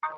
Shri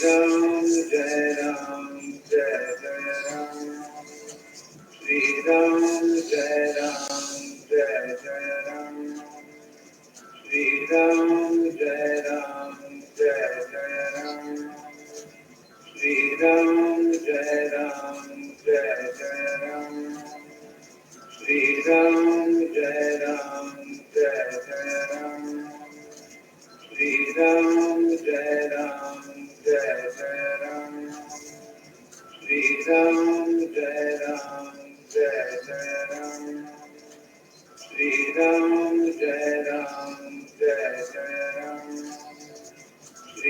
Ram Jai Ram Jai Jai Ram. Shri Ram Jai Ram Jai Jai Ram. Shri Ram Jai Ram Jai Jai Ram. Shri Ram Jai Ram Jai Jai Ram. Shri Ram Jai Ram Jai Jai Ram. Shri Ram Jai Ram Jai Jai Ram. Shri Ram Jai Ram Jai Jai Ram. Shri Ram Jai Ram Jai Jai Ram.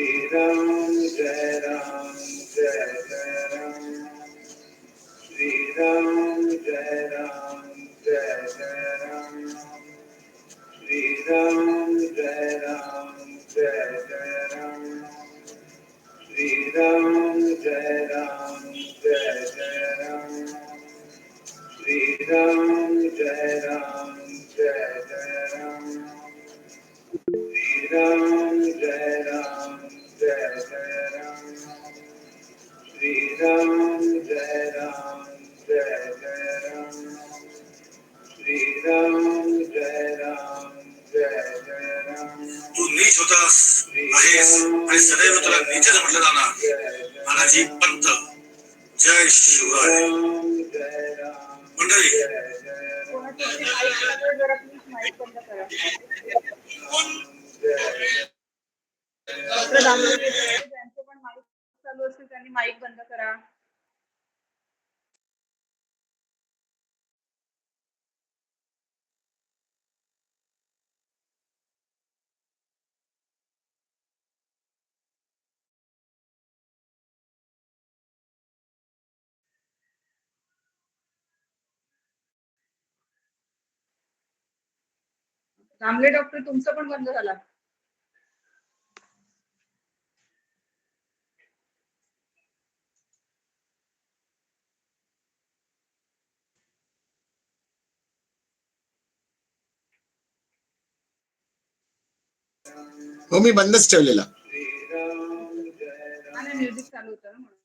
Shri Ram Jai Ram Jai Jai Ram. Shri Ram Jai Ram Jai Jai Ram. Shri Ram Jai Ram Jai Jai Ram. Shri Ram Jai Ram Jai Jai Ram. Shri Ram Jai Ram Jai Jai Ram. Shri Ram Jai Ram Jai Jai Ram. Shri Ram Jai Ram Jai Jai Ram. Shri Ram Jai Ram Jai Jai Ram. तू नीच होतास आहेस आणि सदैव तुला नीचच म्हटलं जाणार. मानाजी पंत. जय शिवराय. मंडळी ज्यांचे पण माईक चालू असेल त्यांनी माईक बंद करा. दामले डॉक्टर तुमचं पण बंद झाला. हो मी बंदच ठेवलेला. आणि म्युझिक चालू होतं ना म्हणून.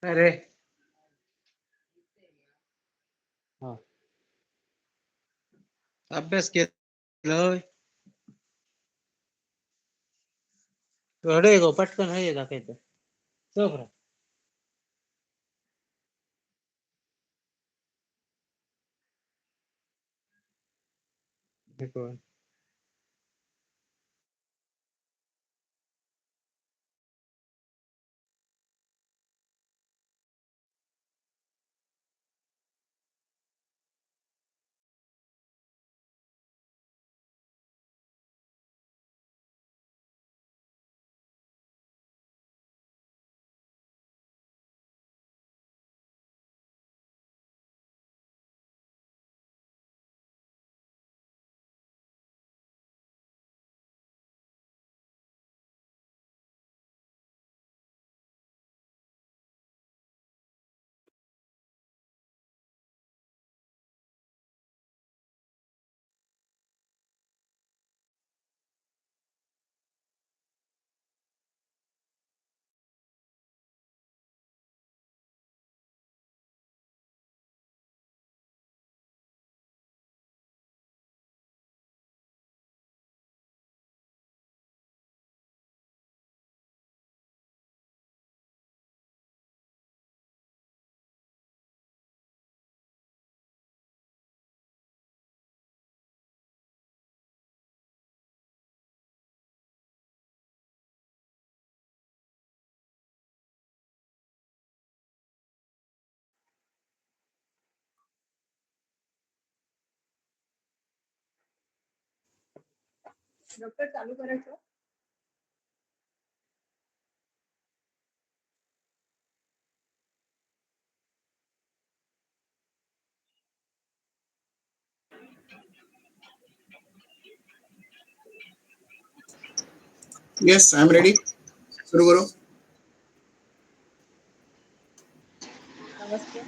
अरे हा. अभ्यास केलं एवढे गो पटकन आहे का काही तर चोपरा डॉक्टर चालू करायचं. Yes I am ready. सुरू करू. नमस्ते.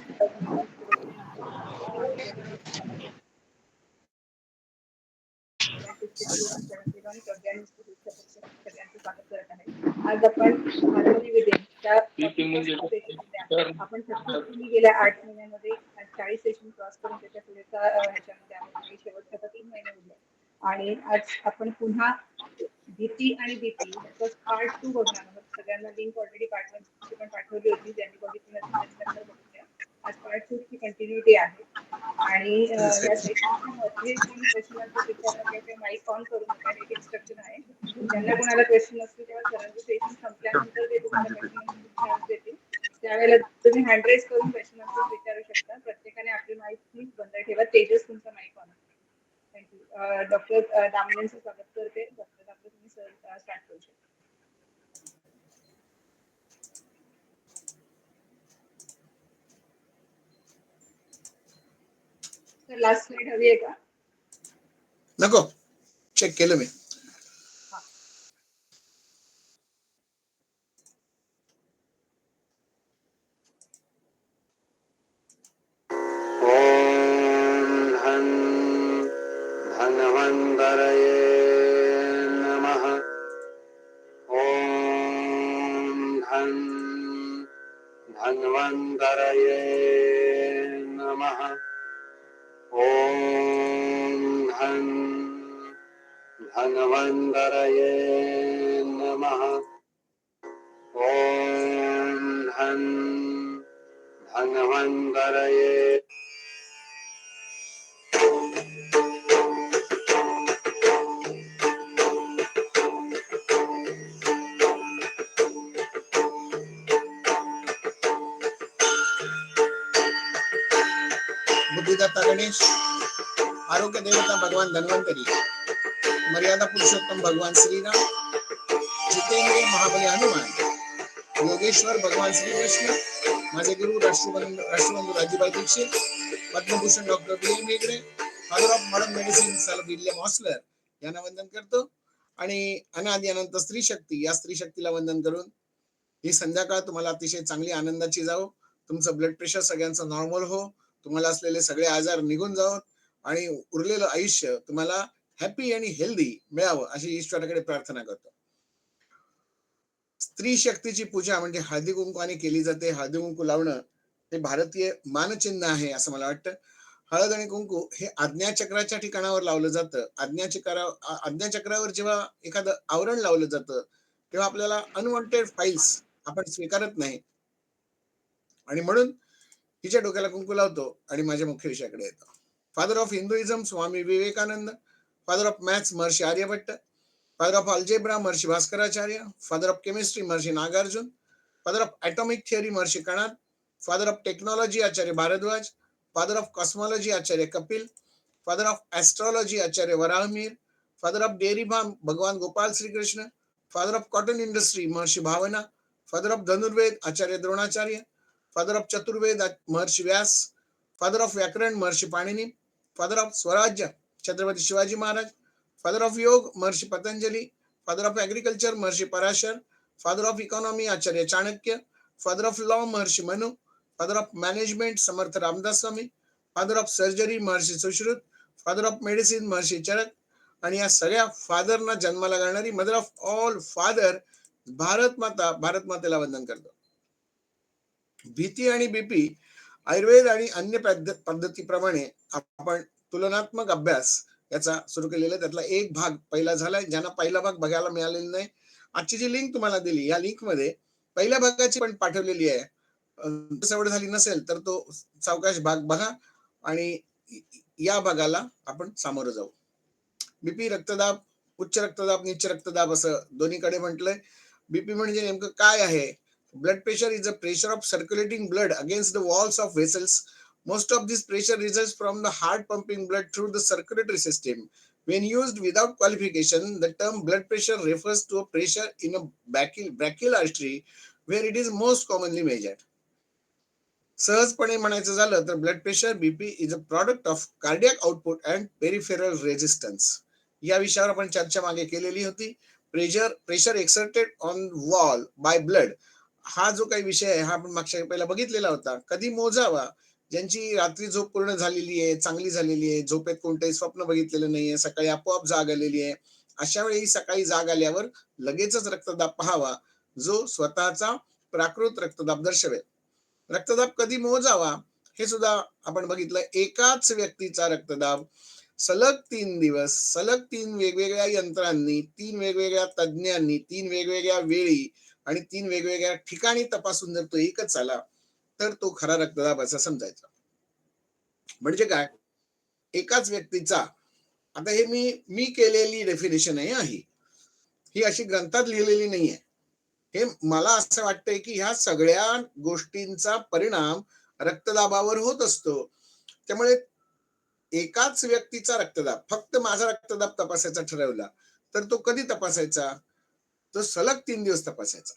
सगळ्यांचं स्वागत करत आहे. आज आपण मानवी विज्ञान त्या आपण सक्सेसफुली गेल्या 8 महिन्यामध्ये 40 सेशन क्रॉस करून त्याच्या पुढेचा ह्याच्यामध्ये आहे. शेवटच्या 3 महिने उरले आणि आज आपण पुन्हा भीती आणि भीती ह्याचा पार्ट 2 बघणार आहोत. सगळ्यांना लिंक ऑलरेडी पार्ट 1 ची पण पाठवली होती. ज्यांनी बघितली नसेल त्यांनी नंतर बघूया. आज पार्ट 2 ची कंटिन्युटी आहे आणि या सेशनच्या मध्ये कोणी क्वेश्चन आन्सर विचारला किंवा माईक ऑन करू नका. हे इन्स्ट्रक्शन आहे. ज्यांना कोणाला क्वेश्चन असतील तेव्हा सरांचं सेशन संपल्यानंतर ते तुम्हाला क्वेश्चन आन्सर चान्स देतील. त्यावेळेला तुम्ही हँड रेज करून क्वेश्चन आन्सर विचारू शकता. प्रत्येकाने आपली माईक प्लीज बंद ठेवा. तेजस तुमचा माईक ऑन. थँक्यू. डॉक्टर दामलेंचं स्वागत करते. डॉक्टर दामले तुम्ही स्टार्ट करू शकता. लास्ट स्लाइड हवी आहे का? नको, चेक केलं मी. धन्वन्तरये नमः. ॐ धन्वन्तरये नमः. ॐ धन्वन्तरये नमः. ॐ धन्वन्तरये दत्ता गणेश, आरोग्य देवता भगवान धन्वंतरी, मर्यादा पुरुषोत्तम भगवान श्रीराम, जितेंद्रिय महाबली हनुमान, योगेश्वर भगवान श्रीकृष्ण, माझे गुरु राष्ट्रबंधू Rajibai Dixit, Padma Bhushan doctor B Meghade, father of modern medicine sir William Osler यांना वंदन करतो. आणि अनादि अनंत स्त्री शक्ती, या स्त्री शक्तीला वंदन करून ही संध्याकाळ तुम्हाला अतिशय चांगली आनंदाची जावो. तुमचं ब्लड प्रेशर सगळ्यांचं नॉर्मल हो, तुम्हाला असलेले सगळे आजार निघून जावं आणि उरलेलं आयुष्य तुम्हाला हॅपी आणि हेल्दी मिळावं अशी ईश्वराकडे प्रार्थना करतो. स्त्री शक्तीची पूजा म्हणजे हळदी कुंकवाने केली जाते. हळदी कुंकू लावणं हे भारतीय मानचिन्ह आहे असं मला वाटतं. हळद आणि कुंकू हे आज्ञाचक्राच्या ठिकाणावर लावलं जातं. आज्ञाचक्रावर जेव्हा एखादं आवरण लावलं जातं तेव्हा आपल्याला अनवॉन्टेड फाईल्स आपण स्वीकारत नाही आणि म्हणून तिच्या डोक्याला कुंकू लावतो आणि माझ्या मुख्य विषयाकडे येतो. Father of Hinduism Swami Vivekananda, father of maths Maharshi Aryabhatta, father of algebra Maharshi Bhaskaracharya, father of chemistry Maharshi Nagarjuna, father of atomic theory Maharshi Kanad, father of technology Acharya Bharadwaj, father of cosmology Acharya Kapil, father of astrology Acharya Varahamihir, father of dairy farm Bhagwan Gopal Shrikrishna, father of cotton industry Maharshi Bhavana, father of Dhanurveda Acharya Dronacharya, father of Chaturveda Maharshi Vyas, father of व्याकरण Maharshi Panini, father of स्वराज्य Chhatrapati Shivaji Maharaj, father of yoga Maharshi Patanjali, father of agriculture Maharshi Parashar, father of economy Acharya Chanakya, father of law Maharshi Manu, father of management Samarth Ramdas Swami, father of surgery Maharshi Sushruta, father of medicine Maharshi Charak आणि या सगळ्या फादरना जन्माला घालणारी mother of all father Bharat मातेला वंदन करतो. भीती आणि बीपी आयुर्वेद आणि अन्य पद्धतीप्रमाणे आपण तुलनात्मक अभ्यास याचा सुरू केलेला. त्यातला एक भाग पहिला झालाय. ज्यांना पहिला भाग बघायला मिळालेला नाही, आजची जी लिंक तुम्हाला दिली या लिंक मध्ये पहिल्या भागाची पण पाठवलेली आहे. सवड झाली नसेल तर तो सावकाश भाग बघा आणि या भागाला आपण सामोरं जाऊ. बीपी रक्तदाब, उच्च रक्तदाब, निच्च रक्तदाब असं दोन्हीकडे म्हटलंय. बीपी म्हणजे नेमकं काय आहे? Blood pressure is the pressure of circulating blood against the walls of vessels. Most of this pressure results from the heart pumping blood through the circulatory system. When used without qualification, the term blood pressure refers to a pressure in a brachial artery where it is most commonly measured. सहजपणे म्हणायचं झालं तर blood pressure BP is a product of cardiac output and peripheral resistance. या विषयावर आपण चर्चा मागे केलेली होती. Pressure exerted on wall by blood हा जो काही विषय आहे हा आपण मागच्या पहिला बघितलेला होता. कधी मोजावा? ज्यांची रात्री झोप पूर्ण झालेली आहे, चांगली झालेली आहे, झोपेत कोणतंही स्वप्न बघितलेलं नाहीये, सकाळी आपोआप जाग आलेली आहे, अशा वेळी सकाळी जाग आल्यावर लगेचच रक्तदाब पाहावा जो स्वतःचा प्राकृत रक्तदाब दर्शवेल. रक्तदाब कधी मोजावा हे सुद्धा आपण बघितलं. एकाच व्यक्तीचा रक्तदाब सलग 3 दिवस, सलग 3 वेगवेगळ्या यंत्रांनी, 3 वेगवेगळ्या तज्ज्ञांनी, 3 वेगवेगळ्या वेळी आणि 3 वेगवेगळ्या ठिकाणी तपासून जर तो एकच आला तर तो खरा रक्तदाब असा समजायचा. म्हणजे काय? एकाच व्यक्तीचा, आता हे मी केलेली डेफिनेशन आहे, ही अशी ग्रंथात लिहिलेली नाहीये. हे मला असं वाटतंय की ह्या सगळ्या गोष्टींचा परिणाम रक्तदाबावर होत असतो. त्यामुळे एकाच व्यक्तीचा रक्तदाब, फक्त माझा रक्तदाब तपासायचा ठरवला तर तो कधी तपासायचा? तो सलग 3 दिवस तपासायचा.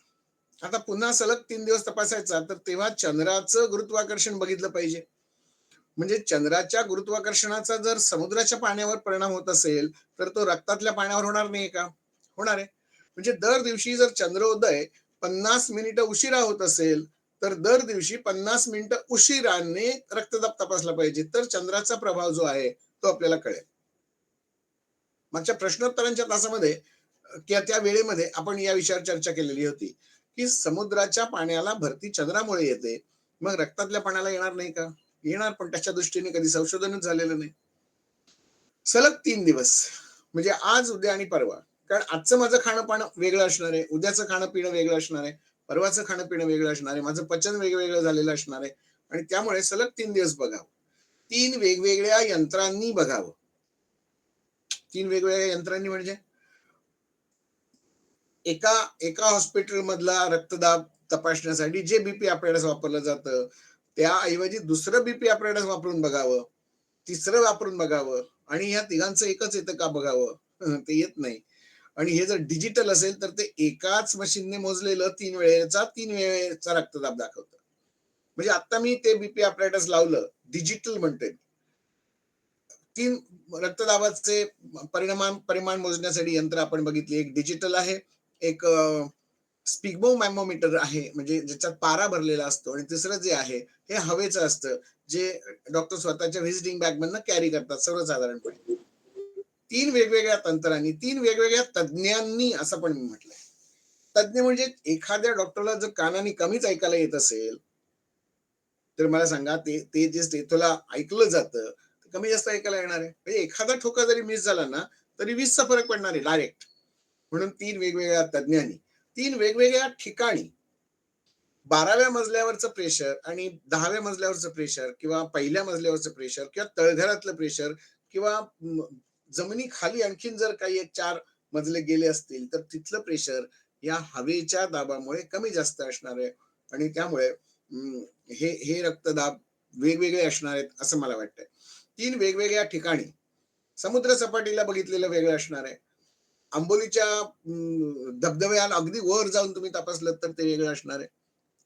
आता पुन्हा सलग 3 दिवस तपासायचा तर तेव्हा चंद्राचं गुरुत्वाकर्षण बघितलं पाहिजे. म्हणजे चंद्राच्या गुरुत्वाकर्षणाचा जर समुद्राच्या पाण्यावर परिणाम होत असेल तर तो रक्तातल्या पाण्यावर होणार नाही का? होणार आहे. म्हणजे दर दिवशी जर चंद्रोदय 50 मिनिटं उशिरा होत असेल तर दर दिवशी 50 मिनिटं उशिराने रक्तदाब तपासला पाहिजे, तर चंद्राचा प्रभाव जो आहे तो आपल्याला कळेल. मागच्या प्रश्नोत्तरांच्या तासामध्ये किंवा त्या वेळेमध्ये आपण या विषयावर चर्चा केलेली होती की समुद्राच्या पाण्याला भरती चंद्रामुळे येते, मग रक्तातल्या पाण्याला येणार नाही का? येणार, पण त्याच्या दृष्टीने कधी संशोधनच झालेलं नाही. सलग 3 दिवस म्हणजे आज, उद्या आणि परवा. कारण आजचं माझं खाणं पाणं वेगळं असणार आहे, उद्याचं खाणं पिणं वेगळं असणार आहे, परवाचं खाणं पिणं वेगळं असणार आहे, माझं पचन वेगवेगळं झालेलं असणार आहे आणि त्यामुळे सलग 3 दिवस बघावं. 3 वेगवेगळ्या यंत्रांनी बघावं. 3 वेगवेगळ्या यंत्रांनी म्हणजे एका हॉस्पिटल मधला रक्तदाब तपासण्यासाठी जे बीपी ॲपरेटस वापरलं जातं त्याऐवजी दुसरं बीपी ॲपरेटस वापरून बघावं. तिसरं वापरून बघावं आणि ह्या तिघांचं एकच येतं का बघावं. ते येत नाही. आणि हे जर डिजिटल असेल तर ते एकाच मशीनने मोजलेलं 3 वेळेचा रक्तदाब दाखवतं. म्हणजे आता मी ते बीपी अपॅरेटस लावलं, डिजिटल म्हणतोय. 3 रक्तदाबाचे परिमाण मोजण्यासाठी यंत्र आपण बघितली. एक डिजिटल आहे, एक स्पिग्मोमॅमोमीटर आहे, म्हणजे ज्याच्यात पारा भरलेला असतो, आणि तिसरं जे आहे हे हवेचं असतं, जे डॉक्टर स्वतःच्या व्हिजिटिंग बॅग मधनं कॅरी करतात सर्वसाधारणपणे. 3 वेगवेगळ्या तंत्रांनी, 3 वेगवेगळ्या तज्ञांनी, असं पण मी म्हटलंय. तज्ञ म्हणजे एखाद्या डॉक्टरला जर कानाने कमीच ऐकायला येत असेल, तर मला सांगा ते ते जे तुला ऐकलं जातं, ते कमी जास्त ऐकायला येणार आहे. म्हणजे एखादा ठोका जरी मिस झाला ना, तरी 20चा फरक पडणार आहे डायरेक्ट. म्हणून 3 वेगवेगळ्या तज्ञांनी, 3 वेगवेगळ्या ठिकाणी 12व्या मजल्यावरचं प्रेशर आणि 10व्या मजल्यावरचं प्रेशर, किंवा पहिल्या मजल्यावरचं प्रेशर, किंवा तळघरातलं प्रेशर, किंवा जमिनीखाली आणखीन जर काही एक 4 मजले गेले असतील तर तिथलं प्रेशर या हवेच्या दाबामुळे कमी जास्त असणार आहे. आणि त्यामुळे हे हे रक्तदाब वेगवेगळे असणार आहेत असं मला वाटतंय. 3 वेगवेगळ्या ठिकाणी, समुद्र सपाटीला बघितलेलं वेगळं असणार आहे. आंबोलीच्या धबधब्याला अगदी वर जाऊन तुम्ही तपासलं तर ते वेगळं असणार आहे.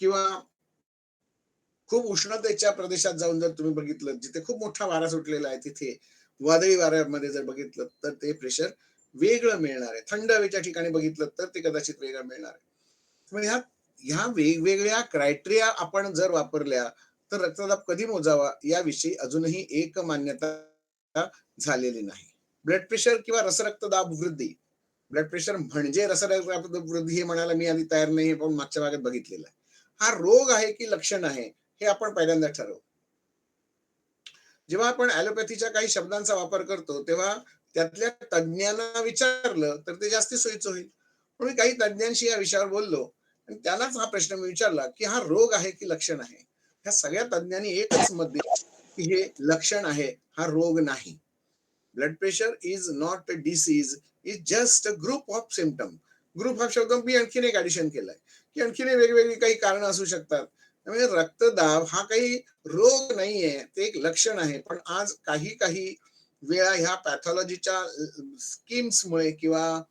किंवा खूप उष्णतेच्या प्रदेशात जाऊन जर तुम्ही बघितलं, जिथे खूप मोठा वारा सुटलेला आहे, तिथे वादळी वाऱ्यामध्ये जर बघितलं तर ते प्रेशर वेगळं मिळणार आहे. थंड हवेच्या ठिकाणी बघितलं तर ते कदाचित वेगळं मिळणार आहे. म्हणजे ह्या वेगवेगळ्या क्रायटेरिया आपण जर वापरल्या तर रक्तदाब कधी मोजावा याविषयी अजूनही एक मान्यता झालेली नाही. ब्लड प्रेशर किंवा रसरक्तदाब वृद्धी, ब्लड प्रेशर म्हणजे रसरक्तदाब वृद्धी हे म्हणायला मी आधी तयार नाही, हे पण मागच्या भागात बघितलेलं आहे. हा रोग आहे की लक्षण आहे हे आपण पहिल्यांदा ठरवू. जेव्हा आपण ॲलोपॅथीच्या काही शब्दांचा वापर करतो तेव्हा त्यातल्या तज्ञांना विचारलं तर ते जास्त सोयीचं होईल. म्हणून काही तज्ञांशी या विषयावर बोललो आणि त्यालाच हा प्रश्न मी विचारला की हा रोग आहे की लक्षण आहे. ह्या सगळ्या तज्ञांनी एकच मत दिलं की हे लक्षण आहे, हा रोग नाही. Blood pressure is not a disease, is just a group of symptom. Group of शब्द मी आणखीन एक ऍडिशन केलंय की आणखीन वेगवेगळी काही कारण असू शकतात. म्हणजे रक्तदाब हा काही रोग नाहीये, ते एक लक्षण आहे. पण आज काही काही वेळा ह्या पॅथॉलॉजीच्या स्कीम्समुळे किंवा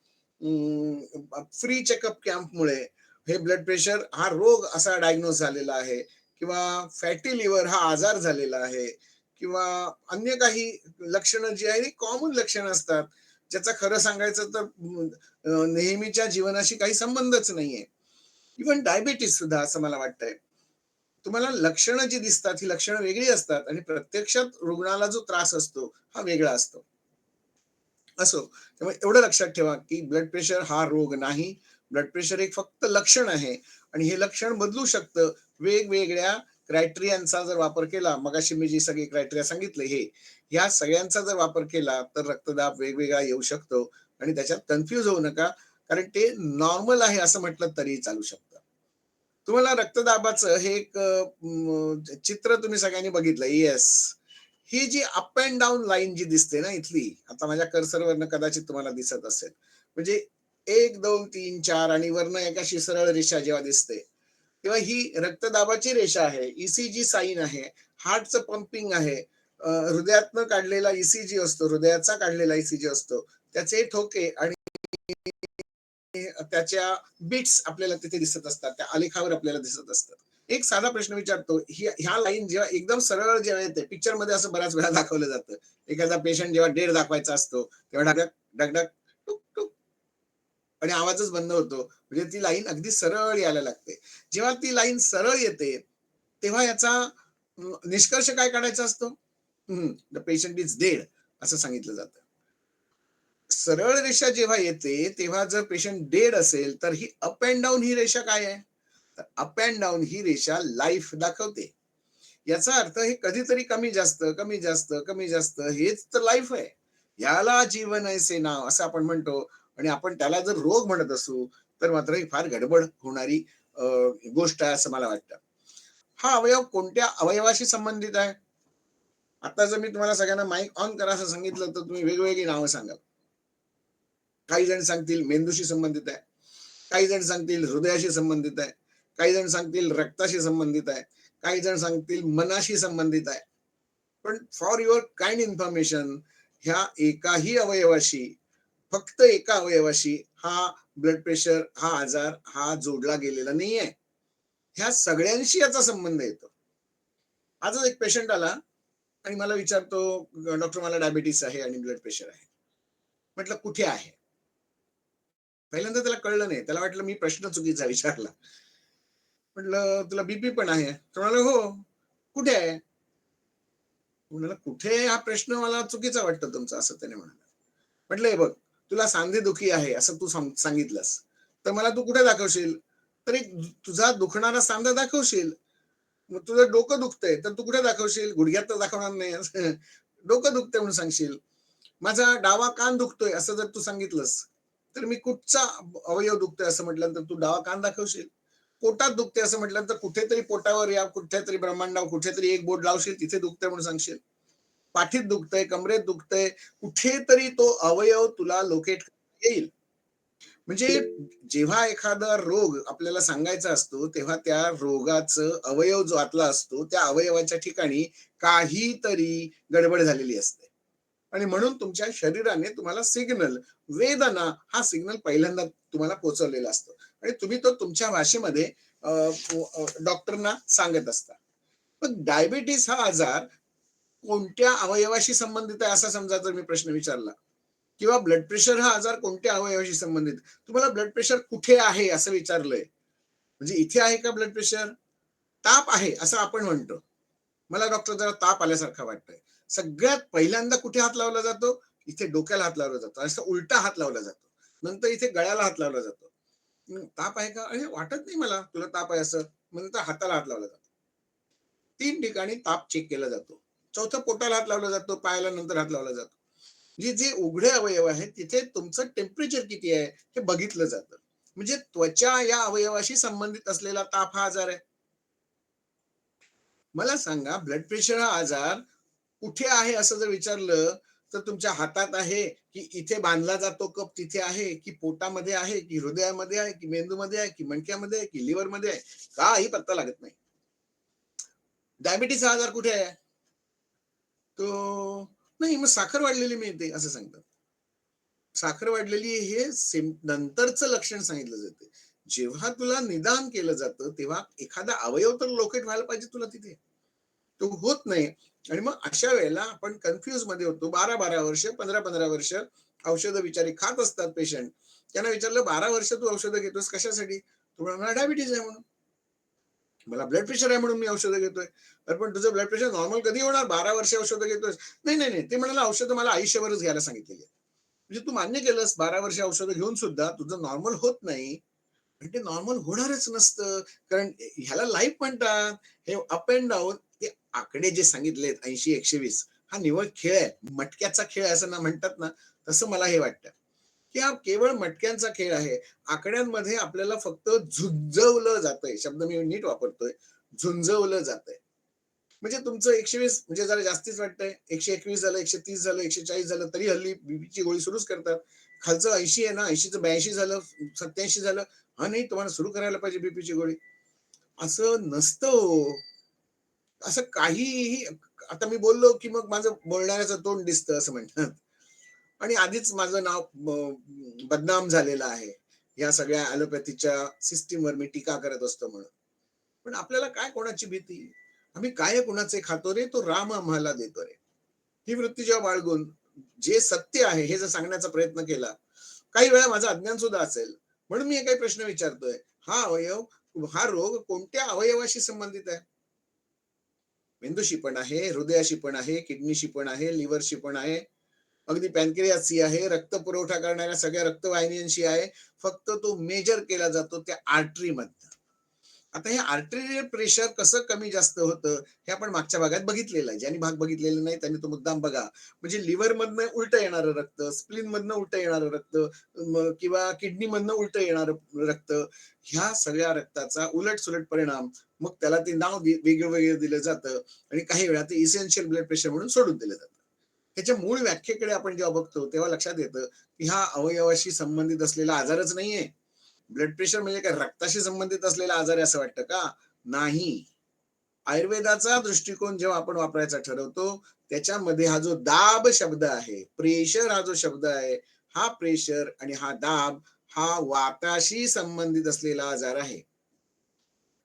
फ्री चेकअप कॅम्पमुळे हे ब्लड प्रेशर हा रोग असा डायग्नोज झालेला आहे, किंवा फॅटी लिव्हर हा आजार झालेला आहे, किंवा अन्य काही लक्षणं जी आहे कॉमन लक्षणं असतात, ज्याचा खरं सांगायचं तर नेहमीच्या जीवनाशी काही संबंधच नाहीये. इव्हन डायबिटीस सुद्धा असं मला वाटतंय. तुम्हाला लक्षणं जी दिसतात ही लक्षणं वेगळी असतात आणि प्रत्यक्षात रुग्णाला जो त्रास असतो हा वेगळा असतो. असो, त्यामुळे एवढं लक्षात ठेवा की ब्लड प्रेशर हा रोग नाही. ब्लड प्रेशर एक फक्त लक्षण आहे आणि हे लक्षण बदलू शकतं वेगवेगळ्या क्रायटेरियांचा जर वापर केला. मगाशी मी जी सगळी क्रायटेरिया सांगितले हे, या सगळ्यांचा जर वापर केला तर रक्तदाब वेगवेगळा येऊ शकतो. आणि त्याच्यात कन्फ्यूज होऊ नका, कारण ते नॉर्मल आहे असं म्हटलं तरी चालू शकतं. तुम्हाला रक्तदाबाचं हे एक चित्र तुम्ही सगळ्यांनी बघितलं. येस, ही जी अप अँड डाऊन लाईन जी दिसते ना इथली, आता माझ्या कर्सरवरनं कदाचित तुम्हाला दिसत असेल, म्हणजे 1 2 3 4 आणि वरनं एक अशी सरळ रेषा जेव्हा दिसते, तेव्हा ही रक्तदाबाची रेषा आहे. ईसीजी साईन आहे, हार्टचं पंपिंग आहे, हृदयातनं काढलेला ईसीजी असतो, हृदयाचा काढलेला ईसीजी असतो, त्याचे ठोके आणि त्याच्या बीट्स आपल्याला तिथे दिसत असतात, त्या आलेखावर आपल्याला दिसत असतात. एक साधा प्रश्न विचारतो, ह्या लाईन जेव्हा एकदम सरळ जेव्हा येते, पिक्चर मध्ये असं बऱ्याच वेळा दाखवलं जातं, एखादा पेशंट जेव्हा डेड दाखवायचा असतो तेव्हा ढगढग ढगढग टुक टुक आणि आवाजच बंद होतो. म्हणजे ती लाईन अगदी सरळ यायला लागते. जेव्हा ती लाईन सरळ येते तेव्हा याचा निष्कर्ष काय काढायचा असतो? द पेशंट इज डेड असं सांगितलं जातं. सरळ रेषा जेव्हा येते तेव्हा जर पेशंट डेड असेल तर ही अप अँड डाऊन ही रेषा काय आहे? तर अप अँड डाऊन ही रेषा लाईफ दाखवते. याचा अर्थ हे कधीतरी कमी जास्त कमी जास्त कमी जास्त हेच तर लाईफ आहे. याला जीवन ऐसे नाव असं आपण म्हणतो. आणि आपण त्याला जर रोग म्हणत असू तर मात्र ही फार गडबड होणारी गोष्ट आहे असं मला वाटतं. हा अवयव कोणत्या अवयवाशी संबंधित आहे? आता जर मी तुम्हाला सगळ्यांना माईक ऑन करा असं सांगितलं तर तुम्ही वेगवेगळी नावं सांगाल. काही जण सांगतील मेंदूशी संबंधित आहे, काही जण सांगतील हृदयाशी संबंधित आहे, काही जण सांगतील रक्ताशी संबंधित आहे, काही जण सांगतील मनाशी संबंधित आहे. पण फॉर युअर काइंड इन्फॉर्मेशन, ह्या एकाही अवयवाशी, फक्त एका अवयवाशी हा ब्लड प्रेशर हा आजार हा जोडला गेलेला नाहीये. ह्या सगळ्यांशी याचा संबंध येतो. आजच एक पेशंट आला आणि मला विचारतो, डॉक्टर मला डायबिटीस आहे आणि ब्लड प्रेशर आहे. म्हटलं कुठे आहे? पहिल्यांदा त्याला कळलं नाही. त्याला वाटलं मी प्रश्न चुकीचा विचारला. म्हटलं तुला बीपी पण आहे? तो म्हणाला हो. कुठे आहे? म्हणाला कुठे हा प्रश्न मला चुकीचा वाटतो तुमचा, असं त्याने म्हणाला. म्हटलं हे बघ, तुला सांधेदुखी आहे असं तू सांगितलंस, तर मला तू कुठे दाखवशील? तर एक तुझा दुखणारा सांधा दाखवशील. मग तुझं डोकं दुखतंय तर तू कुठे दाखवशील? गुडघ्यात तर दाखवणार नाही. डोकं दुखतंय म्हणून सांगशील. माझा डावा कान दुखतोय असं जर तू सांगितलंस, तर मी कुठचा अवयव दुखतोय असं म्हटल्यानंतर तू डावा कान दाखवशील. पोटात दुखते असं म्हटल्यानंतर कुठेतरी पोटावर या कुठेतरी ब्रह्मांडावर कुठेतरी एक बोट लावशील, तिथे दुखतंय म्हणून सांगशील. पाठीत दुखतंय, कमरेत दुखतंय, कुठेतरी तो अवयव तुला लोकेट येईल. म्हणजे जेव्हा एखादा रोग आपल्याला सांगायचा असतो, तेव्हा त्या रोगाचं अवयव जो आतला असतो, त्या अवयवाच्या ठिकाणी काहीतरी गडबड झालेली असते. आणि म्हणून तुमच्या शरीराने तुम्हाला सिग्नल, वेदना हा सिग्नल पहिल्यांदा तुम्हाला पोहोचवलेला असतो. आणि तुम्ही तो तुमच्या भाषेमध्ये डॉक्टरना सांगत असता. पण डायबिटीस हा आजार कोणत्या अवयवाशी संबंधित आहे असा समजा जर मी प्रश्न विचारला, किंवा ब्लड प्रेशर हा आजार कोणत्या अवयवाशी संबंधित, तुम्हाला ब्लड प्रेशर कुठे आहे असं विचारलंय, म्हणजे इथे आहे का ब्लड प्रेशर? ताप आहे असं आपण म्हणतो. मला डॉक्टर जरा ताप आल्यासारखं वाटतंय. सगळ्यात पहिल्यांदा कुठे हात लावला जातो? इथे डोक्याला हात लावला जातो. असं उलटा हात लावला जातो. नंतर इथे गळ्याला हात लावला जातो. ताप आहे का? अरे वाटत नाही मला तुला ताप आहे असं. नंतर हाताला हात लावला जातो. 3 ठिकाणी ताप चेक केला जातो. चौथं पोटाला हात लावला जातो, पायाला नंतर हात लावला जातो. म्हणजे जे उघडे अवयव आहेत तिथे तुमचं टेम्परेचर किती आहे हे बघितलं जातं. म्हणजे त्वचा या अवयवाशी संबंधित असलेला ताप हा आजार आहे. मला सांगा, ब्लड प्रेशर हा आजार कुठे आहे असं जर विचारलं, तर तुमच्या हातात आहे की इथे बांधला जातो कप तिथे आहे, की पोटामध्ये आहे, की हृदयामध्ये आहे, की मेंदूमध्ये आहे, की मणक्यामध्ये आहे, की लिव्हर मध्ये आहे, काही पत्ता लागत नाही. डायबिटीस हा आजार कुठे आहे? तो नाही, मग साखर वाढलेली मिळते असं सांगतात. साखर वाढलेली हे नंतरचं लक्षण सांगितलं जाते. जेव्हा तुला निदान केलं जातं तेव्हा एखादा अवयव तर लोकेट व्हायला पाहिजे तुला तिथे. तो होत नाही. आणि मग अशा वेळेला आपण कन्फ्युज मध्ये होतो. 12-12 वर्ष, 15-15 वर्ष औषधं बिचारी खात असतात पेशंट. त्यांना विचारलं 12 वर्ष तू औषधं घेतोस कशासाठी? तो म्हणाला डायबिटीज आहे म्हणून. मला ब्लड प्रेशर आहे म्हणून मी औषधं घेतोय. अरे पण तुझं ब्लड प्रेशर नॉर्मल कधी होणार? 12 वर्ष औषधं घेतोय. नाही, नाही, नाही. ते म्हणाले औषधं मला आयुष्यभरच घ्यायला सांगितलेली आहे. म्हणजे तू मान्य केलंस 12 वर्ष औषधं घेऊन सुद्धा तुझं नॉर्मल होत नाही. आणि ते नॉर्मल होणारच नसतं. कारण ह्याला लाईफ म्हणतात. हे अप अँड डाऊन, ते आकडे जे सांगितलेत 80-120 हा निव्वळ खेळ आहे. मटक्याचा खेळ असं ना म्हणतात ना, तसं मला हे वाटतं, की हा केवळ मटक्यांचा खेळ आहे. आकड्यांमध्ये आपल्याला फक्त झुंजवलं जातंय. शब्द मी नीट वापरतोय. झुंजवलं जातंय. म्हणजे तुमचं 120 म्हणजे जरा जास्तीच वाटतंय. 121 झालं, 130 झालं, 140 झालं तरी हल्ली बीपीची गोळी सुरूच करतात. खालचं 80 आहे ना, 80चं 82 झालं, 87 झालं. हां, नाही तुम्हाला सुरू करायला पाहिजे बीपीची गोळी. असं नसतं हो. असं काहीही आता मी बोललो, की मग माझं बोलणाऱ्याचं तोंड दिसतं असं म्हणतात. आणि आधीच माझं नाव बदनाम झालेलं आहे. या सगळ्या ॲलोपॅथीच्या सिस्टमवर मी टीका करत असतो म्हणून. पण आपल्याला काय कोणाची भीती? आम्ही काय कुणाचे खातो रे, तो राम आम्हाला देतो रे. ही वृत्ती जेव्हा बाळगून जे सत्य आहे हे जर सांगण्याचा प्रयत्न केला, काही वेळा माझं अज्ञान सुद्धा असेल. म्हणून मी हे काही प्रश्न विचारतोय. हा अवयव, हा रोग कोणत्या अवयवाशी संबंधित आहे? मेंदूशी पण आहे, हृदयाशी पण आहे, किडनीशी पण आहे, लिव्हरशी पण आहे, अगदी पॅनक्रियासची आहे, रक्त पुरवठा करणाऱ्या सगळ्या रक्तवाहिन्यांशी आहे. फक्त तो मेजर केला जातो त्या आर्टरी मधनं. आता हे आर्टेरियल प्रेशर कसं कमी जास्त होतं हे आपण मागच्या भागात बघितलेलं आहे. ज्यांनी भाग बघितलेला नाही त्यांनी तो मुद्दाम बघा. म्हणजे लिव्हर मधनं उलटं येणारं रक्त, स्प्लीन मधनं उलटं येणारं रक्त, किंवा किडनी मधनं उलटं येणारं रक्त, ह्या सगळ्या रक्ताचा उलट सुलट परिणाम, मग त्याला ते नाव वेगळं वेगळं दिलं जातं. आणि काही वेळा ते इसेन्शियल ब्लड प्रेशर म्हणून सोडून दिलं जातं. त्याच्या मूळ व्याख्येकडे आपण जेव्हा बघतो तेव्हा लक्षात येतं की हा अवयवाशी संबंधित असलेला आजारच नाहीये. ब्लड प्रेशर म्हणजे काय रक्ताशी संबंधित असलेला आजार आहे असं वाटतं का? नाही. आयुर्वेदाचा दृष्टिकोन जेव्हा आपण वापरायचा ठरवतो, त्याच्यामध्ये हा जो दाब शब्द आहे, प्रेशर हा जो शब्द आहे, हा प्रेशर आणि हा दाब हा वाताशी संबंधित असलेला आजार आहे.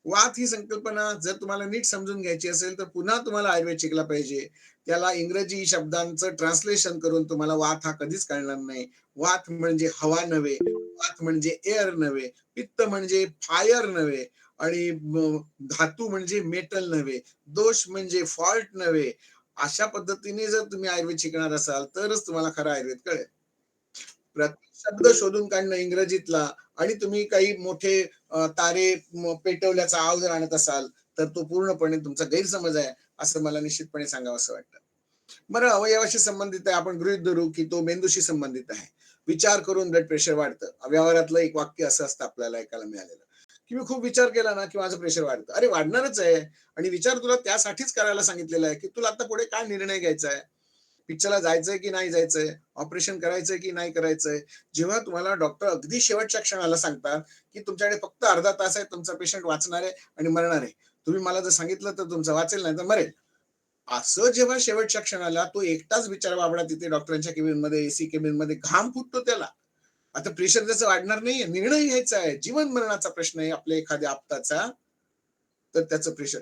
वात ही संकल्पना जर तुम्हाला नीट समजून घ्यायची असेल तर पुन्हा तुम्हाला आयुर्वेद शिकला पाहिजे. त्याला इंग्रजी शब्दांचं ट्रान्सलेशन करून तुम्हाला वात हा कधीच कळणार नाही. वात म्हणजे हवा नव्हे, वात म्हणजे एअर नव्हे, पित्त म्हणजे फायर नव्हे आणि धातू म्हणजे मेटल नव्हे, दोष म्हणजे फॉल्ट नव्हे. अशा पद्धतीने जर तुम्ही आयुर्वेद शिकणार असाल तरच तुम्हाला खरा आयुर्वेद कळेल. प्रत्येक शब्द शोधून काढणं इंग्रजीतला आणि तुम्ही काही मोठे तारे पेटवल्याचा आव जर आणत असाल तर तो पूर्णपणे तुमचा गैरसमज आहे असं मला निश्चितपणे सांगावं असं वाटतं. बरं, अवयवाशी संबंधित आहे, आपण गृहीत धरू की तो मेंदूशी संबंधित आहे. विचार करून ब्लड प्रेशर वाढतं. व्यवहारातलं एक वाक्य असं असतं आपल्याला ऐकायला मिळालेलं, की मी खूप विचार केला ना की माझं प्रेशर वाढतं. अरे वाढणारच आहे, आणि विचार तुला त्यासाठीच करायला सांगितलेला आहे की तुला आता पुढे काय निर्णय घ्यायचा आहे. पिक्चरला जायचंय की नाही जायचंय, ऑपरेशन करायचंय की नाही करायचंय. जेव्हा तुम्हाला डॉक्टर अगदी शेवटच्या क्षणाला सांगतात की तुमच्याकडे फक्त अर्धा तास आहे, तुमचा पेशंट वाचणार आहे आणि मरणार आहे, तुम्ही मला जर सांगितलं तर तुमचं वाचेल नाही तर मरेल, असं जेव्हा शेवटच्या क्षणाला तो एकटाच बिचारा बाबडा तिथे डॉक्टरांच्या केबिन मध्ये, एसी केबिन मध्ये घाम फुटतो त्याला. आता प्रेशर त्याचं वाढणार नाहीये, निर्णय घ्यायचा आहे, जीवन मरणाचा प्रश्न आहे आपल्या एखाद्या आपताचा, तर त्याचं प्रेशर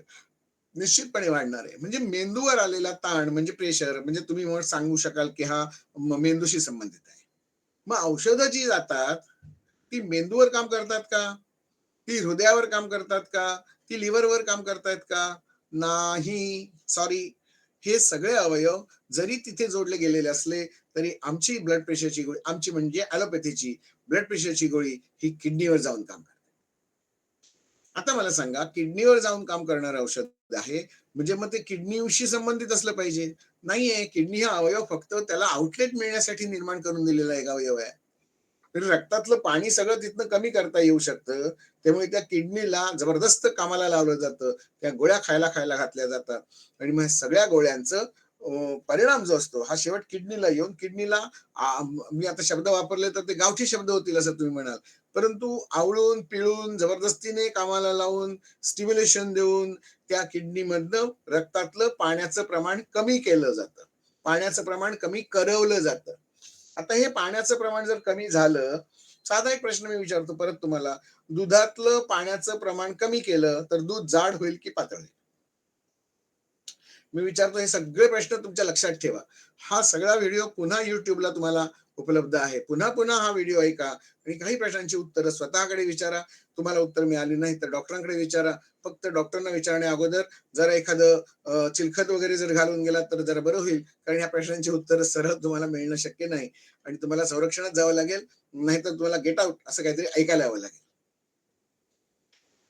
निश्चितपणे वाढणार आहे. म्हणजे मेंदूवर आलेला ताण म्हणजे प्रेशर, म्हणजे तुम्ही मग सांगू शकाल की हा मेंदूशी संबंधित आहे. मग औषधं जी जातात ती मेंदूवर काम करतात का, ती हृदयावर काम करतात का, ती लिव्हरवर काम करतायत का? नाही, सॉरी. हे सगळे अवयव जरी तिथे जोडले गेलेले असले तरी आमची ब्लड प्रेशरची गोळी, आमची म्हणजे ॲलोपॅथीची ब्लड प्रेशरची गोळी ही किडनीवर जाऊन काम करते. आता मला सांगा, किडनीवर जाऊन काम करणारं औषध आहे, म्हणजे मग ते किडनीशी संबंधित असलं पाहिजे. नाहीये, किडनी हा अवयव फक्त त्याला आउटलेट मिळण्यासाठी निर्माण करून दिलेला एक अवयव आहे. तर रक्तातलं पाणी सगळं तिथनं कमी करता येऊ शकतं. त्यामुळे त्या किडनीला जबरदस्त कामाला लावलं जातं. त्या गोळ्या खायला खायला घातल्या जातात आणि मग सगळ्या गोळ्यांचं परिणाम जो असतो हा शेवट किडनीला येऊन किडनीला, मी आता शब्द वापरले तर ते गावठी शब्द होतील असं तुम्ही म्हणाल, परंतु आवळून पिळून जबरदस्तीने कामाला लावून स्टिम्युलेशन देऊन त्या किडनीमधनं रक्तातलं पाण्याचं प्रमाण कमी केलं जातं, पाण्याचं प्रमाण कमी करवलं जातं. आता हे पाण्याचं प्रमाण जर कमी झालं, साधा एक प्रश्न मी विचारतो परत तुम्हाला, दुधातलं पाण्याचं प्रमाण कमी केलं तर दूध जाड होईल की पातळ होईल? मी विचारतो, हे सगळे प्रश्न तुमच्या लक्षात ठेवा. हा सगळा व्हिडिओ पुन्हा युट्यूबला तुम्हाला उपलब्ध आहे. पुन्हा पुन्हा हा व्हिडिओ ऐका आणि काही प्रश्नांची उत्तरं स्वतःकडे विचारा. तुम्हाला उत्तर मिळाली नाही तर डॉक्टरांकडे विचारा. फक्त डॉक्टरना विचारण्या अगोदर जरा एखादं चिलखत वगैरे जर घालून गेलात तर जरा बरं होईल. कारण ह्या प्रश्नांची उत्तरं सरळ तुम्हाला मिळणं शक्य नाही आणि तुम्हाला संरक्षणात जावं लागेल, नाहीतर तुम्हाला गेट आउट असं काहीतरी ऐकायला यावं लागेल.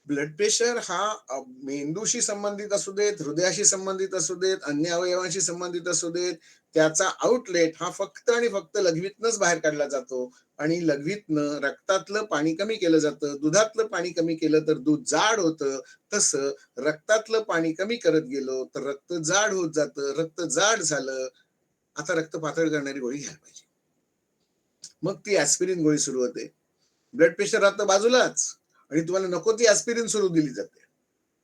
ब्लड प्रेशर हा मेंदूशी संबंधित असू देत, हृदयाशी संबंधित असू देत, अन्य अवयवांशी संबंधित असू देत, त्याचा आउटलेट हा फक्त आणि फक्त लघवीतनंच बाहेर काढला जातो आणि लघवीतनं रक्तातलं पाणी कमी केलं जातं. दुधातलं पाणी कमी केलं तर दूध जाड होतं. तसं रक्तातलं पाणी कमी करत गेलो तर रक्त जाड होत जातं. रक्त जाड झालं, आता रक्त पातळ करणारी गोळी घ्यायला पाहिजे. मग ती ऍस्पिरिन गोळी सुरू होते. ब्लड प्रेशर राहतं बाजूलाच आणि तुम्हाला नको ती ऍस्पिरिन सुरू दिली जाते.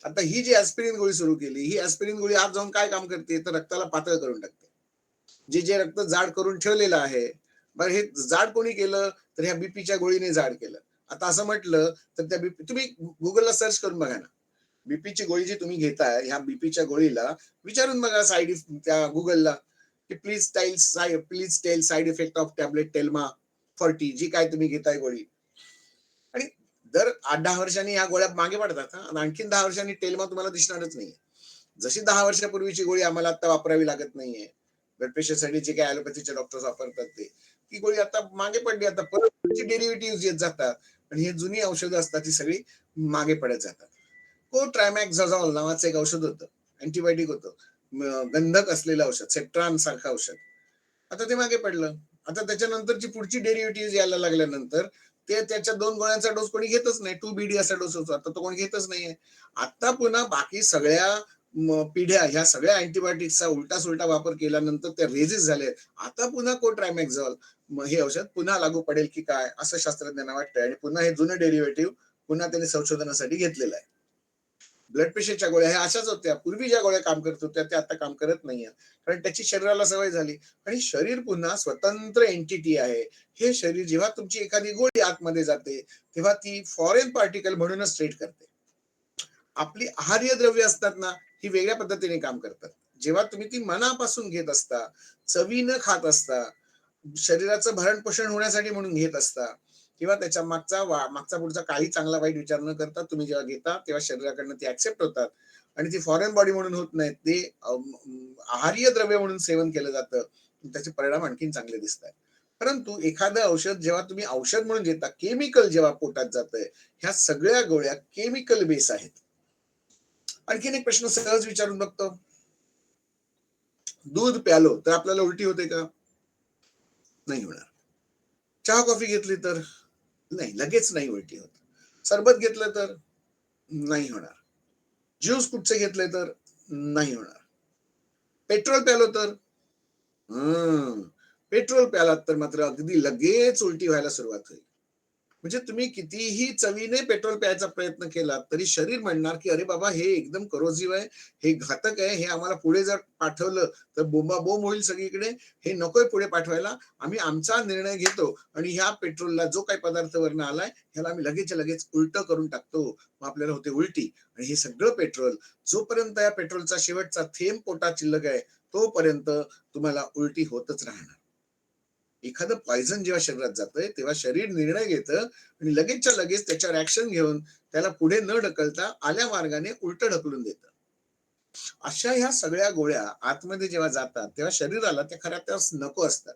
आता ही जी ऍस्पिरिन गोळी सुरू केली, ही ऍस्पिरिन गोळी आत जाऊन काय काम करते, तर रक्ताला पातळ करून टाकते. जे जे रक्त जाड करून ठेवलेलं आहे, बरं हे जाड कोणी केलं, तर ह्या बीपीच्या गोळीने जाड केलं. आता असं म्हटलं तर त्या बीपी तुम्ही गुगलला सर्च करून बघा ना. बीपीची गोळी जी तुम्ही घेताय, ह्या बीपीच्या गोळीला विचारून बघा साईड त्या गुगलला, की please tell side effect of tablet Telma 40 जी काय तुम्ही घेताय गोळी. आणि दर 8-10 वर्षांनी ह्या गोळ्या मागे पडतात आणि आणखीन 10 वर्षांनी टेल्मा तुम्हाला दिसणारच नाहीये. जशी 10 वर्षापूर्वीची गोळी आम्हाला आता वापरावी लागत नाहीये. ब्लड प्रेशरसाठी जे काही ॲलोपॅथीचे डॉक्टर्स वापरतात ते. ती गोळी आता मागे पडली. आता परत डेरिव्हेटिव्ह येत जातात आणि ही जुनी औषधं असतात ती सगळी मागे पडत जातात. कोट्रॅमॅक्झाझॉल नावाचं एक औषध होतं. अँटिबायोटिक होतं. गंधक असलेलं औषध, सेप्ट्रान सारखं औषध. आता ते मागे पडलं. आता त्याच्यानंतरची पुढची डेरिव्हेटिव्ह यायला लागल्यानंतर ते त्याच्या 2 गोळ्यांचा डोस कोणी घेतच नाही. 2BD असा डोस होतो. आता तो कोणी घेतच नाहीये. आता पुन्हा बाकी सगळ्या पिढ्या ह्या सगळ्या अँटिबायोटिक्सचा उलटा-सुलटा वापर केल्यानंतर त्या रेझिस्ट झाले. आता पुन्हा कोट्रॅमॅक्झॉल हे औषध पुन्हा लागू पडेल की काय असं शास्त्रज्ञांना वाटतंय आणि पुन्हा हे जुनं डेरिव्हेटिव्ह पुन्हा त्यांनी संशोधनासाठी घेतलेलं आहे. ब्लड प्रेशरच्या गोळ्या ह्या अशाच होत्या. पूर्वी ज्या गोळ्या काम करत होत्या त्या आता काम करत नाहीये, कारण त्याची शरीराला सवय झाली. आणि शरीर पुन्हा स्वतंत्र एंटिटी आहे. हे शरीर जेव्हा तुमची एखादी गोळी आतमध्ये जाते तेव्हा ती फॉरेन पार्टिकल म्हणूनच ट्रीट करते. आपली आहार्य द्रव्य असतात ना, ही वेगळ्या पद्धतीने काम करतात. जेव्हा तुम्ही ती मनापासून घेत असता, चवीनं खात असता, शरीराचं भरण पोषण होण्यासाठी म्हणून घेत असता, किंवा त्याच्या मागचा पुढचा काही चांगला वाईट विचार न करता तुम्ही जेव्हा घेता तेव्हा शरीराकडनं ती ऍक्सेप्ट होतात आणि ती फॉरेन बॉडी म्हणून होत नाहीत, ते आहार्य द्रव्य म्हणून सेवन केलं जातं. त्याचे परिणाम आणखीन चांगले दिसतात. परंतु एखादं औषध जेव्हा तुम्ही औषध म्हणून घेता, केमिकल जेव्हा पोटात जातंय, ह्या सगळ्या गोळ्या केमिकल बेस आहेत. आणखीन एक प्रश्न सहज विचारून बघतो. दूध प्यालो तर आपल्याला उलटी होते का? नाही होणार. चहा कॉफी घेतली तर नाही, लगेच नाही उलटी होत. सरबत घेतलं तर नाही होणार. ज्यूस कुठचे घेतले तर नाही होणार. पेट्रोल प्यालो तर पेट्रोल प्यालात तर मात्र अगदी लगेच उलटी व्हायला सुरुवात होईल. म्हणजे तुम्ही कितीही चवीने पेट्रोल प्यायचा प्रयत्न केला तरी शरीर म्हणणार की अरे बाबा हे एकदम करोजिव्ह आहे, हे घातक आहे, हे आम्हाला पुढे जर पाठवलं तर बोंबाबोंब होईल सगळीकडे, हे नकोय पुढे पाठवायला, आम्ही आमचा निर्णय घेतो आणि ह्या पेट्रोलला जो काही पदार्थ वरनं आलाय ह्याला आम्ही लगेचच्या लगेच उलट करून टाकतो. मग आपल्याला होते उलटी. आणि हे सगळं पेट्रोल, जोपर्यंत या पेट्रोलचा शेवटचा थेंब पोटात शिल्लक आहे तोपर्यंत तुम्हाला उलटी होतच राहणार. एखादं पॉइझन जेव्हा शरीरात जातंय तेव्हा शरीर निर्णय घेतं आणि लगेचच्या लगेच त्याच्यावर ऍक्शन घेऊन त्याला पुढे न ढकलता आल्या मार्गाने उलट ढकलून देतं. अशा ह्या सगळ्या गोळ्या आतमध्ये जेव्हा जातात तेव्हा शरीराला त्या खऱ्या त्यास नको असतात.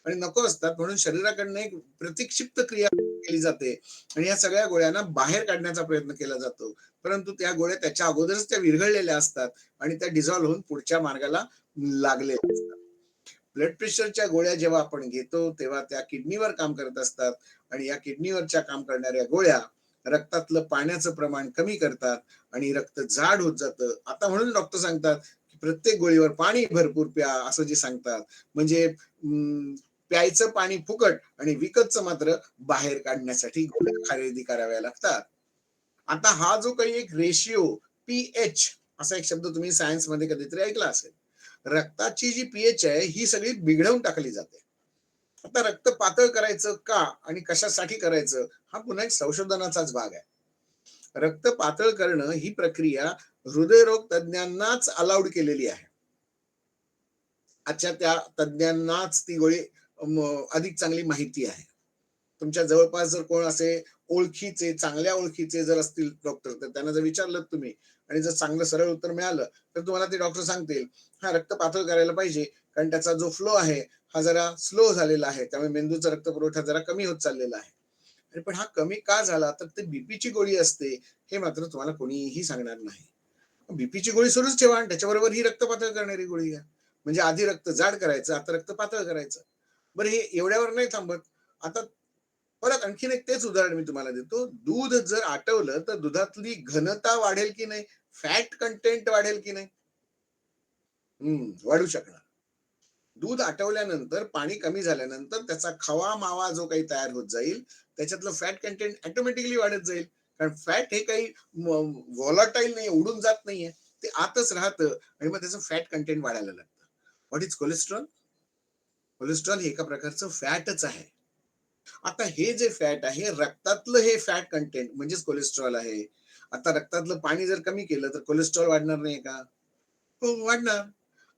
आणि नको असतात म्हणून शरीराकडनं एक प्रतिक्षिप्त क्रिया केली जाते आणि या सगळ्या गोळ्यांना बाहेर काढण्याचा प्रयत्न केला जातो. परंतु त्या गोळ्या त्याच्या अगोदरच त्या विरघळलेल्या असतात आणि त्या डिझॉल्व्ह होऊन पुढच्या मार्गाला लागलेल्या असतात. ब्लड प्रेशरच्या गोळ्या जेव्हा आपण घेतो तेव्हा त्या किडनीवर काम करत असतात आणि या किडनीवरच्या काम करणाऱ्या गोळ्या रक्तातलं पाण्याचं प्रमाण कमी करतात आणि रक्त जाड होत जातं. आता म्हणून डॉक्टर सांगतात की प्रत्येक गोळीवर पाणी भरपूर प्या, असं जे सांगतात. म्हणजे प्यायचं पाणी फुकट आणि विकतचं मात्र बाहेर काढण्यासाठी गोळ्या खरेदी कराव्या लागतात. आता हा जो काही एक रेशिओ पीएच असा एक शब्द तुम्ही सायन्स मध्ये कधीतरी ऐकला असेल. रक्ताची जी पीएच आहे ही सगळी बिघडवून टाकली जाते. आता रक्त पातळ करायचं का आणि कशासाठी करायचं हा पुन्हा एक संशोधनाचाच भाग आहे. रक्त पातळ करणं ही प्रक्रिया हृदयरोग तज्ञांनाच अलाउड केलेली आहे. आजच्या त्या तज्ञांनाच ती गोळी अधिक चांगली माहिती आहे. तुमच्या जवळपास जर कोण असे ओळखीचे, चांगल्या ओळखीचे जर असतील डॉक्टर, तर त्यांना जर विचारलं तुम्ही आणि जर चांगलं सरळ उत्तर मिळालं तर तुम्हाला ते डॉक्टर सांगतील हा रक्त पातळ करायला पाहिजे, कारण त्याचा जो फ्लो आहे हा जरा स्लो झालेला आहे, त्यामुळे मेंदूचा रक्त पुरवठा जरा कमी होत चाललेला आहे. आणि पण हा कमी का झाला तर ते बीपीची गोळी असते हे मात्र तुम्हाला कोणीही सांगणार नाही. बीपीची गोळी सुरूच ठेवा आणि त्याच्याबरोबर ही रक्त पातळ करणारी गोळी घ्या. म्हणजे आधी रक्त जाड करायचं, आता रक्त पातळ करायचं. बरं, हे एवढ्यावर नाही थांबत. आता परत आणखीन एक तेच उदाहरण मी तुम्हाला देतो. दूध जर आटवलं तर दुधातली घनता वाढेल की नाही, फॅट कंटेंट वाढेल की नाही? वाढू शकणार. दूध आटवल्यानंतर पाणी कमी झाल्यानंतर त्याचा खवा मावा जो काही तयार होत जाईल त्याच्यातलं फॅट कंटेंट ऑटोमॅटिकली वाढत जाईल. कारण फॅट हे काही व्हॉलाटाईल नाही, उडून जात नाहीये, ते आतच राहतं आणि मग त्याचं फॅट कंटेंट वाढायला लागतं. What is cholesterol? कोलेस्ट्रॉल हे एका प्रकारचं फॅटच आहे. आता हे जे फॅट आहे रक्तातलं, हे फॅट कंटेंट म्हणजेच कोलेस्ट्रॉल आहे. आता रक्तातलं पाणी जर कमी केलं तर कोलेस्ट्रॉल वाढणार नाही का? हो, वाढणार.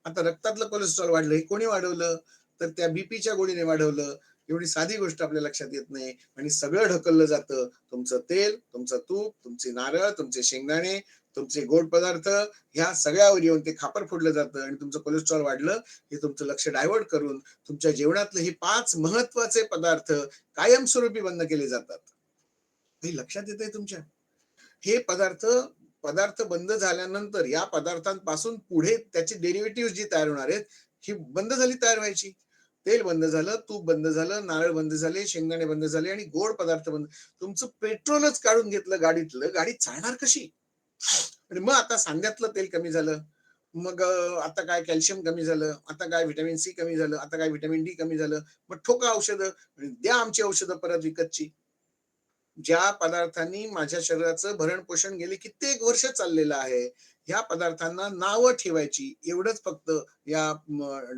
आता रक्तातलं कोलेस्ट्रॉल वाढलं, हे कोणी वाढवलं? तर त्या बीपीच्या गोळीने वाढवलं. एवढी साधी गोष्ट आपल्या लक्षात येत नाही आणि सगळं ढकललं जातं. तुमचं तेल, तुमचं तूप, तुमचे नारळ, तुमचे शेंगदाणे, तुमचे गोड पदार्थ, ह्या सगळ्यावर येऊन ते खापर फोडलं जातं आणि तुमचं कोलेस्ट्रॉल वाढलं हे तुमचं लक्ष डायव्हर्ट करून तुमच्या जेवणातले हे 5 महत्वाचे पदार्थ कायमस्वरूपी बंद केले जातात. हे लक्षात येतंय तुमच्या? हे पदार्थ पदार्थ बंद झाल्यानंतर या पदार्थांपासून पुढे त्याचे डेरिव्हेटिव्ह जी तयार होणार आहेत ही बंद झाली तयार व्हायची. तेल बंद झालं, तूप बंद झालं, नारळ बंद झाले, शेंगदाणे बंद झाले आणि गोड पदार्थ बंद. तुमचं पेट्रोलच काढून घेतलं गाडीतलं, गाडी चालणार कशी? आणि मग आता सांध्यातलं तेल कमी झालं, मग आता काय कॅल्शियम कमी झालं, आता काय व्हिटॅमिन सी कमी झालं, आता काय व्हिटॅमिन डी कमी झालं, मग ठोका औषधं, द्या आमची औषधं परत विकतची. ज्या पदार्थांनी माझ्या शरीराचं भरण पोषण गेली कित्येक वर्ष चाललेलं आहे, ह्या पदार्थांना नावं ठेवायची एवढंच फक्त या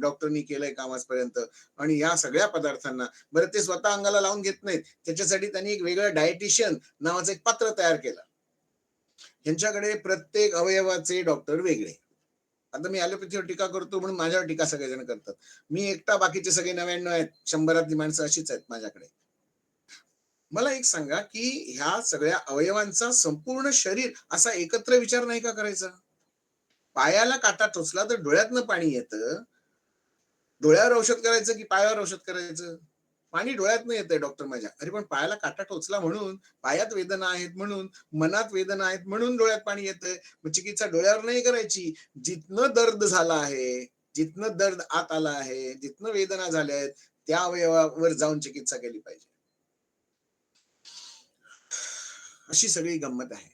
डॉक्टरनी केलंय काम आजपर्यंत. आणि या सगळ्या पदार्थांना बरं ते स्वतः अंगाला लावून घेत नाहीत, त्याच्यासाठी त्यांनी एक वेगळं डायटिशियन नावाचं एक पत्र तयार केलं. यांच्याकडे प्रत्येक अवयवाचे डॉक्टर वेगळे. आता मी ॲलोपॅथीवर टीका करतो म्हणून माझ्यावर टीका सगळेजण करतात. मी एकटा, बाकीचे सगळे 99 आहेत, 100 माणसं अशीच आहेत माझ्याकडे. मला एक सांगा, की ह्या सगळ्या अवयवांचा संपूर्ण शरीर असा एकत्र विचार नाही का करायचा? पायाला काटा टोचला तर डोळ्यातनं पाणी येतं. डोळ्यावर औषध करायचं की पायावर औषध करायचं? पाणी डोळ्यातनं येतंय डॉक्टर माझ्या. अरे पण पायाला काटा टोचला म्हणून, पायात वेदना आहेत म्हणून, मनात वेदना आहेत म्हणून डोळ्यात पाणी येतंय. मग चिकित्सा डोळ्यावर नाही करायची. जिथनं दर्द झाला आहे, जिथनं दर्द आत आला आहे, जिथनं वेदना झाल्या आहेत, त्या अवयवावर जाऊन चिकित्सा केली पाहिजे. अशी सगळी गंमत आहे.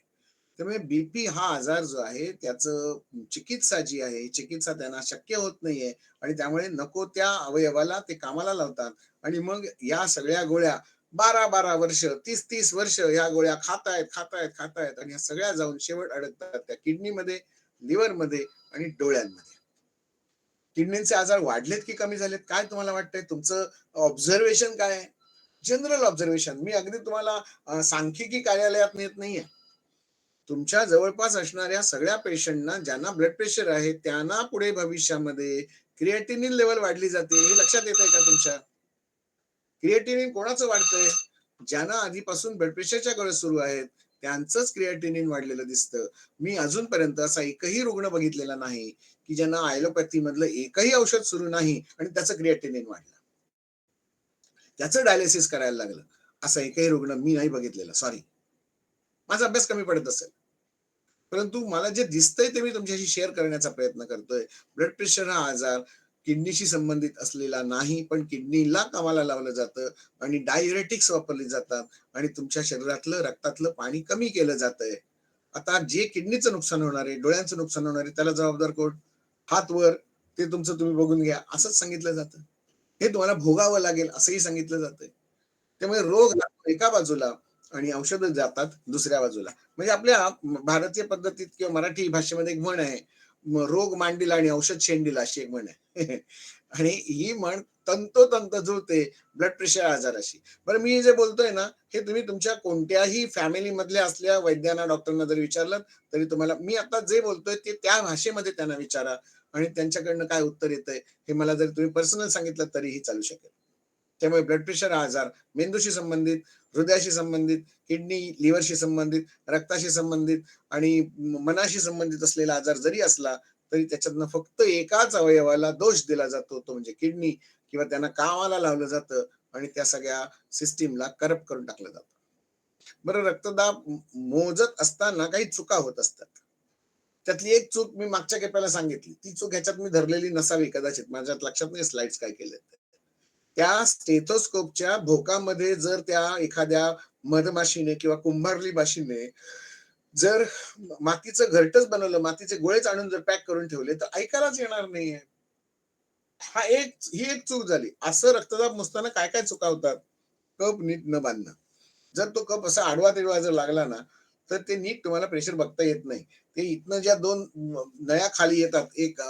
त्यामुळे बीपी हा आजार जो आहे त्याचं चिकित्सा जी आहे, चिकित्सा त्यांना शक्य होत नाहीये आणि त्यामुळे नको त्या अवयवाला ते कामाला लावतात आणि मग या सगळ्या गोळ्या 12-12 वर्ष, 30-30 वर्ष ह्या गोळ्या खातायत आणि ह्या सगळ्या जाऊन शेवट अडकतात त्या किडनीमध्ये, लिव्हरमध्ये आणि डोळ्यांमध्ये. किडनीचे आजार वाढलेत की कमी झालेत? काय तुम्हाला वाटतंय? तुमचं ऑब्झर्वेशन काय आहे? General observation. मी अगदी तुम्हाला सांख्यिकी कार्यालयात नेत नाहीये. तुमच्या जवळपास असणाऱ्या सगळ्या पेशंटना ज्यांना ब्लड प्रेशर आहे त्यांना पुढे भविष्यामध्ये क्रिएटिनिन लेवल वाढली जाते हे लक्षात येत आहे का तुमच्या? क्रिएटिनिन कोणाचं वाढतंय? ज्यांना आधीपासून ब्लड प्रेशरच्या गरज सुरू आहेत त्यांचंच क्रिएटिनिन वाढलेलं दिसतं. मी अजूनपर्यंत असा एकही रुग्ण बघितलेला नाही की ज्यांना ॲलोपॅथी मधलं एकही औषध सुरू नाही आणि त्याचं क्रिएटिनिन वाढलं, त्याचं डायलिसिस करायला लागलं, असा एकही रुग्ण मी नाही बघितलेला. सॉरी, माझा अभ्यास कमी पडत असेल, परंतु मला जे दिसतंय ते मी तुमच्याशी शेअर करण्याचा प्रयत्न करतोय. ब्लड प्रेशर हा आजार किडनीशी संबंधित असलेला नाही, पण किडनीला कामाला लावलं जातं आणि डाययुरेटिक्स वापरली जातात आणि तुमच्या शरीरातलं रक्तातलं पाणी कमी केलं जातंय. आता जे किडनीचं नुकसान होणार आहे, डोळ्यांचं नुकसान होणार आहे, त्याला जबाबदार कोण? हात वर, ते तुमचं तुम्ही बघून घ्या, असंच सांगितलं जातं. हे तुम्हाला भोगावं लागेल असंही सांगितलं जातंय. त्यामुळे रोग लागतो एका बाजूला आणि औषधं जातात दुसऱ्या बाजूला. म्हणजे आपल्या भारतीय पद्धतीत किंवा मराठी भाषेमध्ये एक म्हण आहे, रोग मांडीला आणि औषध शेंडीला अशी एक म्हण आहे. आणि ही म्हण तंतोतंत जुळते ब्लड प्रेशर आजाराशी. बरं मी जे बोलतोय ना, हे तुम्ही तुमच्या कोणत्याही फॅमिली मधल्या असल्या वैद्यांना, डॉक्टरांना जर विचारलं तरी तुम्हाला मी आता जे बोलतोय ते त्या भाषेमध्ये त्यांना विचारा आणि त्यांच्याकडनं काय उत्तर येतंय हे मला जर तुम्ही पर्सनल सांगितलं तरीही चालू शकेल. त्यामुळे ब्लड प्रेशर हा आजार मेंदूशी संबंधित, हृदयाशी संबंधित, किडनी, लिव्हरशी संबंधित, रक्ताशी संबंधित आणि मनाशी संबंधित असलेला आजार जरी असला तरी त्याच्यातनं फक्त एकाच अवयवाला दोष दिला जातो, तो म्हणजे किडनी, किंवा त्यांना कामाला लावलं जातं आणि त्या सगळ्या सिस्टीमला करप्ट करून टाकलं जातं. बरं, रक्तदाब मोजत असताना काही चुका होत असतात. त्यातली एक चूक मी मागच्या खेपेला सांगितली. ती चूक ह्याच्यात मी धरलेली नसावी कदाचित, माझ्या लक्षात नाही स्लाइड्स काय केले. त्या स्टेथोस्कोपच्या भोकामध्ये जर त्या एखाद्या मधमाशीने किंवा कुंभारली माशीने जर मातीचं घरटच बनवलं, मातीचे गोळेच आणून जर पॅक करून ठेवले तर ऐकायलाच येणार नाहीये. ही एक चूक झाली. असं रक्तदाब मोजताना काय काय चुका होतात? कप नीट न बांधणं. जर तो कप असा आडवा तिडवा जर लागला ना तर ते नीट तुम्हाला प्रेशर बघता येत नाही. ते इथनं ज्या दोन नळ्या खाली येतात, एक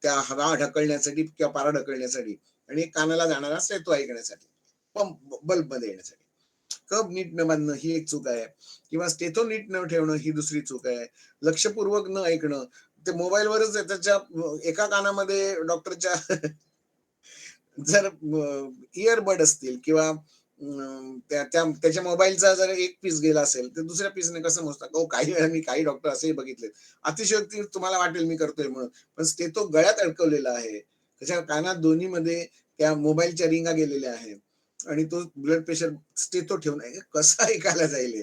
त्या हवा ढकलण्यासाठी किंवा पारा ढकलण्यासाठी आणि एक कानाला जाणारा असतो तो ऐकण्यासाठी, पंप बल्ब मध्ये येण्यासाठी. कप नीट न बांधणं ही एक चूक आहे, किंवा स्टेथो नीट न ठेवणं ही दुसरी चूक आहे. लक्षपूर्वक न ऐकणं, ते मोबाईलवरच त्याच्या एका कानामध्ये डॉक्टरच्या जर इयरबड असतील किंवा त्याच्या मोबाईलचा जर एक पीस गेला असेल तर दुसऱ्या पीसने कसं मोजतात? हो, काही वेळा मी काही डॉक्टर असेही बघितले, अतिशयोक्ती तुम्हाला वाटेल मी करतोय म्हणून, पण स्टेथो गळ्यात अडकवलेला आहे, त्याच्या कानात दोन्ही मध्ये त्या मोबाईलच्या रिंगा गेलेल्या आहेत आणि तो ब्लड प्रेशर स्टेथो ठेवून कसं ऐकायला जाईल?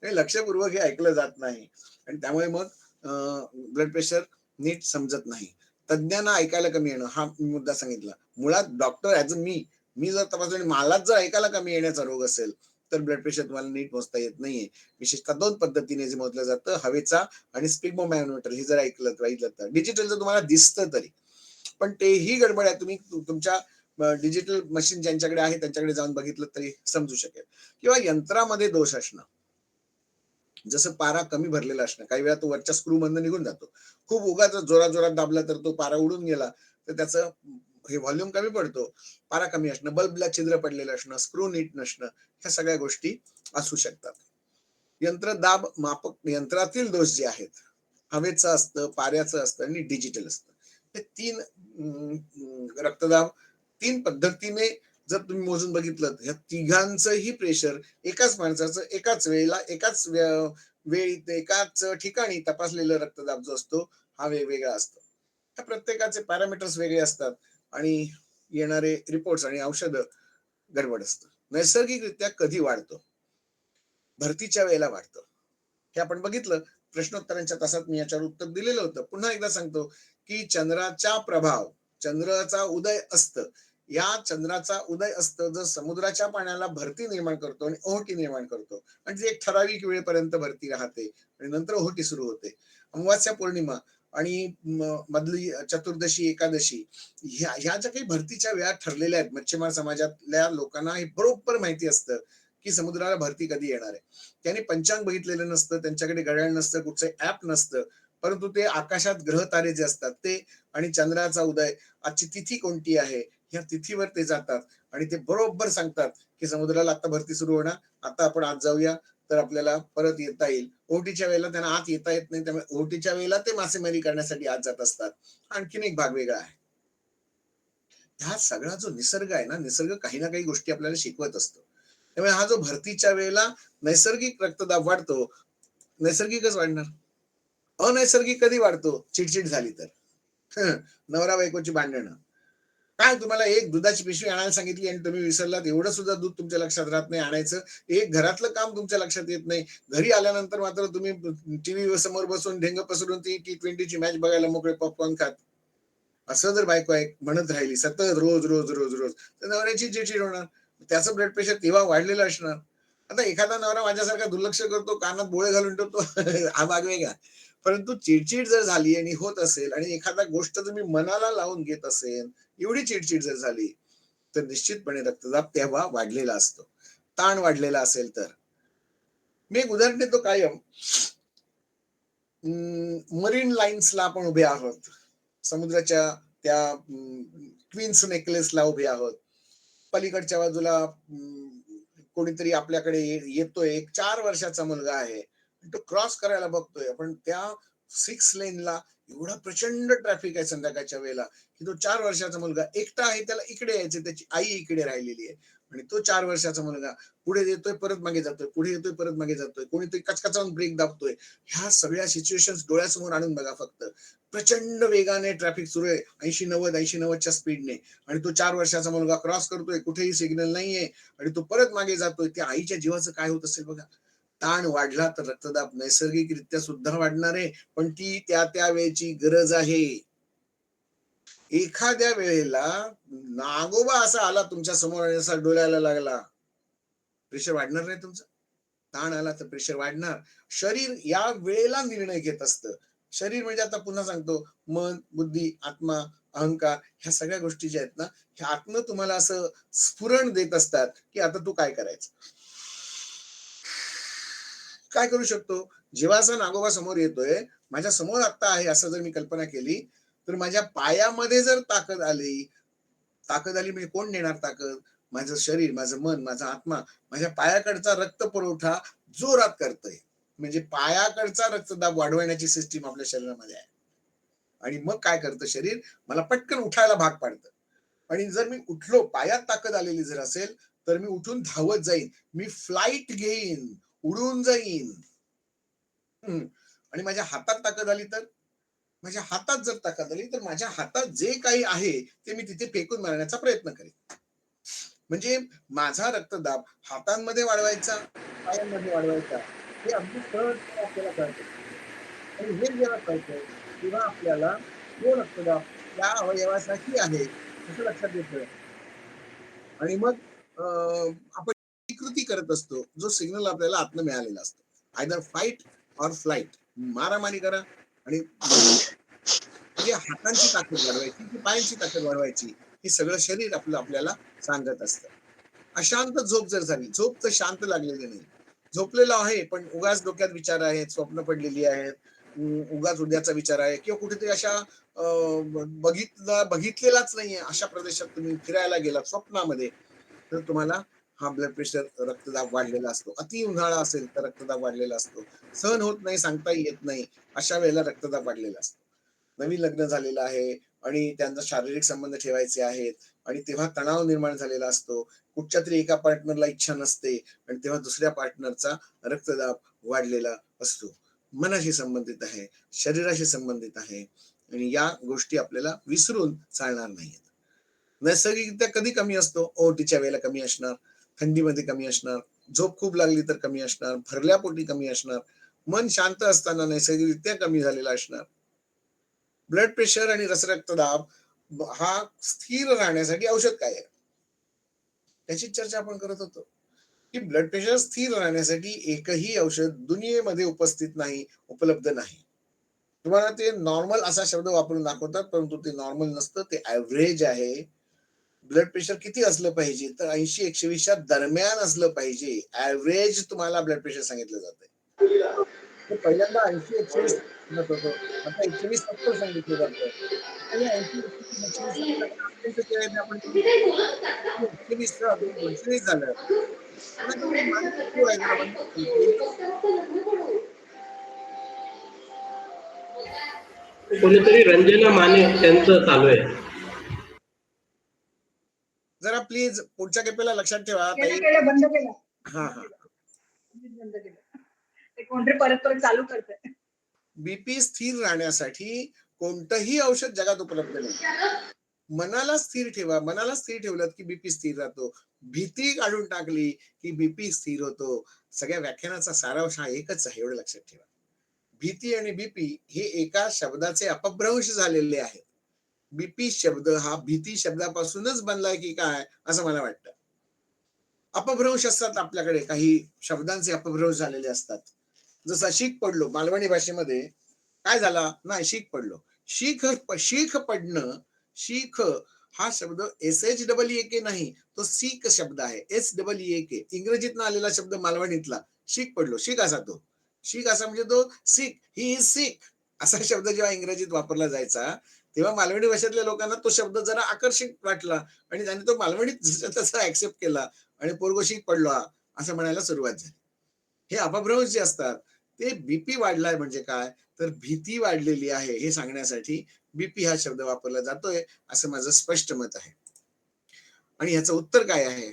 हे लक्षपूर्वक हे ऐकलं जात नाही आणि त्यामुळे मग ब्लड प्रेशर नीट समजत नाही. तज्ञांना ऐकायला कमी येणं हा मुद्दा सांगितला. मुळात डॉक्टर ॲज अ मी जर तपासणी मलाच जर ऐकायला कमी येण्याचा रोग असेल तर ब्लड प्रेशर तुम्हाला नीट मोजता येत नाहीये. विशेषतः दोन पद्धतीने जे मोजलं जातं, हवेचा आणि स्पिग्मोमॅनोमीटर. हे जर ऐकलं तर डिजिटलचं तुम्हाला दिसतं तरी, पण तेही गडबड आहे. तुम्ही तुमच्या डिजिटल मशीन ज्यांच्याकडे आहे त्यांच्याकडे जाऊन बघितलं तरी समजू शकेल. किंवा यंत्रामध्ये दोष असणं, जसं पारा कमी भरलेला असणं, काही वेळा तो वरच्या स्क्रू मधनं निघून जातो. खूप उगाच जोरात जोरात दाबला तर तो पारा उडून गेला तर त्याचं हे व्हॉल्यूम कमी पडतो. पारा कमी असणं, बल्बला छिद्र पडलेलं असणं, स्क्रू नीट नसणं, ह्या सगळ्या गोष्टी असू शकतात. यंत्र दाब मापक यंत्रातील दोष जे आहेत, हवेचं असतं, पाऱ्याचं असतं आणि डिजिटल असतं. हे 3 रक्तदाब 3 पद्धतीने जर तुम्ही मोजून बघितलं, ह्या तिघांचंही प्रेशर एकाच माणसाचं एकाच वेळेला एकाच वेळी एकाच ठिकाणी तपासलेलं रक्तदाब जो असतो हा वेगवेगळा असतो. त्या प्रत्येकाचे पॅरामीटर्स वेगळे असतात आणि येणारे रिपोर्ट्स आणि औषधं गडबड असतं. नैसर्गिकरित्या कधी वाढतो? भरतीच्या वेळेला वाढतो. हे आपण बघितलं. प्रश्नोत्तरांच्या तासात मी याच्यावर उत्तर दिलेलं होतं. पुन्हा एकदा सांगतो की चंद्राचा प्रभाव, चंद्राचा उदय अस्त, या चंद्राचा उदय अस्त जर समुद्राच्या पाण्याला भरती निर्माण करतो आणि ओहोटी निर्माण करतो आणि ती एक ठराविक वेळेपर्यंत भरती राहते आणि नंतर ओहोटी सुरू होते. अमावास्या पौर्णिमा आणि मधली चतुर्दशी एकादशी ह्या ज्या काही भरतीच्या वेळा ठरलेल्या आहेत, मच्छीमार समाजातल्या लोकांना हे बरोबर माहिती असतं की समुद्राला भरती कधी येणार आहे. त्यांनी पंचांग बघितलेलं नसतं, त्यांच्याकडे घड्याळ नसतं, कुठचं ऍप नसतं, परंतु ते आकाशात ग्रह तारे जे असतात ते आणि चंद्राचा उदय, आजची तिथी कोणती आहे, ह्या तिथीवर ते जातात आणि ते बरोबर सांगतात की समुद्राला आता भरती सुरू होणार, आता आपण आत जाऊया तर आपल्याला परत येता येईल. ओहोटीच्या वेळेला त्यांना आत येता येत नाही, त्यामुळे ओहोटीच्या वेळेला ते मासेमारी करण्यासाठी आत जात असतात. आणखीन एक भाग वेगळा आहे. हा सगळा जो निसर्ग आहे ना, निसर्ग काही ना काही गोष्टी आपल्याला शिकवत असतो. त्यामुळे हा जो भरतीच्या वेळेला नैसर्गिक रक्तदाब वाढतो, नैसर्गिकच वाढणार. अनैसर्गिक कधी वाढतो? चिडचिड झाली तर. नवरा बायकोची भांडणं. काय तुम्हाला एक दुधाची पिशवी आणायला सांगितली आणि तुम्ही विसरलात, एवढं सुद्धा दूध तुमच्या लक्षात राहत नाही आणायचं. एक घरातलं काम तुमच्या लक्षात येत नाही. घरी आल्यानंतर मात्र तुम्ही टीव्ही समोर बसून ढेंग पसरून ती T20ची मॅच बघायला मोकळे पॉपकॉर्न खात. असं जर बायको म्हणत राहिली सतत रोज रोज रोज रोज, तर नवऱ्याची चिडचिड होणार. त्याचं ब्लड प्रेशर तेव्हा वाढलेलं असणार. आता एखादा नवरा माझ्यासारखा दुर्लक्ष करतो, कानात बोळे घालून ठेवतो, हा भाग वेगळा. परंतु चिडचिड जर झाली आणि होत असेल आणि एखादा गोष्ट तुम्ही मनाला लावून घेत असेल, एवढी चिडचिड जर झाली, तर निश्चितपणे रक्तदाब तेव्हा वाढलेला असतो. ताण वाढलेला असेल तर. मी एक उदाहरण देतो कायम. मरीन लाईन्सला आपण उभे आहोत. समुद्राच्या त्या क्वीन्स नेकलेसला उभे आहोत. पलीकडच्या बाजूला कोणीतरी आपल्याकडे येतोय, एक 4 वर्षाचा मुलगा आहे. तो क्रॉस करायला बघतोय. पण त्या 6 लेनला एवढा प्रचंड ट्रॅफिक आहे संध्याकाळच्या वेळेला, की तो 4 वर्षाचा मुलगा एकटा आहे, त्याला इकडे यायचं, त्याची आई इकडे राहिलेली आहे. आणि तो 4 वर्षाचा मुलगा पुढे येतोय, परत मागे जातोय, पुढे येतोय, परत मागे जातोय. कोणीतरी कचकचावून ब्रेक दाबतोय. ह्या सगळ्या सिच्युएशन्स डोळ्यासमोर आणून बघा फक्त. प्रचंड वेगाने ट्रॅफिक सुरू आहे, 80-90 स्पीडने, आणि तो 4 वर्षाचा मुलगा क्रॉस करतोय, कुठेही सिग्नल नाहीये आणि तो परत मागे जातोय. त्या आईच्या जीवाचं काय होत असेल बघा. ताण वाढला तर रक्तदाब नैसर्गिकरित्या सुद्धा वाढणार आहे, पण ती त्या त्या वेळेची गरज आहे. एखाद्या वेळेला नागोबा असा आला तुमच्या समोर आणि असा डोळ्याला लागला, प्रेशर वाढणार नाही तुमचं? ताण आला तर प्रेशर वाढणार. शरीर या वेळेला निर्णय घेत असतं. शरीर म्हणजे आता पुन्हा सांगतो, मन, बुद्धी, आत्मा, अहंकार, ह्या सगळ्या गोष्टी ज्या आहेत ना, ह्या आत्म तुम्हाला असं स्फुरण देत असतात की आता तू काय करायचं, काय करू शकतो. जेव्हा असा नागोबा समोर येतोय, माझ्या समोर आत्ता आहे असं जर मी कल्पना केली, तर माझ्या पायामध्ये जर ताकद आली, ताकद आली म्हणजे कोण देणार ताकद? माझं शरीर, माझं मन, माझा आत्मा. माझ्या पायाकडचा रक्त पुरवठा जोरात करतोय. म्हणजे पायाकडचा रक्तदाब वाढवण्याची सिस्टीम आपल्या शरीरामध्ये आहे. आणि मग काय करतं शरीर? मला पटकन उठायला भाग पाडतं. आणि जर मी उठलो, पायात ताकद आलेली जर असेल, तर मी उठून धावत जाईन. मी फ्लाइट घेईन, उडून जाईन. आणि माझ्या हातात ताकद आली तर, माझ्या हातात जर ताकद आली तर माझ्या हातात जे काही आहे ते मी तिथे फेकून मारण्याचा प्रयत्न करेन. म्हणजे माझा रक्तदाब हातांमध्ये वाढवायचा, पायांमध्ये वाढवायचा, हे अगदी सहजपणे आपल्याला कळतं. आणि हे जेव्हा कळतं, तेव्हा आपल्याला तो रक्तदाब त्या अवयवासाठी आहे असं लक्षात येतं. आणि मग आपण कृती करत असतो, जो सिग्नल आपल्याला आत्म मिळालेला असतो. Either fight or flight. मारामारी करा आणि म्हणजे हातांची ताकद वाढवायची की पायांची ताकद वाढवायची, हे सगळं शरीर आपल्याला सांगत असतं. अशांत झोप जर झाली, झोप तर शांत लागलेली नाही, झोपलेलो आहे पण उगाच डोक्यात विचार आहेत, स्वप्न पडलेली आहेत, उगाच उद्याचा विचार आहे किंवा कुठेतरी अशा बघितलेलाच नाहीये अशा प्रदेशात तुम्ही फिरायला गेलात स्वप्नामध्ये, तर तुम्हाला हा ब्लड प्रेशर, रक्तदाब वाढलेला असतो. अति उन्हाळा असेल तर रक्तदाब वाढलेला असतो. सहन होत नाही, सांगता येत नाही, अशा वेळेला रक्तदाब वाढलेला असतो. नवीन लग्न झालेलं आहे आणि त्यांचा शारीरिक संबंध ठेवायचे आहेत आणि तेव्हा तणाव निर्माण झालेला असतो. कुठच्या तरी एका पार्टनरला इच्छा नसते आणि तेव्हा दुसऱ्या पार्टनरचा रक्तदाब वाढलेला असतो. मनाशी संबंधित आहे, शरीराशी संबंधित आहे आणि या गोष्टी आपल्याला विसरून चालणार नाहीत. नैसर्गिकरित्या कधी कमी असतो? ओहोटीच्या वेळेला कमी असणार, थंडीमध्ये कमी असणार, झोप खूप लागली तर कमी असणार, भरल्या पोटी कमी असणार, मन शांत असताना नैसर्गिकरित्या कमी झालेला असणार. ब्लड प्रेशर आणि रक्तदाब हा स्थिर राहण्यासाठी औषध काय आहे? त्याची चर्चा आपण करत होतो की ब्लड प्रेशर स्थिर राहण्यासाठी एकही औषध दुनियेमध्ये उपस्थित नाही, उपलब्ध नाही. तुम्हाला ते नॉर्मल असा शब्द वापरून दाखवतात, परंतु ते नॉर्मल नसतं, ते ऍव्हरेज आहे. ब्लड प्रेशर किती असलं पाहिजे? तर 80-120 दरम्यान असलं पाहिजे. ऍव्हरेज तुम्हाला ब्लड प्रेशर सांगितलं जातंय. तर पहिल्यांदा 80-120 सांगत होतो. आता 120-70 सांगितलं जातं. आता या 80-120 आपण 120 अजून 220 झालं. कोणाची तरी मान खाली आहे, जरा बंद केली प्लीज. कोणीतरी रंजना माने त्यांचं चालू आहे. जरा प्लीज पुढच्या खेपेला लक्षात ठेवा ताई. केलं बंद केलं. हा हा. बंद केलं. ते कोणतरी परत परत चालू करतंय. बीपी स्थिर राहण्यासाठी कोणतंही औषध जगात उपलब्ध नाही. मनाला स्थिर ठेवा, मनाला स्थिर ठेवलं की बीपी स्थिर राहतो. भीती काढून टाकली की बीपी स्थिर होतो. सगळ्या व्याख्यानाचा सारांश हा एकच आहे, एवढं लक्षात ठेवा. भीती आणि बीपी हे एका शब्दाचे अपभ्रंश झालेले आहेत. बीपी शब्द हा भीती शब्दापासूनच बनलाय की काय असं मला वाटतं. अपभ्रंश असतात आपल्याकडे, काही शब्दांचे अपभ्रंश झालेले असतात. जसं शीख पडलो, मालवणी भाषेमध्ये काय झाला ना, शीख पडलो. शीख पडणं, शीख हा शब्द SHEEK नाही, तो सीख शब्द आहे, SEEK. इंग्रजीतनं आलेला शब्द मालवणीतला. शीख पडलो, शीख असा तो. शीख असा म्हणजे तो सिख, ही इज सिख असा शब्द जेव्हा इंग्रजीत वापरला जायचा, तेव्हा मालवणी भाषेतल्या लोकांना तो शब्द जरा आकर्षक वाटला आणि त्यांनी तो मालवणीत तसा ऍक्सेप्ट केला आणि पोरगो शीख पडलो असं म्हणायला सुरुवात झाली. हे अपभ्रंश जे असतात ते बीपी वाढलाय म्हणजे काय, तर भीती वाढलेली आहे हे सांगण्यासाठी बीपी हा शब्द वापरला जातोय, असं माझं स्पष्ट मत आहे. आणि याचं उत्तर काय आहे?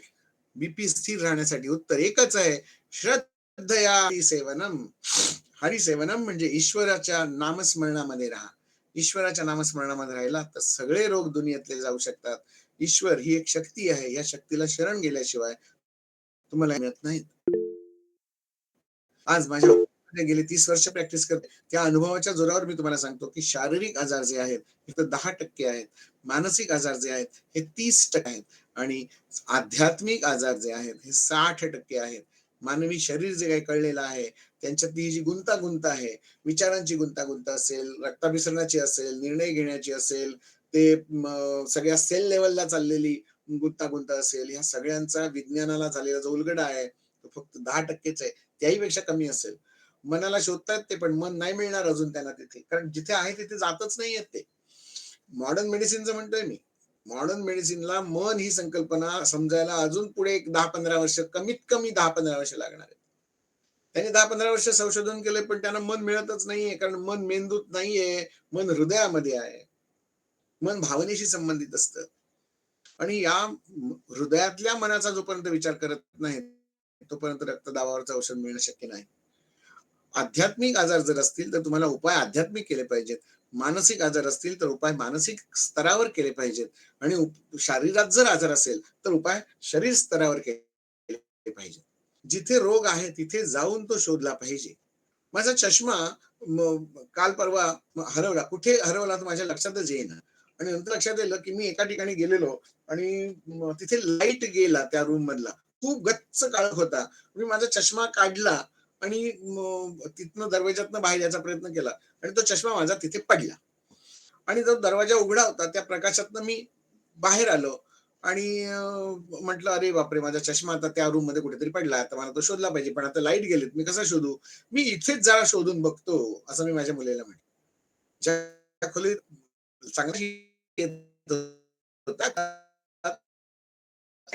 बीपी स्थिर राहण्यासाठी उत्तर एकच आहे, श्रद्धया हरिसेवनम. हरिसेवनम म्हणजे ईश्वराच्या नामस्मरणामध्ये राहा. ईश्वराच्या नामस्मरणामध्ये राहिला तर सगळे रोग दुनियेतले जाऊ शकतात. ईश्वर ही एक शक्ती आहे, या शक्तीला शरण गेल्याशिवाय तुम्हाला मिळत नाही. आज माझ्या गेली 30 वर्ष प्रॅक्टिस करते, त्या अनुभवाच्या जोरावर मी तुम्हाला सांगतो की शारीरिक आजार जे आहेत फक्त 10% आहेत, मानसिक आजार जे आहेत हे 30% आहेत आणि आध्यात्मिक आजार जे आहेत हे 60% आहेत. मानवी शरीर जे काही कळलेलं आहे त्यांच्यातली जी गुंतागुंत आहे, विचारांची गुंतागुंत असेल, रक्ताभिसरणाची असेल, निर्णय घेण्याची असेल, ते सगळ्या सेल लेवलला चाललेली गुंतागुंत असेल, ह्या सगळ्यांचा विज्ञानाला झालेला जो उलगडा आहे तो फक्त 10%च आहे, त्याही पेक्षा कमी असेल. मनाला शोधतात ते, पण मन नाही मिळणार अजून त्यांना तिथे, कारण जिथे आहे तिथे जातच नाही येत ते. मॉडर्न मेडिसिनचं म्हणतोय मी. मॉडर्न मेडिसिनला मन ही संकल्पना समजायला अजून पुढे एक 10-15 वर्ष, कमीत कमी 10-15 वर्ष लागणार आहेत. त्यांनी 10-15 वर्ष संशोधन केले पण त्यांना मन मिळतच नाहीये, कारण मन मेंदूत नाहीये, मन हृदयामध्ये आहे. मन भावनेशी संबंधित असतं आणि या हृदयातल्या मनाचा जोपर्यंत विचार करत नाही तोपर्यंत रक्तदाबावरचं औषध मिळणं शक्य नाही. आध्यात्मिक आजार जर असतील तर तुम्हाला उपाय आध्यात्मिक केले पाहिजेत. मानसिक आजार असतील तर उपाय मानसिक स्तरावर केले पाहिजेत आणि शरीरात जर आजार असेल तर उपाय शरीर स्तरावर केले पाहिजेत. जिथे रोग आहे तिथे जाऊन तो शोधला पाहिजे. माझा चष्मा काल परवा हरवला. कुठे हरवला तर माझ्या लक्षातच येईना आणि नंतर लक्षात आलं की मी एका ठिकाणी गेलेलो आणि तिथे लाईट गेला त्या रूम मधला. खूप गच्च काळोख होता. मी माझा चष्मा काढला आणि तिथनं दरवाजातनं बाहेर यायचा प्रयत्न केला आणि तो चष्मा माझा तिथे पडला आणि जो दरवाजा उघडा होता त्या प्रकाशातनं मी बाहेर आलो आणि म्हटलं अरे बापरे, माझा चष्मा आता त्या रूम मध्ये कुठेतरी पडला, आता मला तो शोधला पाहिजे, पण आता लाईट गेलीत, मी कसा शोधू? मी इथेच जरा शोधून बघतो, असं मी माझ्या मुलीला म्हटलं. ज्या खोलीत चांगला येत होता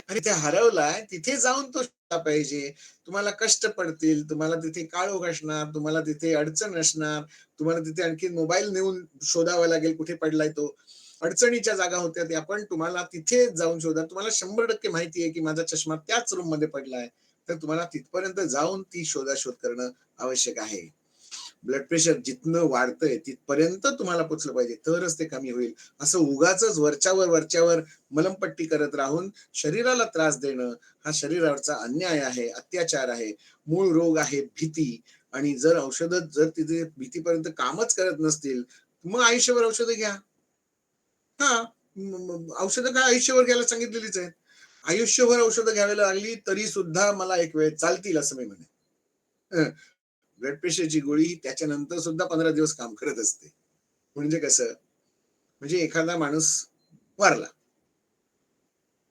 आणि ते हरवलाय, तिथे जाऊन तो शोधला पाहिजे. तुम्हाला कष्ट पडतील, तुम्हाला तिथे काळोख असणार, तुम्हाला तिथे अडचण असणार, तुम्हाला तिथे आणखी मोबाईल नेऊन शोधावा लागेल कुठे पडलाय तो. अडचणीच्या जागा होत्या त्या, पण तुम्हाला तिथे जाऊन शोधा. तुम्हाला 100% माहिती आहे की माझा चष्मा त्याच रूम मध्ये पडलाय, तर तुम्हाला तिथपर्यंत जाऊन ती शोधाशोध करणं आवश्यक आहे. ब्लड प्रेशर जिथनं वाढतंय तिथपर्यंत तुम्हाला पोचलं पाहिजे, तरच ते कमी होईल. असं उगाचच वरच्यावर मलमपट्टी करत राहून शरीराला त्रास देणं हा शरीरावरचा अन्याय आहे, अत्याचार आहे. मूळ रोग आहे भीती. आणि जर औषधं जर तिथे भीतीपर्यंत कामच करत नसतील, मग आयुष्यभर औषधं घ्या. हा, औषधं काय आयुष्यभर घ्यायला सांगितलेलीच आहेत. आयुष्यभर औषधं घ्यायला लागली तरी सुद्धा मला एक वेळ चालतील असं मी म्हणेन. ब्लड प्रेशरची गोळी त्याच्यानंतर सुद्धा 15 दिवस काम करत असते. म्हणजे कसं? म्हणजे एखादा माणूस वारला,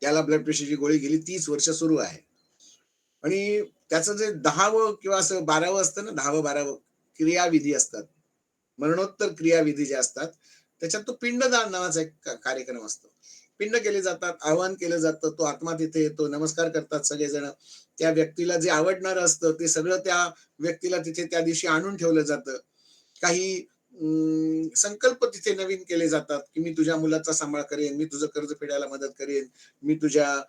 त्याला ब्लड प्रेशरची गोळी गेली 30 वर्ष सुरू आहे आणि त्याचं जे 10वं किंवा असं 12वं असतं ना, 10वं-12वं क्रियाविधी असतात, मरणोत्तर क्रियाविधी जे असतात, त्याच्यात तो पिंडदान नावाचा एक कार्यक्रम असतो. पिंड केले जातात, आवाहन केलं जातं, तो आत्मा तिथे येतो, नमस्कार करतात सगळेजण. त्या व्यक्तीला जे आवडणारं असतं ते सगळं त्या व्यक्तीला तिथे त्या दिवशी आणून ठेवलं जातं. काही संकल्प तिथे नवीन केले जातात, की मी तुझ्या मुलाचा सांभाळ करेन, मी तुझं कर्ज फेडायला मदत करेन, मी तुझ्या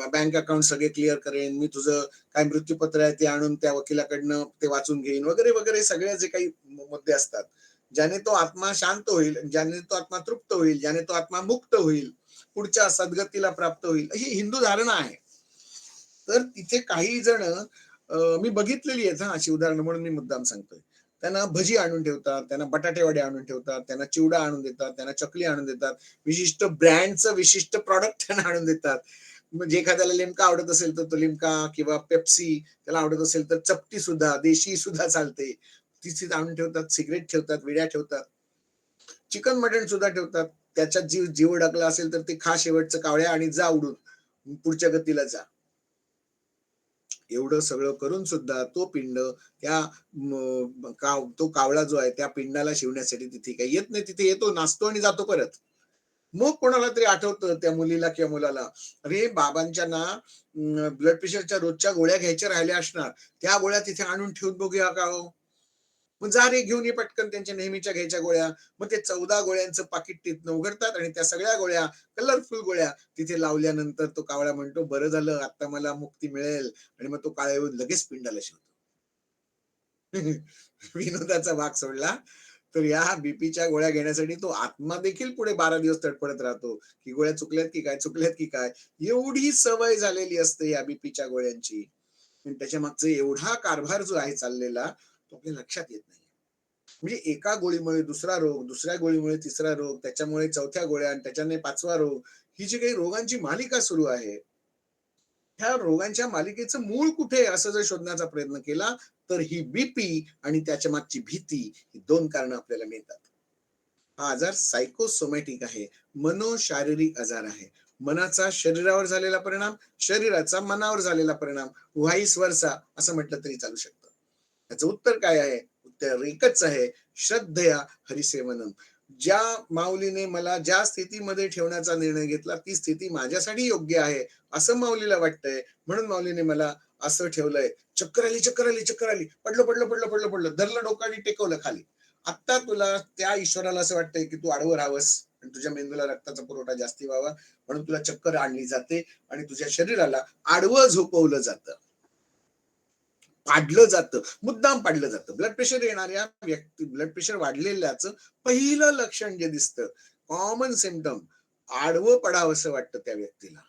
बँक अकाउंट सगळे क्लिअर करेन, मी तुझं काय मृत्यूपत्र आहे ते आणून त्या वकिलाकडनं ते वाचून घेईन, वगैरे वगैरे सगळे जे काही मुद्दे असतात, ज्याने तो आत्मा शांत होईल, ज्याने तो आत्मा तृप्त होईल, ज्याने तो आत्मा मुक्त होईल, पुढच्या सद्गतीला प्राप्त होईल, ही हिंदू धारणा आहे. तर तिथे काही जण मी बघितलेली आहेत हा अशी उदाहरणं, म्हणून मी मुद्दाम सांगतोय. त्यांना भजी आणून ठेवतात, त्यांना बटाटे वडे आणून ठेवतात, त्यांना चिवडा आणून देतात, त्यांना चकली आणून देतात, विशिष्ट ब्रँडचं विशिष्ट प्रॉडक्ट त्यांना आणून देतात. म्हणजे एखाद्याला लिमका आवडत असेल तर तो लिमका किंवा पेप्सी, त्याला आवडत असेल तर चपटी सुद्धा, देशी सुद्धा चालते, तिथे आणून ठेवतात. सिगरेट ठेवतात, विड्या ठेवतात, चिकन मटण सुद्धा ठेवतात. त्याच्यात जीव अडकला असेल तर ते खा शेवटचं कावळ्या आणि जा उडून, पुढच्या गतीला जा. एवढं सगळं करून सुद्धा तो पिंड त्या तो कावळा जो आहे त्या पिंडाला शिवण्यासाठी तिथे काही येत नाही. तिथे येतो, नाचतो आणि जातो परत. मग कोणाला तरी आठवतं त्या मुलीला किंवा मुलाला, अरे बाबांच्या ना ब्लड प्रेशरच्या रोजच्या गोळ्या घ्यायच्या राहिल्या असणार, त्या गोळ्या तिथे आणून ठेवून बघूया का हो. मग जा रे, घेऊन ये पटकन त्यांच्या नेहमीच्या घ्यायच्या गोळ्या. मग ते 14 गोळ्यांचं पाकिट तिथनं उघडतात आणि त्या सगळ्या गोळ्या, कलरफुल गोळ्या तिथे लावल्यानंतर तो कावळा म्हणतो, बरं झालं आता मला मुक्ती मिळेल. आणि मग तो काळा येऊन लगेच पिंडाला शिवतो. विनोदाचा भाग सोडला तर या बीपीच्या गोळ्या घेण्यासाठी तो आत्मा देखील पुढे 12 दिवस तडफडत राहतो, की गोळ्या चुकल्यात की काय, चुकल्यात की काय. एवढी सवय झालेली असते या बीपीच्या गोळ्यांची. आणि त्याच्या मागचा एवढा कारभार जो आहे चाललेला, तो आपल्या लक्षात येत नाही. म्हणजे एका गोळीमुळे दुसरा रोग, दुसऱ्या गोळीमुळे तिसरा रोग, त्याच्यामुळे चौथ्या गोळ्या आणि त्याच्याने 5वा रोग, ही जी काही रोगांची मालिका सुरू आहे, ह्या रोगांच्या मालिकेचं मूळ कुठे आहे असं जर शोधण्याचा प्रयत्न केला, तर ही बीपी आणि त्याच्या मागची भीती, ही 2 कारणं आपल्याला मिळतात. हा आजार सायकोसोमॅटिक आहे, मनोशारीरिक आजार आहे. मनाचा शरीरावर झालेला परिणाम, शरीराचा मनावर झालेला परिणाम, व्हाईस वर्सा असं म्हटलं तरी चालू शकतं. त्याचं उत्तर काय आहे? उत्तर एकच आहे, श्रद्धया हरिसेवनम. ज्या माऊलीने मला ज्या स्थितीमध्ये ठेवण्याचा निर्णय घेतला, ती स्थिती माझ्यासाठी योग्य आहे असं माऊलीला वाटतंय, म्हणून माऊलीने मला असं ठेवलंय. चक्कर आली, चक्कर आली, चक्कर आली, पडलं पडलं पडलं पडलं पडलं, धरलं डोकं आणि टेकवलं खाली. आता तुला त्या ईश्वराला असं वाटतंय की तू आडवं राहावंस आणि तुझ्या मेंदूला रक्ताचा पुरवठा जास्ती व्हावा, म्हणून तुला चक्कर आणली जाते आणि तुझ्या शरीराला आडवं झोपवलं जातं, पाडलं जातं, मुद्दाम पाडलं जातं. ब्लड प्रेशर येणाऱ्या व्यक्ती, ब्लड प्रेशर वाढलेल्याचं पहिलं लक्षण जे दिसतं, कॉमन सिम्पटम, आडवं पडावंसं वाटतं त्या व्यक्तीला,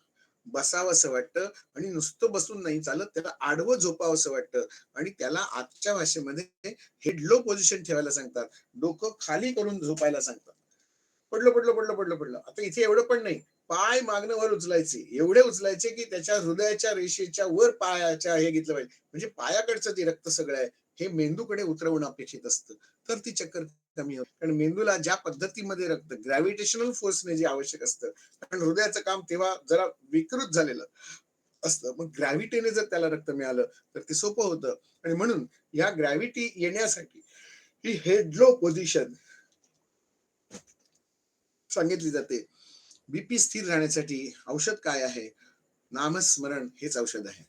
बसावंसं वाटतं आणि नुसतं बसून नाही चालत, त्याला आडवं झोपावंसं वाटतं आणि त्याला आजच्या भाषेमध्ये हेड लो पोझिशन ठेवायला सांगतात, डोकं खाली करून झोपायला सांगतात. पडलं पडलं पडलं पडलं पडलं. आता इथे एवढं पण नाही, पाय मागणं वर उचलायचे, एवढे उचलायचे की त्याच्या हृदयाच्या रेषेच्या वर पायाच्या हे घेतलं पाहिजे, म्हणजे पायाकडचं ते रक्त सगळं आहे हे मेंदूकडे उतरवणं अपेक्षित असतं, तर ती चक्कर कमी होते. कारण मेंदूला ज्या पद्धतीमध्ये रक्त ग्रॅव्हिटेशनल फोर्सने जे आवश्यक असतं, कारण हृदयाचं काम तेव्हा जरा विकृत झालेलं असतं, मग ग्रॅव्हिटीने जर त्याला रक्त मिळालं तर ते सोपं होतं. आणि म्हणून या ग्रॅव्हिटी येण्यासाठी ही हेड लो पोझिशन सांगितली जाते. बीपी स्थिर राहण्यासाठी औषध काय आहे? नामस्मरण हेच औषध आहे.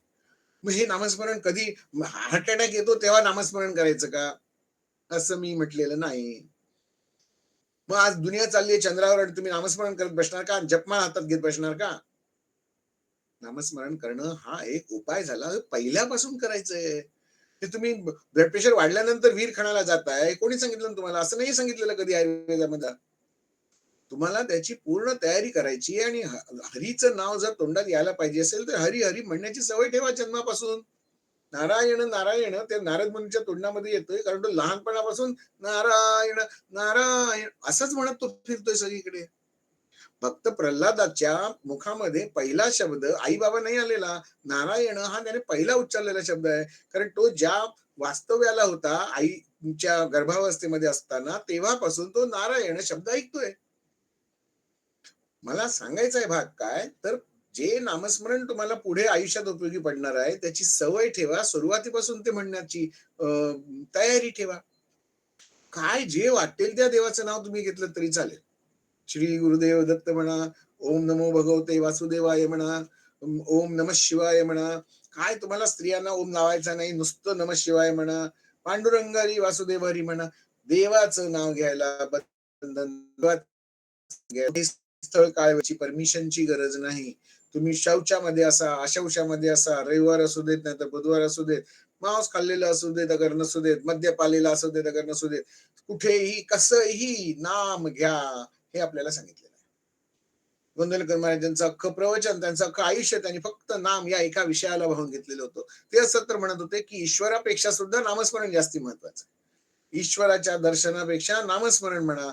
मग हे नामस्मरण कधी हार्ट अटॅक येतो तेव्हा नामस्मरण करायचं का? असं मी म्हटलेलं नाही. मग आज दुनिया चालली आहे चंद्रावर आणि तुम्ही नामस्मरण करत बसणार का? जपमाळ हातात घेत बसणार का? नामस्मरण करणं हा एक उपाय झाला, पहिल्यापासून करायचंय. ते तुम्ही ब्लड प्रेशर वाढल्यानंतर वीर खणाला जाताय, कोणी सांगितलं तुम्हाला? असं नाही सांगितलेलं कधी आयुर्वेदामध्ये. तुम्हाला त्याची पूर्ण तयारी करायची आणि हरीचं नाव जर तोंडात यायला पाहिजे असेल तर हरी हरी म्हणण्याची सवय ठेवा जन्मापासून. नारायण नारायण ते नारद मुनीच्या तोंडामध्ये येतोय, कारण तो लहानपणापासून नारायण नारायण असंच म्हणत तो फिरतोय सगळीकडे. फक्त प्रल्हादाच्या मुखामध्ये पहिला शब्द आई बाबा नाही आलेला, नारायण हा त्याने पहिला उच्चारलेला शब्द आहे. कारण तो ज्या वास्तव्याला होता आईच्या गर्भावस्थेमध्ये असताना तेव्हापासून तो नारायण शब्द ऐकतोय. मला सांगायचा आहे भाग काय, तर जे नामस्मरण तुम्हाला पुढे आयुष्यात उपयोगी पडणार आहे त्याची सवय ठेवा, सुरुवातीपासून ते म्हणण्याची तयारी ठेवा. काय जे वाटेल त्या देवाचं नाव तुम्ही घेतलं तरी चालेल. श्री गुरुदेव दत्त म्हणा, ओम नमो भगवते वासुदेवाय म्हणा, ओम नमः शिवाय म्हणा. काय तुम्हाला स्त्रियांना ओम लावायचा नाही, नुसतं नमः शिवाय म्हणा. पांडुरंग हरी वासुदेव हरी म्हणा. देवाचं नाव घ्यायला बंधन, स्थळ काळची परमिशनची गरज नाही. तुम्ही शौचामध्ये असा, अशौचामध्ये असा, रविवार असू देत नाही तर बुधवार असू देत, मांस खाल्लेलं असू देत अगर नसू देत, मद्य पालेला असू देत अगर नसू देत, कुठेही कसंही नाम घ्या हे आपल्याला सांगितलेलं आहे. गोंधळकर महाराजांचं अख्खं प्रवचन, त्यांचं अख्खं आयुष्य त्यांनी फक्त नाम या एका विषयाला वाहून घेतलेलं होतं. ते असं तर म्हणत होते की ईश्वरापेक्षा सुद्धा नामस्मरण जास्ती महत्वाचं. ईश्वराच्या दर्शनापेक्षा नामस्मरण म्हणा.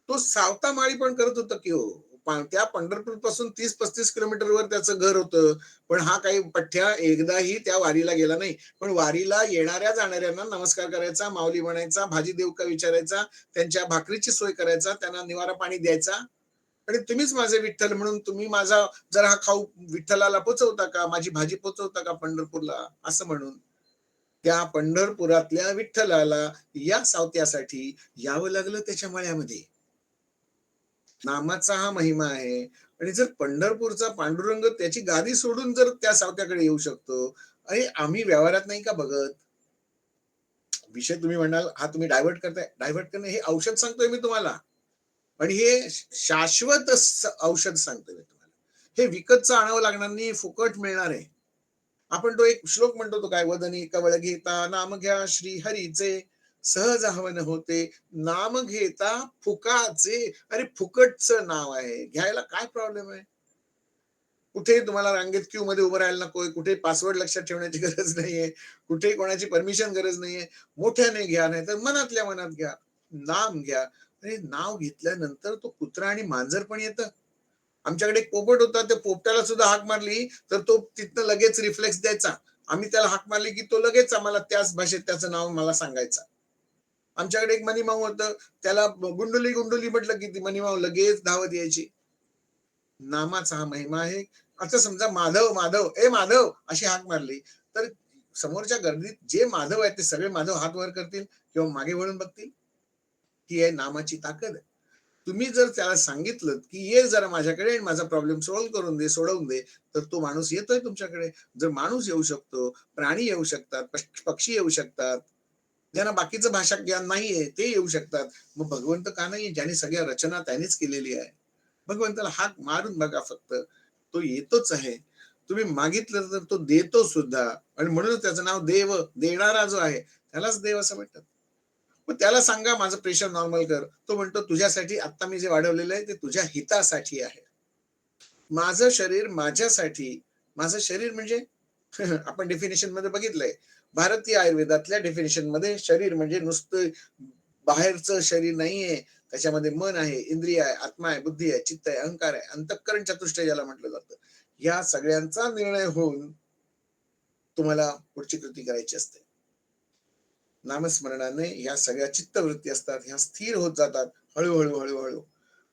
तो सावता माळी पण करत होता की हो. त्या पंढरपूर पासून 30-35 किलोमीटरवर त्याचं घर होतं. पण हा काही पठ्या एकदाही त्या वारीला गेला नाही. पण वारीला येणाऱ्या जाणाऱ्यांना नमस्कार करायचा, माऊली म्हणायचा, भाजी देऊ का विचारायचा, त्यांच्या भाकरीची सोय करायचा, त्यांना निवारा पाणी द्यायचा. आणि तुम्हीच माझे विठ्ठल म्हणून तुम्ही माझा जरा हा खाऊ विठ्ठलाला पोचवता का, माझी भाजी पोचवता का पंढरपूरला, असं म्हणून त्या पंढरपुरातल्या विठ्ठलाला या सावत्यासाठी यावं लागलं त्याच्या मळ्यामध्ये. नामाचा हा महिमा आहे. आणि जर पंढरपूरचा पांडुरंग त्याची गादी सोडून जर त्या सावत्याकडे येऊ शकतो, अरे आम्ही व्यवहारात नाही का बघत? विषय तुम्ही म्हणाल हा तुम्ही डायव्हर्ट करताय. डायव्हर्ट करणं हे औषध सांगतोय मी तुम्हाला, आणि हे शाश्वत औषध सांगतोय मी तुम्हाला. हे विकतचं आणावं लागणार नाही, फुकट मिळणार आहे. आपण तो एक श्लोक म्हणतो तो काय, वदनी कवळ घेता नाम घ्या श्री हरीचे, सहज हवन होते नाम घेता फुकाचे. अरे फुकटचं नाव आहे, घ्यायला काय प्रॉब्लेम आहे? कुठे तुम्हाला रांगेत क्यू मध्ये उभं राहायला नकोय, कुठे पासवर्ड लक्षात ठेवण्याची गरज नाहीये, कुठे कोणाची परमिशन गरज नाहीये. मोठ्याने घ्या, नाही तर मनातल्या मनात घ्या, नाम घ्या. आणि नाव घेतल्यानंतर तो कुत्रा आणि मांजर पण येतं. आमच्याकडे एक पोपट होता, त्या पोपटाला सुद्धा हाक मारली तर तो तिथनं लगेच रिफ्लेक्स द्यायचा. आम्ही त्याला हाक मारली की तो लगेच आम्हाला त्याच भाषेत त्याचं नाव मला सांगायचा. आमच्याकडे एक मनीमाऊ होतं, त्याला गुंडुली गुंडुली म्हटलं की ती मनीमाऊ लगेच धावत यायची. नामाचा हा महिमा आहे. आता समजा माधव माधव ए माधव अशी हाक मारली तर समोरच्या गर्दीत जे माधव आहेत ते सगळे माधव हात वर करतील किंवा मागे वळून बघतील. ही आहे नामाची ताकद. तुम्ही जर त्याला सांगितलं की ये जरा माझ्याकडे आणि माझा प्रॉब्लेम सॉल्व्ह करून दे, सोडवून दे, तर तो माणूस येतोय तुमच्याकडे. जर माणूस येऊ शकतो, प्राणी येऊ शकतात, पक्षी येऊ शकतात, ज्यांना बाकीचं भाषा ज्ञान नाहीये ते येऊ शकतात. मग भगवंत का नाही, ज्याने सगळ्या रचना त्यानेच केलेली आहे. भगवंताला हाक मारून बघा फक्त, तो येतोच आहे. तुम्ही मागितलं तर तो देतो सुद्धा. आणि म्हणून त्याचं नाव देव, देणारा जो आहे त्यालाच देव असं म्हणतात. मग त्याला सांगा माझं प्रेशर नॉर्मल कर, तो म्हणतो तुझ्यासाठी आता मी जे वाढवलेलं आहे ते तुझ्या हितासाठी आहे. माझं शरीर माझ्यासाठी. माझं शरीर म्हणजे आपण डेफिनेशन मध्ये बघितलंय, भारतीय आयुर्वेदातल्या डेफिनेशन मध्ये शरीर म्हणजे नुसतं बाहेरचं शरीर नाहीये, त्याच्यामध्ये मन आहे, इंद्रिय आहे, आत्मा आहे, बुद्धी आहे, चित्त आहे, अहंकार आहे, अंतःकरण चतुष्टय ज्याला म्हटलं जातं. या सगळ्यांचा निर्णय होऊन तुम्हाला पुढची कृती करायची असते. नामस्मरणाने ह्या सगळ्या चित्तवृत्ती असतात, ह्या स्थिर होत जातात हळूहळू हळूहळू.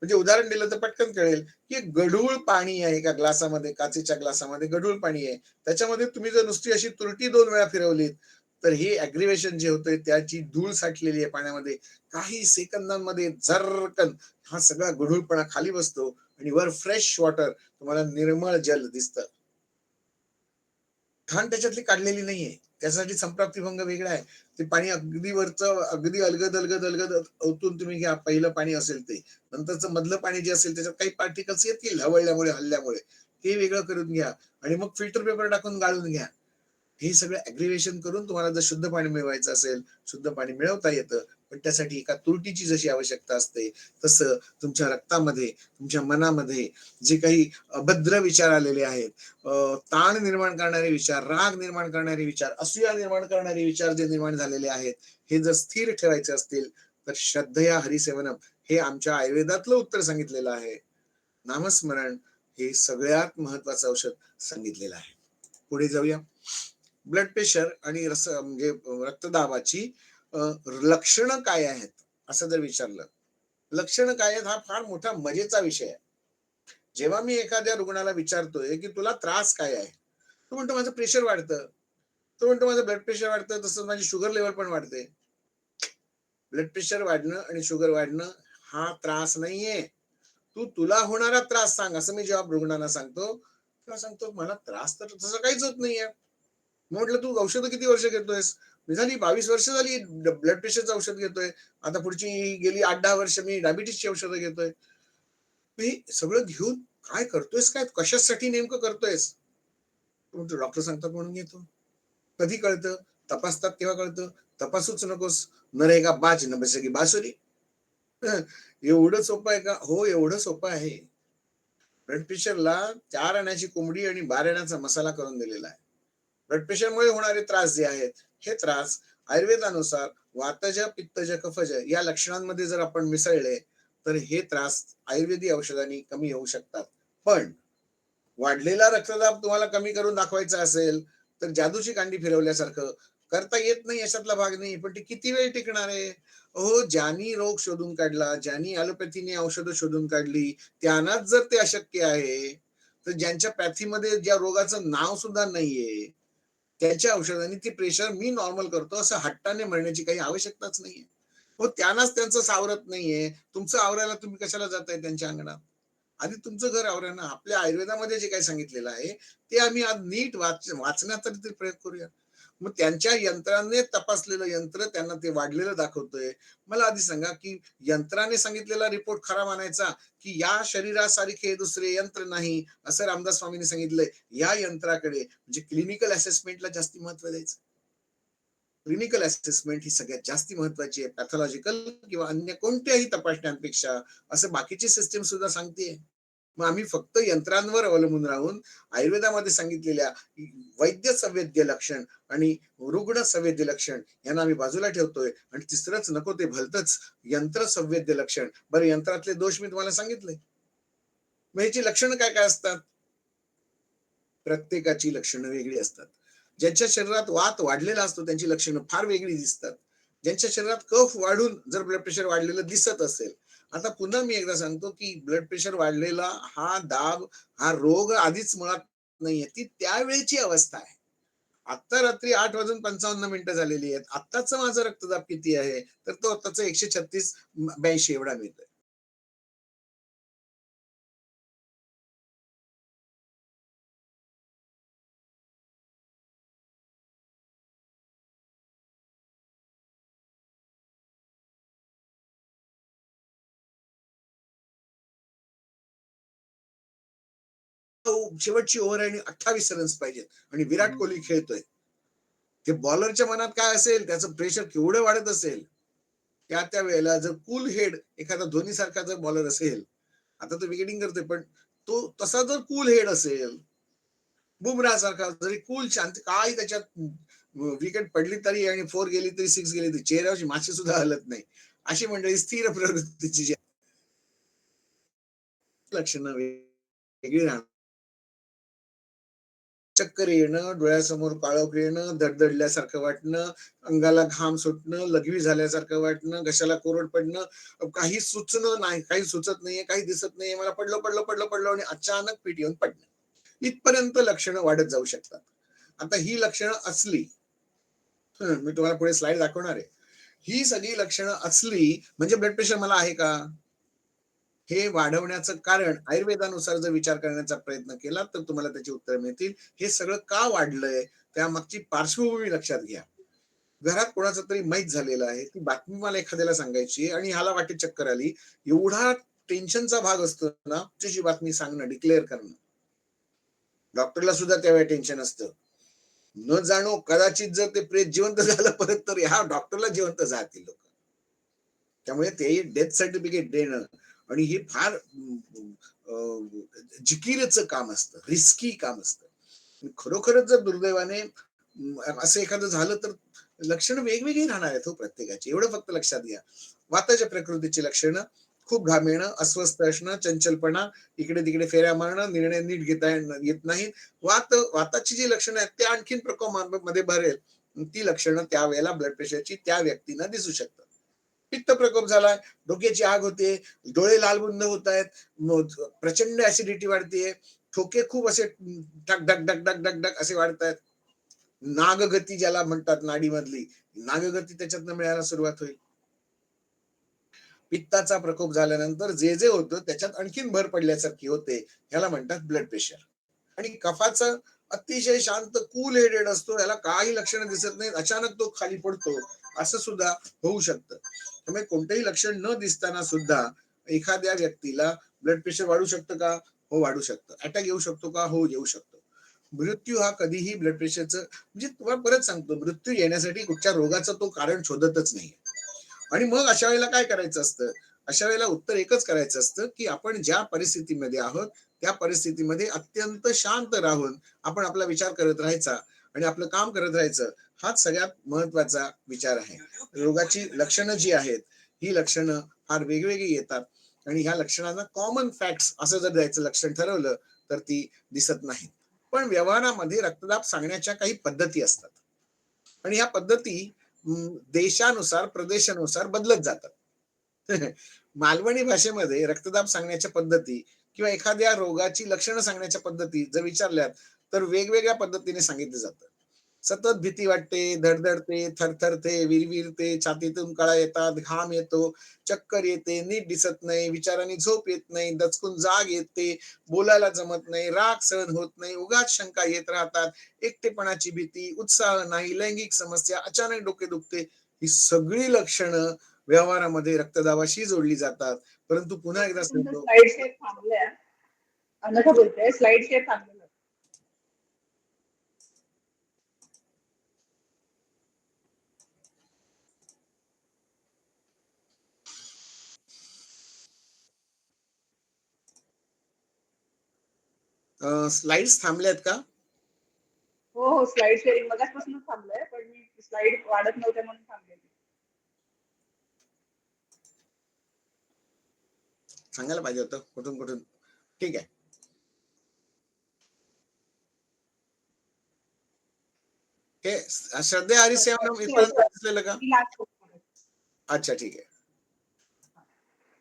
म्हणजे उदाहरण दिलं तर पटकन कळेल की गढूळ पाणी आहे एका ग्लासामध्ये, काचेच्या ग्लासामध्ये गढूळ पाणी आहे. त्याच्यामध्ये तुम्ही जर नुसती अशी तुरटी 2 वेळा फिरवलीत तर हे अग्रिवेशन जे होतंय त्याची धूळ साठलेली आहे पाण्यामध्ये. काही सेकंदांमध्ये झर्रकन हा सगळा गढूळपणा खाली बसतो आणि वर फ्रेश वॉटर, तुम्हाला निर्मळ जल दिसतं. घाण त्याच्यातली काढलेली नाहीये. त्यासाठी संप्राप्तिभंग वेगळा आहे. ते पाणी अगदी वरचं अगदी अलगद अलगद अलगद ओतून तुम्ही घ्या. पहिलं पाणी असेल ते. नंतरचं मधलं पाणी जे असेल त्याच्यात काही पार्टिकल्स येतील हवळल्यामुळे, हल्ल्यामुळे. ते वेगळं करून घ्या आणि मग फिल्टर पेपर टाकून गाळून घ्या. हे सगळं अग्रिवेशन करून तुम्हाला जर शुद्ध पाणी मिळवायचं असेल, शुद्ध पाणी मिळवता येतं. पण त्यासाठी एका तुरटीची जशी आवश्यकता असते, तसं तुमच्या रक्तामध्ये, तुमच्या मनामध्ये जे काही अभद्र विचार आलेले आहेत, ताण निर्माण करणारे विचार, राग निर्माण करणारे विचार, असूया निर्माण करणारे विचार जे निर्माण झालेले आहेत, हे जर स्थिर ठेवायचे असतील तर श्रद्धया हरिसेवनम हे आमच्या आयुर्वेदातलं उत्तर सांगितलेलं आहे. नामस्मरण हे सगळ्यात महत्वाचं औषध सांगितलेलं आहे. पुढे जाऊया. ब्लड प्रेशर आणि म्हणजे रक्तदाबाची लक्षणं काय आहेत असं जर विचारलं, लक्षणं काय आहेत हा फार मोठा मजेचा विषय आहे. जेव्हा मी एखाद्या रुग्णाला विचारतोय की तुला त्रास काय आहे, तो म्हणतो माझं प्रेशर वाढतं, तो म्हणतो माझं ब्लड प्रेशर वाढतं, तसंच माझी शुगर लेवल पण वाढते. ब्लड प्रेशर वाढणं आणि शुगर वाढणं हा त्रास नाहीये. तुला होणारा त्रास सांग असं मी जेव्हा रुग्णांना सांगतो तेव्हा सांगतो मला त्रास तर तसं काहीच होत नाहीये. म्हटलं तू औषधं किती वर्ष घेतोयस? मी झाली 22 वर्ष झाली ब्लड प्रेशरचं औषध घेतोय. आता पुढची गेली 8-10 वर्ष मी डायबिटीसची औषधं घेतोय. मी सगळं घेऊन काय करतोयस, काय कशासाठी नेमकं करतोयस? डॉक्टर सांगतात म्हणून घेतो. कधी कळतं? तपासतात तेव्हा कळतं. तपासूच नकोस. न रहेगा बाज न बजेगी बासुरी. एवढं सोपं आहे का? हो, एवढं सोपं आहे. ब्लड प्रेशरला 4 आण्याची कोंबडी आणि 12 आण्याचा मसाला करून दिलेला आहे. ब्लड प्रेशरमुळे होणारे त्रास जे आहेत, हे त्रास आयुर्वेदानुसार वातज, पित्तज, कफज या लक्षणांमध्ये जर आपण मिसळले, तर हे त्रास आयुर्वेदिक औषधांनी कमी होऊ शकतात. पण वाढलेला रक्तदाब तुम्हाला कमी करून दाखवायचा असेल, तर जादूची कांडी फिरवल्यासारखं करता येत नाही अशातला भाग नाही. पण ती किती वेळ टिकणार आहे? हो, ज्यांनी रोग शोधून काढला, ज्यांनी ॲलोपॅथीने औषधं शोधून काढली, त्यांनाच जर ते अशक्य आहे, तर ज्यांच्या पॅथीमध्ये ज्या रोगाचं नाव सुद्धा नाहीये, त्याच्या औषधांनी ते प्रेशर मी नॉर्मल करतो असं हट्टाने म्हणण्याची काही आवश्यकताच नाहीये. हो, त्यांनाच त्यांचं सावरत नाहीये. तुमचं आवरायला तुम्ही कशाला जाताय त्यांच्या अंगणात? आधी तुमचं घर आवरा ना. आपल्या आयुर्वेदामध्ये जे काही सांगितलेलं आहे, ते आम्ही आज नीट वाचण्याचा तरी प्रयोग करूया. मग त्यांच्या यंत्राने तपासलेलं यंत्र त्यांना ते वाढलेलं दाखवतोय. मला आधी सांगा, की यंत्राने सांगितलेला रिपोर्ट खरा मानायचा, की या शरीरासारखे दुसरे यंत्र नाही, असं रामदास स्वामींनी सांगितलंय. या यंत्राकडे म्हणजे क्लिनिकल असेसमेंटला जास्ती महत्व द्यायचं. क्लिनिकल असेसमेंट ही सगळ्यात जास्ती महत्वाची आहे. पॅथॉलॉजिकल किंवा अन्य कोणत्याही तपासण्यांपेक्षा असं बाकीची सिस्टीम सुद्धा सांगते. मग आम्ही फक्त यंत्रांवर अवलंबून राहून आयुर्वेदामध्ये सांगितलेल्या वैद्य संवेद्य लक्षण आणि रुग्ण संवेद्य लक्षण यांना आम्ही बाजूला ठेवतोय आणि तिसरंच नको ते भलतच यंत्र संवेद्य लक्षण. बरं, यंत्रातले दोष मी तुम्हाला सांगितले. मग याची लक्षणं काय काय असतात? प्रत्येकाची लक्षणं वेगळी असतात. ज्यांच्या शरीरात वात वाढलेला असतो त्यांची लक्षणं फार वेगळी दिसतात. ज्यांच्या शरीरात कफ वाढून जर ब्लड प्रेशर वाढलेलं दिसत असेल, आता पुन्हा मी एकदा सांगतो की ब्लड प्रेशर वाढलेला हा दाब, हा रोग आधीच मुळात नाहीये, ती त्यावेळची अवस्था आहे. आता रात्री 8:55 झालेली आहेत. आत्ताच माझा रक्तदाब किती आहे? तर तो आताचा 136/82 एवढा मिळतोय. शेवटची ओव्हर आहे आणि 28 रन्स पाहिजेत आणि विराट कोहली खेळतोय. ते बॉलरच्या मनात काय असेल, त्याचं प्रेशर केवढं वाढत असेल. त्या वेळेला जर कूल हेड एखादा धोनी सारखा जर बॉलर असेल, आता तो विकेटिंग करतोय पण तो तसा जर कूल हेड असेल, बुमराह सारखा जरी कूल शांत, काय त्याच्यात विकेट पडली तरी आणि 4 गेली तरी 6 गेली तरी चेहऱ्यावरची माशी सुद्धा हलत नाही. अशी मंडळी स्थिर प्रवृत्तीची जी लक्षणं वेगळी राहणार. चक्कर येणं, डोळ्यासमोर काळोख येणं, धडधडल्यासारखं वाटणं, अंगाला घाम सुटणं, लघवी झाल्यासारखं वाटणं, घशाला कोरड पडणं, काही सुचणं नाही, काही सुचत नाहीये, काही दिसत नाहीये, मला पडलं पडलं पडलं पडलं आणि अचानक पीठ येऊन पडणं, इथपर्यंत लक्षणं वाढत जाऊ शकतात. आता ही लक्षणं असली, मी तुम्हाला पुढे स्लाइड दाखवणार आहे, ही सगळी लक्षणं असली म्हणजे ब्लड प्रेशर मला आहे का, हे वाढवण्याचं कारण आयुर्वेदानुसार जर विचार करण्याचा प्रयत्न केला तर तुम्हाला त्याची उत्तर मिळतील. हे सगळं का वाढलंय, त्यामागची पार्श्वभूमी लक्षात घ्या. घरात कोणाचं तरी मैत झालेलं आहे, ती बातमी मला एखाद्याला सांगायची आणि ह्याला वाटे चक्कर आली, एवढा टेन्शनचा भाग असतो ना, त्याची बातमी सांगणं, डिक्लेअर करणं. डॉक्टरला सुद्धा त्यावेळी टेन्शन असतं. न जाणो कदाचित जर ते प्रेत जिवंत झालं परत, तर ह्या डॉक्टरला जिवंत जातील लोक. त्यामुळे ते डेथ सर्टिफिकेट देणं आणि हे फार जिकिरीचं काम असतं, रिस्की काम असतं. खरोखरच जर दुर्दैवाने असं एखादं झालं तर लक्षणं वेगवेगळी राहणार आहेत हो प्रत्येकाची, एवढं फक्त लक्षात घ्या. वाताच्या प्रकृतीची लक्षणं, खूप घाम येणं, अस्वस्थ असणं, चंचलपणा, इकडे तिकडे फेऱ्या मारणं, निर्णय नीट घेता येत नाहीत. वाताची जी लक्षणं आहेत ते आणखीन प्रकोपामध्ये भरेल, ती लक्षणं त्यावेळेला ब्लड प्रेशरची त्या व्यक्तींना दिसू शकतात. पित्त प्रकोप झालाय, डोक्याची आग होते, डोळे लालबुंद होत आहेत, प्रचंड ऍसिडिटी वाढतेय, ठोके खूप असे ढक ढक ढक ढक ढक ढक असे वाढतायत, नागगती ज्याला म्हणतात नाडीमधली नागगती त्याच्यातनं मिळायला सुरुवात होईल. पित्ताचा प्रकोप झाल्यानंतर जे जे होतं त्याच्यात आणखीन भर पडल्यासारखी होते, ह्याला म्हणतात ब्लड प्रेशर. आणि कफाचा अतिशय शांत कूल हेडेड असतो, याला काही लक्षणं दिसत नाहीत, अचानक तो खाली पडतो, असं सुद्धा होऊ शकतं. त्यामुळे कोणतेही लक्षण न दिसताना सुद्धा एखाद्या व्यक्तीला ब्लड प्रेशर वाढू शकतं का, हो वाढू शकतं. अटॅक येऊ शकतो का, हो येऊ शकतो. मृत्यू हा कधीही ब्लड प्रेशरचं, म्हणजे तुम्हाला परत सांगतो, मृत्यू येण्यासाठी कुठच्या रोगाचं तो कारण शोधतच नाही. आणि मग अशा वेळेला काय करायचं असतं, अशा वेळेला उत्तर एकच करायचं असतं की आपण ज्या परिस्थितीमध्ये आहोत त्या परिस्थितीमध्ये अत्यंत शांत राहून आपण आपला विचार करत राहायचा आणि आपलं काम करत राहायचं, हाच सगळ्यात महत्वाचा विचार आहे. रोगाची लक्षणं जी आहेत ही लक्षणं फार वेगवेगळी येतात आणि ह्या लक्षणांना कॉमन फॅक्ट्स असं जर द्यायचं लक्षण ठरवलं तर ती दिसत नाही. पण व्यवहारामध्ये रक्तदाब सांगण्याच्या काही पद्धती असतात आणि ह्या पद्धती देशानुसार प्रदेशानुसार बदलत जातात. मालवणी भाषेमध्ये रक्तदाब सांगण्याच्या पद्धती किंवा एखाद्या रोगाची लक्षणं सांगण्याच्या पद्धती जर विचारल्यात तर वेगवेगळ्या पद्धतीने सांगितलं जातं. सतत भीती वाटते, धडधडते, थरथरते, विरविरते, छातीतून कळा येतात, घाम येतो, चक्कर येते, नीट दिसत नाही, विचारांनी झोप येत नाही, दचकून जाग येते, बोलायला जमत नाही, राग सहन होत नाही, उगाच शंका येत राहतात, एकटेपणाची भीती, उत्साह नाही, लैंगिक समस्या, अचानक डोके दुखते, ही सगळी लक्षणं व्यवहारामध्ये रक्तदाबाशी जोडली जातात. परंतु पुन्हा एकदा सांगतो, स्लाइड शेअर थांबल्या, अनघा बोलते, स्लाइड शेअर थांबलेलं. स्लाइड्स थांबल्यात का? हो हो, स्लाइड शेअरिंग मगाचपासून थांबलंय, पण मी स्लाइड वाढत नव्हत्या म्हणून थांबलेली. सांगायला पाहिजे होतं कुठून कुठून. ठीक आहे, हे श्रद्धे हरिसेवनम इथपर्यंत दिसलेलं का? अच्छा ठीक आहे.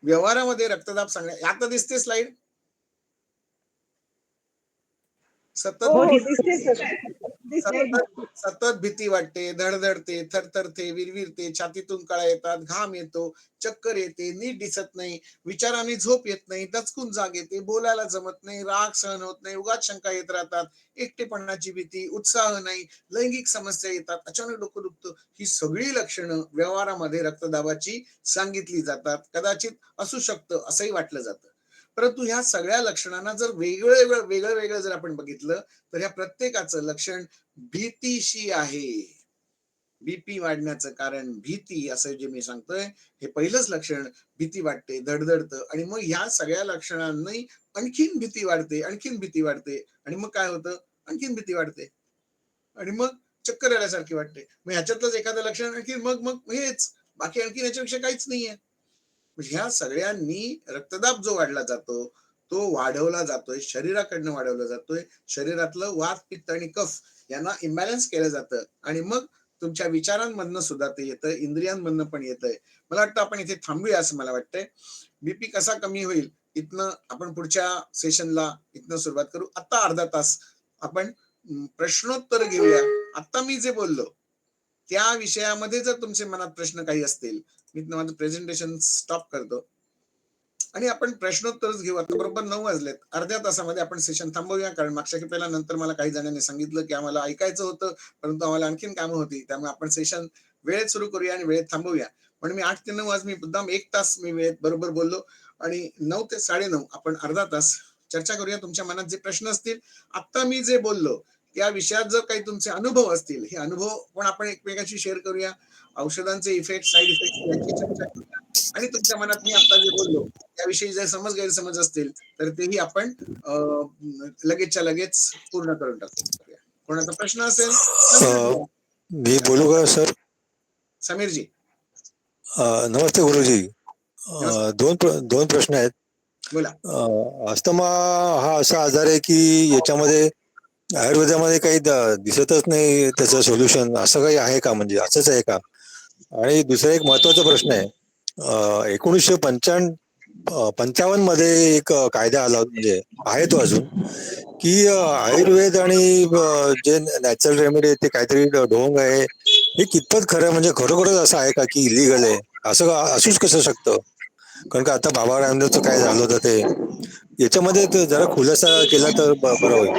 व्यवहारामध्ये रक्तदाब सांगण्या, आता दिसते स्लाइड. हो सतत हो, दिसते सर, दिसते. सतत सतत भीती वाटते, धडधडते, थरथरते, विरविरते, छातीतून कळा येतात, घाम येतो, चक्कर येते, नीट दिसत नाही, विचारांनी झोप येत नाही, दचकून जाग येते, बोलायला जमत नाही, राग सहन होत नाही, उगाच शंका येत राहतात, एकटेपणाची भीती, उत्साह नाही, लैंगिक समस्या येतात, अचानक डोकं दुखतं, ही सगळी लक्षणं व्यवहारामध्ये रक्तदाबाची सांगितली जातात. कदाचित असू शकतं असंही वाटलं जातं. परंतु ह्या सगळ्या लक्षणांना जर वेगळं वेगळं जर आपण बघितलं तर ह्या प्रत्येकाचं लक्षण भीतीशी आहे. बीपी वाढण्याचं कारण भीती, असं जे मी सांगतोय, हे पहिलंच लक्षण, भीती वाटते, धडधडतं, आणि मग ह्या सगळ्या लक्षणांनी आणखीन भीती वाढते, आणखीन भीती वाढते, आणि मग काय होतं, आणखीन भीती वाढते आणि मग चक्कर आल्यासारखी वाटते. मग ह्याच्यातलंच एखादं लक्षण, आणखी मग मग हेच बाकी आणखी याच्यापेक्षा काहीच नाहीये. ह्या सगळ्यांनी रक्तदाब जो वाढला जातो तो वाढवला जातोय, शरीराकडनं वाढवला जातोय. शरीरातलं वात, पित्त आणि कफ यांना इम्बॅलन्स केलं जातं आणि मग तुमच्या विचारांमधनं सुद्धा ते येतं, इंद्रियांमधनं पण येतंय. मला वाटतं आपण इथे थांबूया असं मला वाटतंय. बीपी कसा कमी होईल इथनं आपण पुढच्या सेशनला इथनं सुरुवात करू. आता अर्धा तास आपण प्रश्नोत्तर घेऊया. आता मी जे बोललो त्या विषयामध्ये जर तुमच्या मनात प्रश्न काही असतील, मी माझं प्रेझेंटेशन स्टॉप करतो आणि आपण प्रश्नोत्तरच घेऊ. आता बरोबर 9 वाजलेत. अर्ध्या तासामध्ये आपण सेशन थांबवूया, कारण मागच्या खेपेला नंतर मला काही जणांनी सांगितलं की आम्हाला ऐकायचं होतं, परंतु आम्हाला आणखीन कामं होती. त्यामुळे आपण सेशन वेळेत सुरू करूया आणि वेळेत थांबवूया. म्हणून मी 8 ते 9 आज मी मुद्दाम 1 तास मी वेळेत बरोबर बोललो आणि 9 ते 9:30 आपण अर्धा तास चर्चा करूया. तुमच्या मनात जे प्रश्न असतील, आता मी जे बोललो त्या विषयात जर काही तुमचे अनुभव असतील, हे अनुभव पण आपण एकमेकांशी शेअर करूया. औषधांचे इफेक्ट, साईड इफेक्ट याची चर्चा करूया आणि तुमच्या मनात मी आता जे बोललो त्याविषयी जर समज गैरसमज असतील तर तेही आपण लगेचच्या लगेच पूर्ण करून टाकू. कोणाचा प्रश्न असेल मी बोलू का सर? समीरजी. नमस्ते गुरुजी. दोन प्रश्न आहेत. बोला. अस्थमा हा असा आजार आहे की याच्यामध्ये आयुर्वेदामध्ये काही दिसतच नाही त्याचं सोल्युशन, असं काही आहे का? म्हणजे असंच आहे का? आणि दुसरा एक महत्वाचा प्रश्न आहे, 1955 मध्ये एक कायदा आला, म्हणजे आहे तो अजून, की आयुर्वेद आणि जे नॅचरल रेमेडी आहे ते काहीतरी ढोंग आहे. हे कितपत खरं, म्हणजे खरोखरच असं आहे का की इलिगल आहे? असं असूच कसं शकतं? कारण का आता बाबा रामदेवचं काय झालं होतं ते, याच्यामध्ये जरा खुलासा केला तर बरं होईल.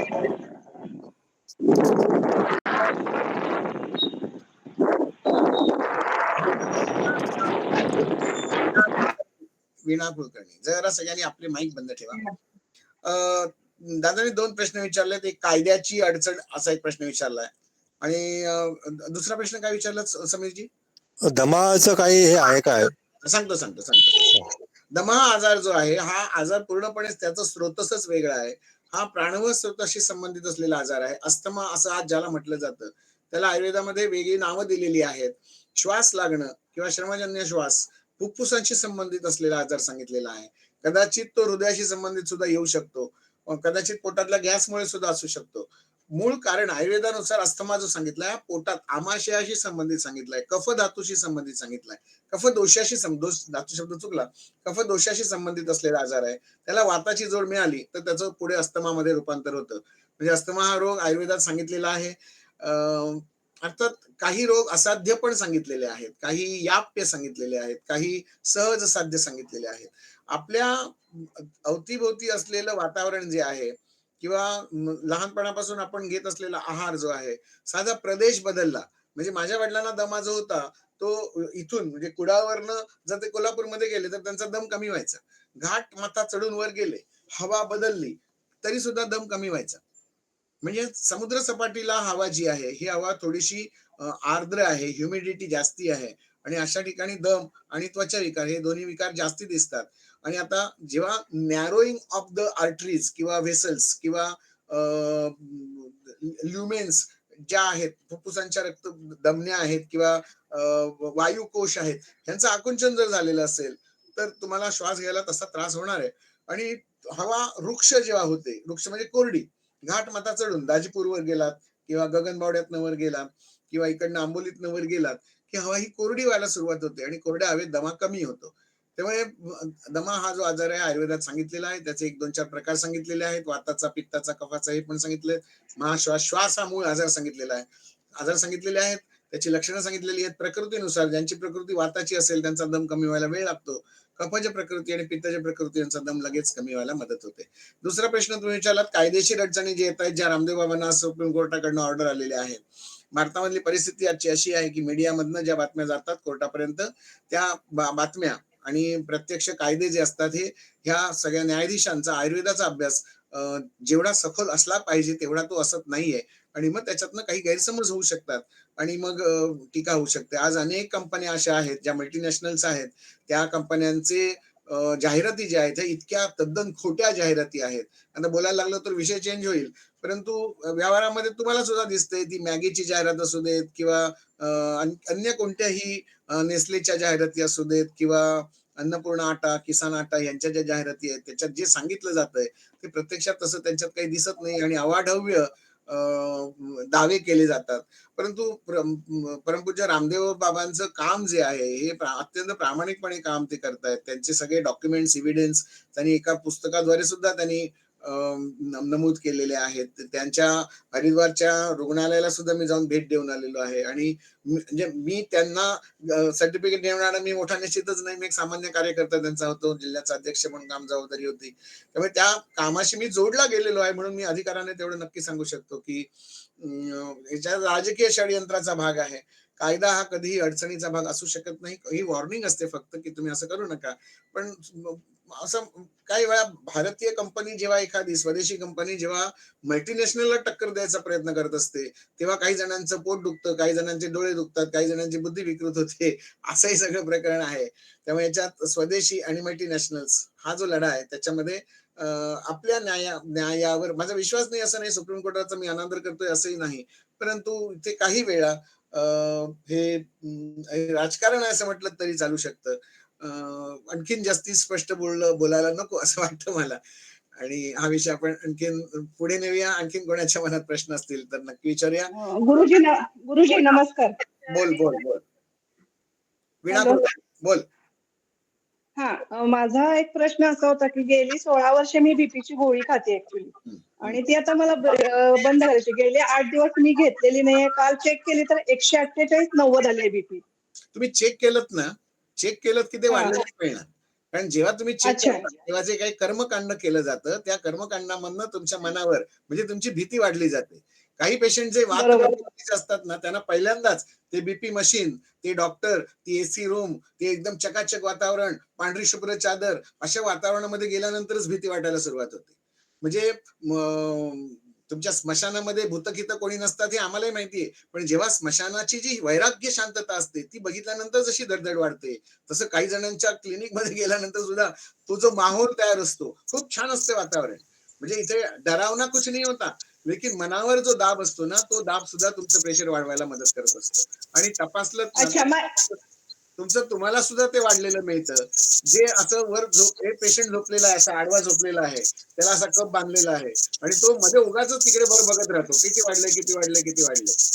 वीणा कुलकर्णी, जरा सगळ्यांनी आपले माईक बंद ठेवा. दादानी 2 प्रश्न विचारलेत. एक कायद्याची अडचण असा एक प्रश्न विचारलाय आणि दुसरा प्रश्न काय विचारला समीरजी? दमाचं काही हे आहे काय? सांगतो. दमा हा आजार जो आहे, हा आजार पूर्णपणे त्याचा स्रोतच वेगळा आहे. हा प्राणव स्रोताशी संबंधित असलेला आजार आहे. अस्थमा असं आज ज्याला म्हटलं जातं, त्याला आयुर्वेदामध्ये वेगळी नावं दिलेली आहेत. श्वास लागणं किंवा श्रमजन्य श्वास, फुफ्फुसांशी संबंधित असलेला आजार सांगितलेला आहे. कदाचित तो हृदयाशी संबंधित सुद्धा येऊ शकतो, कदाचित पोटातल्या गॅसमुळे सुद्धा असू शकतो. मूळ कारण आयुर्वेदानुसार अस्थमा जो सांगितलाय, पोटात आमाशयाशी संबंधित सांगितलाय, कफ धातूशी संबंधित सांगितलाय, कफ दोषाशी धातू शब्द चुकला, कफ दोषाशी संबंधित असलेला आजार आहे. त्याला वाताची जोड मिळाली तर त्याचं पुढे अस्थमामध्ये रूपांतर होतं. म्हणजे अस्थमा हा रोग आयुर्वेदात सांगितलेला आहे. अर्थात काही रोग असाध्य पण सांगितलेले आहेत, काही याप्य सांगितलेले आहेत, काही सहज साध्य सांगितलेले आहेत. आपल्या अवतीभोवती असलेलं वातावरण जे आहे किंवा लहानपणापासून आपण घेत असलेला आहार जो आहे, साधा प्रदेश बदलला, म्हणजे माझ्या वडिलांना दमा जो होता तो इथून म्हणजे कुडावरनं जर ते कोल्हापूरमध्ये गेले तर त्यांचा दम कमी व्हायचा. घाट माथा चढून वर गेले, हवा बदलली तरी सुद्धा दम कमी व्हायचा. म्हणजे समुद्र सपाटीला हवा जी आहे ही हवा थोडीशी आर्द्र आहे, ह्युमिडिटी जास्ती आहे आणि अशा ठिकाणी दम आणि त्वचा विकार हे दोन्ही विकार जास्ती दिसतात. आणि आता जेव्हा नॅरोईंग ऑफ द आर्टरीज किंवा व्हेसल्स किंवा ल्युमेन्स ज्या आहेत, फुफ्फुसांच्या रक्त धमन्या आहेत किंवा वायुकोश आहेत, यांचं आकुंचन जर झालेलं असेल तर तुम्हाला श्वास घ्यायला तसा त्रास होणार आहे. आणि हवा वृक्ष जेव्हा होते, वृक्ष म्हणजे कोरडी, घाट माथा चढून दाजीपूरवर गेलात किंवा गगनबावड्यातनं वर गेलात किंवा इकडनं आंबोलीतनं वर गेलात की हवा ही कोरडी व्हायला सुरुवात होते आणि कोरड्या हवेत दमा कमी होतो. त्यामुळे दमा हा जो आजार आहे आयुर्वेदात सांगितलेला आहे. त्याचे 1-2-4 प्रकार सांगितलेले आहेत. वाताचा, पित्ताचा, कफाचा हे पण सांगितले. महाश्वास, श्वास हा मूळ आजार सांगितलेला आहे, आजार सांगितलेले आहेत. त्याची लक्षणं सांगितलेली आहेत. प्रकृतीनुसार ज्यांची प्रकृती वाताची असेल त्यांचा दम कमी व्हायला वेळ लागतो. कफाची प्रकृती आणि पित्ताची प्रकृती यांचा दम लगेच कमी व्हायला मदत होते. दुसरा प्रश्न तुम्ही विचारलात, कायदेशीर अडचणी जे येत आहेत, ज्या रामदेव बाबांना सुप्रीम कोर्टाकडनं ऑर्डर आलेल्या आहेत. भारतामधली परिस्थिती आजची अशी आहे की मीडियामधनं ज्या बातम्या जातात कोर्टापर्यंत, त्या बातम्या आणि प्रत्यक्ष कायदे जे असतात हे ह्या सगळ्या न्यायाधीशांचा आयुर्वेदाचा अभ्यास जेवढा सखोल असला पाहिजे तेवढा तो असत नाहीये आणि मग त्याच्यातनं काही गैरसमज होऊ शकतात आणि मग टीका होऊ शकते. आज अनेक कंपन्या अशा आहेत ज्या मल्टीनॅशनल्स आहेत, त्या कंपन्यांचे जाहिराती ज्या आहेत त्या इतक्या तद्दन खोट्या जाहिराती आहेत. आता बोलायला लागलो तर विषय चेंज होईल, परंतु व्यवहारामध्ये तुम्हाला सुद्धा दिसतंय ती मॅगीची जाहिरात असू देत किंवा अन्य कोणत्याही नेसलेच्या जाहिराती असू देत किंवा अन्नपूर्णा आटा, किसान आटा यांच्या ज्या जाहिराती आहेत त्याच्यात जे सांगितलं जातंय ते प्रत्यक्षात तसं त्यांच्यात काही दिसत नाही आणि अवाढव्य दावे केले जातात. परंतु परमपूज्य रामदेव बाबांचं काम जे आहे हे अत्यंत प्रामाणिकपणे काम ते करतायत. त्यांचे सगळे डॉक्युमेंट्स, एव्हिडन्स त्यांनी एका पुस्तकाद्वारे सुद्धा त्यांनी नमूद केलेले आहेत. त्यांच्या हरिद्वारच्या रुग्णालयाला सुद्धा मी जाऊन भेट देऊन आलेलो आहे आणि म्हणजे मी त्यांना सर्टिफिकेट देणारा मी मोठा निश्चितच नाही. मी एक सामान्य कार्यकर्ता त्यांचा होतो. जिल्ह्याचा अध्यक्ष म्हणून काम जबाबदारी होती. त्यामुळे त्या कामाशी मी जोडला गेलेलो आहे म्हणून मी अधिकाराने तेवढं नक्की सांगू शकतो की याच्या राजकीय षडयंत्राचा भाग आहे. कायदा हा कधीही अडचणीचा भाग असू शकत नाही. ही वॉर्निंग असते फक्त की तुम्ही असं करू नका. पण असं काही वेळा भारतीय कंपनी जेव्हा एखादी स्वदेशी कंपनी जेव्हा मल्टीनॅशनलला टक्कर द्यायचा प्रयत्न करत असते तेव्हा काही जणांचं पोट दुखतं, काही जणांचे डोळे दुखतात, काही जणांची बुद्धी विकृत होते. असंही सगळं प्रकरण आहे. त्यामुळे याच्यात स्वदेशी आणि मल्टीनॅशनल्स हा जो लढा आहे त्याच्यामध्ये आपल्या न्यायावर माझा विश्वास नाही असं नाही, सुप्रीम कोर्टाचा मी अनादर करतोय असंही नाही, परंतु इथे काही वेळा हे राजकारण आहे असं म्हटलं तरी चालू शकतं. आणखीन जास्ती स्पष्ट बोलायला नको असं वाटतं मला. आणि हा विषय आपण आणखीन पुढे नेऊया. आणखीन कोणाच्या मनात प्रश्न असतील तर नक्की विचारूया. गुरुजी नमस्कार. बोल बोल बोल वीणा हॅलो. बोल. माझा एक प्रश्न असा होता की गेली 16 वर्षे मी बीपीची गोळी खाते ऍक्च्युली आणि ती आता मला बंद करायची. गेले 8 दिवस मी घेतलेली नाहीये. काल चेक केली तर 148/90 आले बीपी. तुम्ही चेक केलं की ते वाढलेलं मिळणार. कारण जेव्हा तुम्ही चेक करता तेव्हा जे काही कर्मकांड केलं जातं त्या कर्मकांडामधनं तुमच्या मनावर म्हणजे तुमची भीती वाढली जाते. काही पेशंट जे वात असतात ना त्यांना पहिल्यांदाच ते बीपी मशीन, ते डॉक्टर, ती एसी रूम, ते एकदम चकाचक वातावरण, पांढरी शुभ्र चादर अशा वातावरणामध्ये गेल्यानंतरच भीती वाटायला सुरुवात होते. म्हणजे तुमच्या स्मशानामध्ये भूतखित कोणी नसतात हे आम्हालाही माहितीये, पण जेव्हा स्मशानाची जी वैराग्य शांतता असते ती बघितल्यानंतर जशी धडधड वाढते तसं काही जणांच्या क्लिनिक मध्ये गेल्यानंतर सुद्धा तो जो माहोल तयार असतो खूप छान असते वातावरण. म्हणजे इथे डरावना कुछ नाही होता, लेकिन मनावर जो दाब असतो ना तो दाब सुद्धा तुमचं प्रेशर वाढवायला मदत करत असतो. आणि तपासलं तुमचं तुम्हाला सुद्धा ते वाढलेलं मिळतं. जे असं वर पेशंट झोपलेला आहे, असा आडवा झोपलेला आहे, त्याला असा कप बांधलेला आहे आणि तो मध्ये उगाच तिकडे बघत राहतो किती वाढलंय.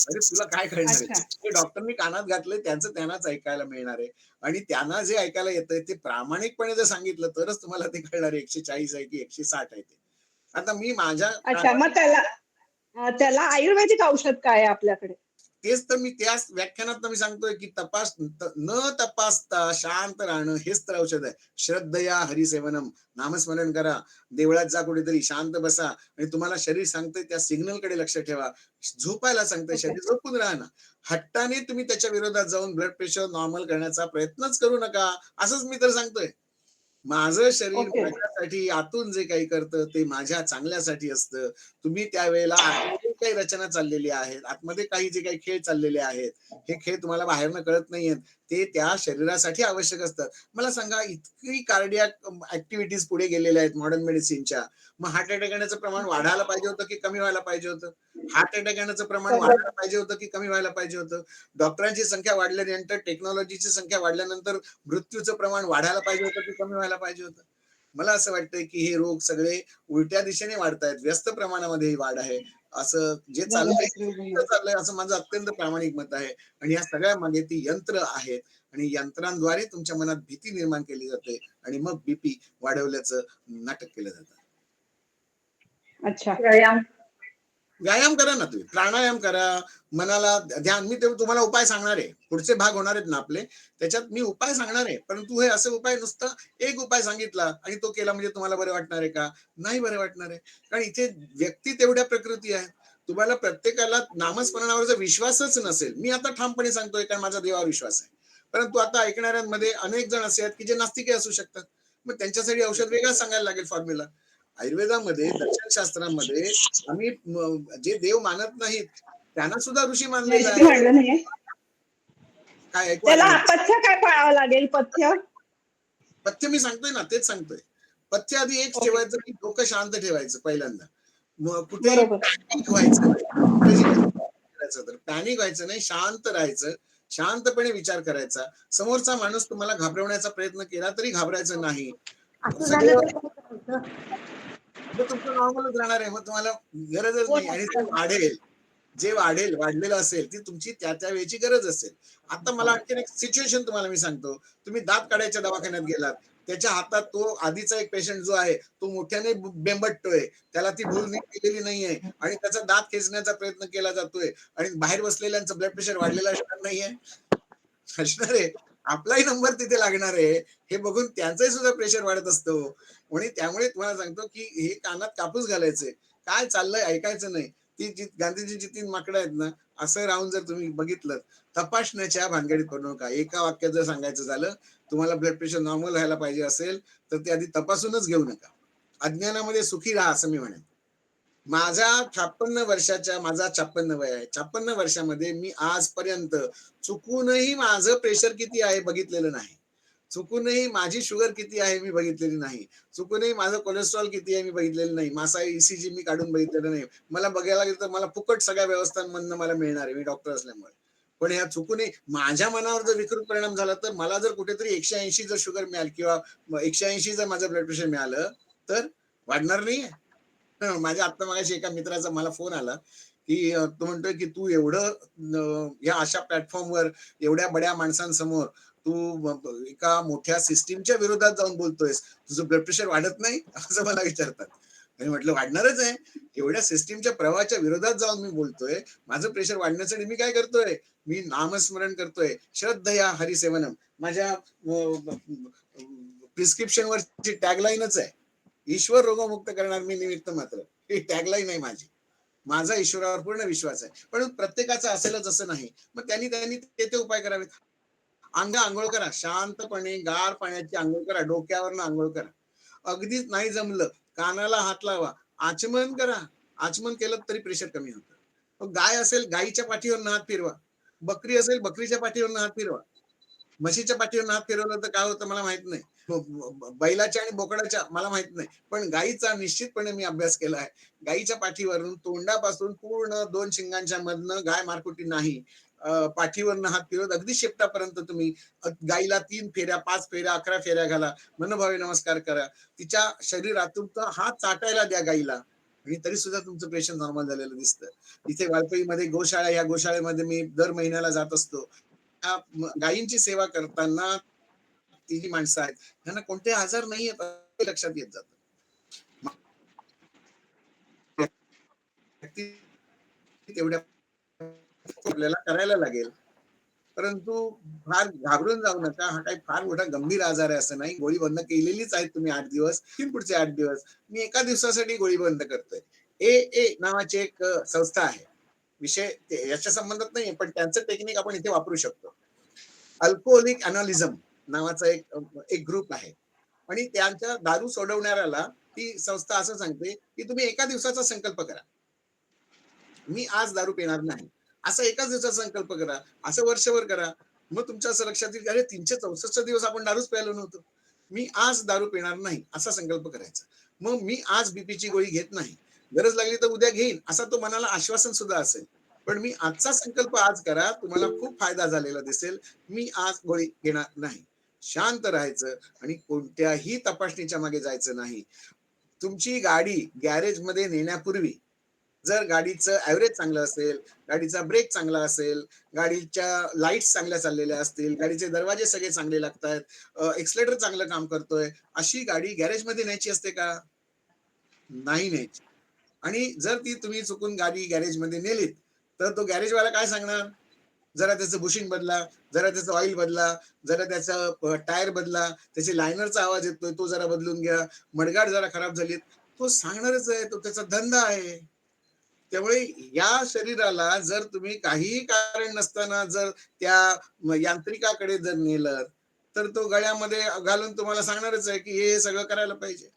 अरे तुला काय कळणार आहे? ते डॉक्टरनी कानात घातलंय त्यांनाच ऐकायला मिळणार आहे आणि त्यांना जे ऐकायला येतंय ते प्रामाणिकपणे जर सांगितलं तरच तुम्हाला ते कळणार आहे 140 आहे की 160 आहे ते. आता मी माझ्या मग त्याला आयुर्वेदिक औषध काय आहे आपल्याकडे? तेच तर मी त्याच व्याख्यानात मी सांगतोय की न तपासता शांत राहणं हेच तर औषध आहे. श्रद्धया हरिसेवनम, नामस्मरण करा, देवळात जा, कुठेतरी शांत बसा आणि तुम्हाला शरीर सांगतंय त्या सिग्नल कडे लक्ष ठेवा. झोपायला सांगतंय शरीर, झोपून राहा ना. हट्टाने तुम्ही त्याच्या विरोधात जाऊन ब्लड प्रेशर नॉर्मल करण्याचा प्रयत्नच करू नका असंच मी तर सांगतोय. माझं शरीर माझ्यासाठी आतून जे काही करतं ते माझ्या चांगल्यासाठी असतं. तुम्ही त्यावेळेला आतमध्ये काही रचना चाललेली आहेत, आतमध्ये काही जे काही खेळ चाललेले आहेत, हे खेळ तुम्हाला बाहेरनं कळत नाहीयेत, ते त्या शरीरासाठी आवश्यक असतात. मला सांगा इतकी कार्डियाक ऍक्टिव्हिटीज पुढे गेलेल्या आहेत मॉडर्न मेडिसिनच्या, मग हार्ट अटॅक येण्याचं प्रमाण वाढायला पाहिजे होतं की कमी व्हायला पाहिजे होतं? हार्ट अटॅक येण्याचं प्रमाण वाढायला पाहिजे होतं की कमी व्हायला पाहिजे होतं? डॉक्टरांची संख्या वाढल्यानंतर, टेक्नॉलॉजीची संख्या वाढल्यानंतर मृत्यूचं प्रमाण वाढायला पाहिजे होतं की कमी व्हायला पाहिजे होतं? मला असं वाटतंय की हे रोग सगळे उलट्या दिशेने वाढतायत, व्यस्त प्रमाणामध्ये ही वाढ आहे. असं जे चाललंय असं माझं अत्यंत प्रामाणिक मत आहे. आणि या सगळ्या मागे ती यंत्र आहेत आणि यंत्रांद्वारे तुमच्या मनात भीती निर्माण केली जाते आणि मग बीपी वाढवल्याचं नाटक केलं जातं. अच्छा. व्यायाम करा ना, तुम्ही प्राणायाम करा, मनाला ध्यान. मी तुम्हाला उपाय सांगणार आहे, पुढचे भाग होणार आहेत ना आपले, त्याच्यात मी उपाय सांगणार आहे. परंतु हे असे उपाय नुसतं एक उपाय सांगितला आणि तो केला म्हणजे तुम्हाला बरं वाटणार आहे का? नाही बरं वाटणार आहे. कारण इथे व्यक्ती तेवढ्या प्रकृती आहेत. तुम्हाला प्रत्येकाला नामस्मरणावर जर विश्वासच नसेल, मी आता ठामपणे सांगतोय कारण माझा देवावर विश्वास आहे, परंतु आता ऐकणाऱ्यांमध्ये अनेक जण असे आहेत की जे नास्तिके असू शकतात. मग त्यांच्यासाठी औषध वेगळं सांगायला लागेल फॉर्म्युला. आयुर्वेदामध्ये, दर्शनशास्त्रामध्ये आम्ही जे देव मानत नाहीत त्यांना सुद्धा ऋषी मानलेलं आहे. काय त्याला पथ्य काय पाळावं लागेल? पथ्य पथ्य मी सांगतोय ना, तेच सांगतोय. पथ्य आधी एक ओके. ठेवायचं की डोकं शांत ठेवायचं पहिल्यांदा. मग कुठेही बरोबर. पॅनिक व्हायचं नाही. इंग्रजी करायचं तर पॅनिक व्हायचं नाही, शांत राहायचं. शांतपणे विचार करायचा. समोरचा माणूस तुम्हाला घाबरवण्याचा प्रयत्न केला तरी घाबरायचं नाही. असं झालं सगळं तर काय करायचं? मग तुमचं नॉर्मलच राहणार आहे. मग तुम्हाला गरजच नाही आणि ते वाढेल. जे वाढेल, वाढलेलं असेल ती तुमची त्या वेळची गरज असेल. आता मला आणखीन एक सिच्युएशन तुम्हाला मी सांगतो. तुम्ही दात काढायच्या दवाखान्यात गेलात. त्याच्या हातात तो आधीचा एक पेशंट जो आहे, तो मोठ्याने बेंबटतोय. त्याला ती भूल नीट केलेली नाहीये आणि त्याचा दात खेचण्याचा प्रयत्न केला जातोय आणि बाहेर बसलेल्यांचं ब्लड प्रेशर वाढलेलं असणार नाहीये? असणार आहे. आपलाही नंबर तिथे लागणार आहे. हे बघून त्यांचंही सुद्धा प्रेशर वाढत असतो. आणि त्यामुळे तुम्हाला सांगतो, की हे कानात कापूस घालायचे. काय चाललंय ऐकायचं नाही. ती जी गांधीजींची 3 माकडं आहेत ना, असं राहून जर तुम्ही बघितलं, तपासण्याच्या भानगडीत पडू नका. एका वाक्यात जर सांगायचं झालं, तुम्हाला ब्लड प्रेशर नॉर्मल व्हायला पाहिजे असेल, तर ते आधी तपासूनच घेऊ नका. अज्ञानामध्ये सुखी राहा असं मी म्हणेन. माझा 56 वय आहे. 56 वर्षामध्ये मी आजपर्यंत चुकूनही माझं प्रेशर किती आहे बघितलेलं नाही. चुकूनही माझी शुगर किती आहे मी बघितलेली नाही. चुकूनही माझं कोलेस्ट्रॉल किती आहे मी बघितलेलं नाही. माझा ईसीजी मी काढून बघितलेलं नाही. मला बघायला गेलं तर मला फुकट सगळ्या व्यवस्थांमधनं मला मिळणार आहे. मी डॉक्टर असल्यामुळे. पण ह्या चुकूनही माझ्या मनावर जर विकृत परिणाम झाला तर मला जर कुठेतरी 180 जर शुगर मिळाली किंवा 180 जर माझं ब्लड प्रेशर मिळालं, तर वाढणार नाहीये? माझ्या आत्ता मगाशी एका मित्राचा मला फोन आला, की तो म्हणतोय, की "तू एवढं या अशा प्लॅटफॉर्मवर एवढ्या बड्या माणसांसमोर तू एका मोठ्या सिस्टमच्या विरोधात जाऊन बोलतोयस. तुझं ब्लड प्रेशर वाढत नाही?" असं मला विचारतात. आणि म्हटलं, "वाढणारच आहे. एवढ्या सिस्टमच्या प्रवाहाच्या विरोधात जाऊन मी बोलतोय. माझं प्रेशर वाढण्यासाठी मी काय करतोय? मी नामस्मरण करतोय. श्रद्धया हरिसेवनम. माझ्या प्रिस्क्रिप्शनवरची टॅगलाईनच आहे. ईश्वर रोगमुक्त करणार मी निमित्त मात्र. ही टॅगलाईन आहे माझी. माझा ईश्वरावर पूर्ण विश्वास आहे. पण प्रत्येकाचं असेलच असं नाही. मग त्यांनी त्यांनी ते उपाय करावेत. अंघोळ करा. शांतपणे गार पाण्याची अंघोळ करा. डोक्यावरनं अंघोळ करा. अगदीच नाही जमलं, कानाला हात लावा. आचमन करा. आचमन केलं तरी प्रेशर कमी होतं. मग गाय असेल गायीच्या पाठीवरनं हात फिरवा. बकरी असेल बकरीच्या पाठीवरनं हात फिरवा. म्हशीच्या पाठीवरनं हात फिरवलं तर काय होतं मला माहित नाही. बैलाच्या आणि बोकडाच्या मला माहित नाही. पण गायीचा निश्चितपणे मी अभ्यास केला आहे. गायीच्या पाठीवरून तोंडापासून पूर्ण 2 शिंगांच्या मधनं गाय मारकुटी नाही. पाठीवरनं हात फिरवत अगदी शेपटापर्यंत तुम्ही गायीला 3 फेऱ्या, 5 फेऱ्या, 11 फेऱ्या घाला. मनोभावे नमस्कार करा. तिच्या शरीरातून तो हात चाटायला द्या गायीला. आणि तरी सुद्धा तुमचं प्रेशर नॉर्मल झालेलं दिसतं. इथे वाळपईमध्ये गोशाळा या गोशाळेमध्ये मी दर महिन्याला जात असतो. गायींची सेवा करताना ती जी माणसं आहेत त्यांना कोणते आजार नाही आहेत लक्षात येत जातं. तेवढ्या आपल्याला करायला लागेल. परंतु फार घाबरून जाऊ नका. हा काही फार मोठा गंभीर आजार आहे असं नाही. गोळी बंद केलेलीच आहे तुम्ही 8 दिवस. पुढचे 8 दिवस. मी एका दिवसासाठी गोळी बंद करतोय. ए नावाची एक संस्था आहे. विषय याच्या संबंधात नाही पण त्यांचं टेक्निक आपण इथे वापरू शकतो. अल्कोहोलिक अनालिझम नावाचा एक ग्रुप आहे आणि त्यांच्या दारू सोडवणाऱ्याला ती संस्था असं सांगते, की तुम्ही एका दिवसाचा संकल्प करा. मी आज दारू पिणार नाही. असा एकाच दिवसाचा संकल्प करा. असं वर्षभर करा. मग तुमच्या असं लक्षात येईल, अरे 364 दिवस आपण दारूच प्यायलो नव्हतो. मी आज दारू पिणार नाही असा संकल्प करायचा. मग मी आज बीपीची गोळी घेत नाही. गरज लागली तर उद्या घेईन असा तो मनाला आश्वासन सुद्धा असेल. पण मी आजचा संकल्प आज करा. तुम्हाला खूप फायदा झालेला दिसेल. मी आज गोळी घेणार नाही. शांत राहायचं आणि कोणत्याही तपासणीच्या मागे जायचं नाही. तुमची गाडी गॅरेजमध्ये नेण्यापूर्वी जर गाडीचं ॲव्हरेज चांगलं असेल, गाडीचा ब्रेक चांगला असेल, गाडीच्या लाईट्स चांगल्या चाललेल्या असतील, गाडीचे दरवाजे सगळे चांगले लागतायत, एक्सेलेरेटर चांगलं काम करतोय, अशी गाडी गॅरेजमध्ये न्यायची असते का? नाही न्यायची. आणि जर ती तुम्ही चुकून गाडी गॅरेजमध्ये नेलीत, तर तो गॅरेजवाला काय सांगणार? जरा त्याचं बुशिंग बदला, जरा त्याचं ऑइल बदला, जरा त्याचं टायर बदला, त्याचे लायनरचा आवाज येतोय तो जरा बदलून घ्या, मडगाड जरा खराब झालीत. तो सांगणारच आहे, तो त्याचा धंदा आहे. त्यामुळे या शरीराला जर तुम्ही काहीही कारण नसताना जर त्या यांत्रिकाकडे जर नेलं, तर तो गळ्यामध्ये घालून तुम्हाला सांगणारच आहे, की हे सगळं करायला पाहिजे.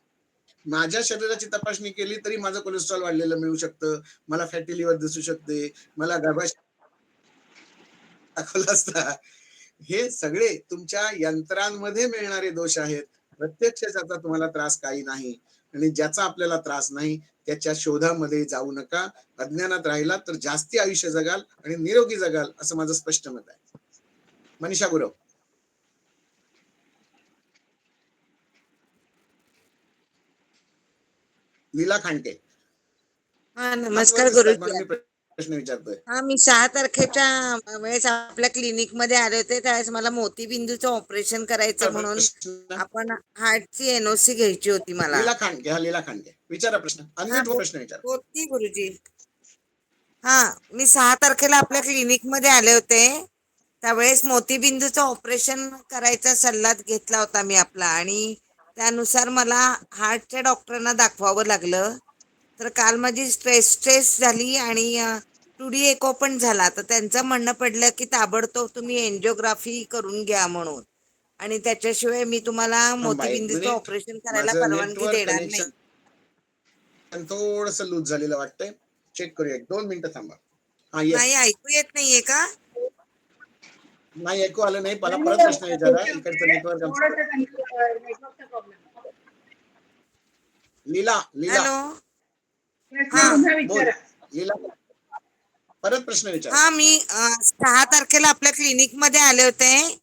माझ्या शरीराची तपासणी केली तरी माझं कोलेस्ट्रॉल वाढलेलं मिळू शकतं. मला फॅटी लिव्हर दिसू शकते. मला गर्भाशय दाखवला असता. हे सगळे तुमच्या यंत्रांमध्ये मिळणारे दोष आहेत. प्रत्यक्ष त्याचा तुम्हाला त्रास काही नाही. आणि ज्याचा आपल्याला त्रास नाही त्याच्या शोधामध्ये जाऊ नका. अज्ञानात राहिला तर जास्ती आयुष्य जगाल आणि निरोगी जगाल, असं माझं स्पष्ट मत आहे. मनीषा गुरव. लीला खांडके. हा हात नमस्कार वर दिसतायत गुरुजी. म्हणून मी प्रश्न विचारतोय. हा मी 6 तारखेच्या वेळेस आपल्या क्लिनिक मध्ये आले होते, त्यावेळेस मला मोतीबिंदूचं ऑपरेशन करायचं म्हणून प्रश्न आपण हार्टची एनओसी घ्यायची होती मला. लीला खांडके. हा लीला खांडके, विचारा प्रश्न. हा अनम्यूट होऊन प्रश्न विचारा. होती गुरुजी. हा मी 6 तारखेला आपल्या क्लिनिक मध्ये आले होते, त्यावेळेस मोतीबिंदूचं ऑपरेशन करायचा सल्ला घेतला होता मी आपला, आणि त्यानुसार मला हार्टच्या डॉक्टरांना दाखवावं लागलं. तर काल माझी स्ट्रेस झाली आणि 2D एको पण झाला. तर त्यांचं म्हणणं पडलं की ताबडतोब तुम्ही एन्जिओग्राफी करून घ्या म्हणून, आणि त्याच्याशिवाय मी तुम्हाला थांबा एक मोतीबिंदूचं मिनिट. ऑपरेशन करायला माझं परवानगी नेटवर्क देणार नाही. कनेक्शन थोडस लूज झालेलं वाटतंय. चेक करूया, 2 मिनिटं थांबा. हा नाही येस. ऐकू येत नाहीये का? नाही ऐकू आलं नाही. मला परत प्रश्न विचारा. इकडचं नेटवर्क नेटवर्कचा प्रॉब्लेम. लीला लीला हॅलो. प्रश्न हा, पुन्हा बोल. विचारा. लीला परत प्रश्न विचारा. हा मी 6 तारखेला आपल्या क्लिनिक मध्ये आले होते,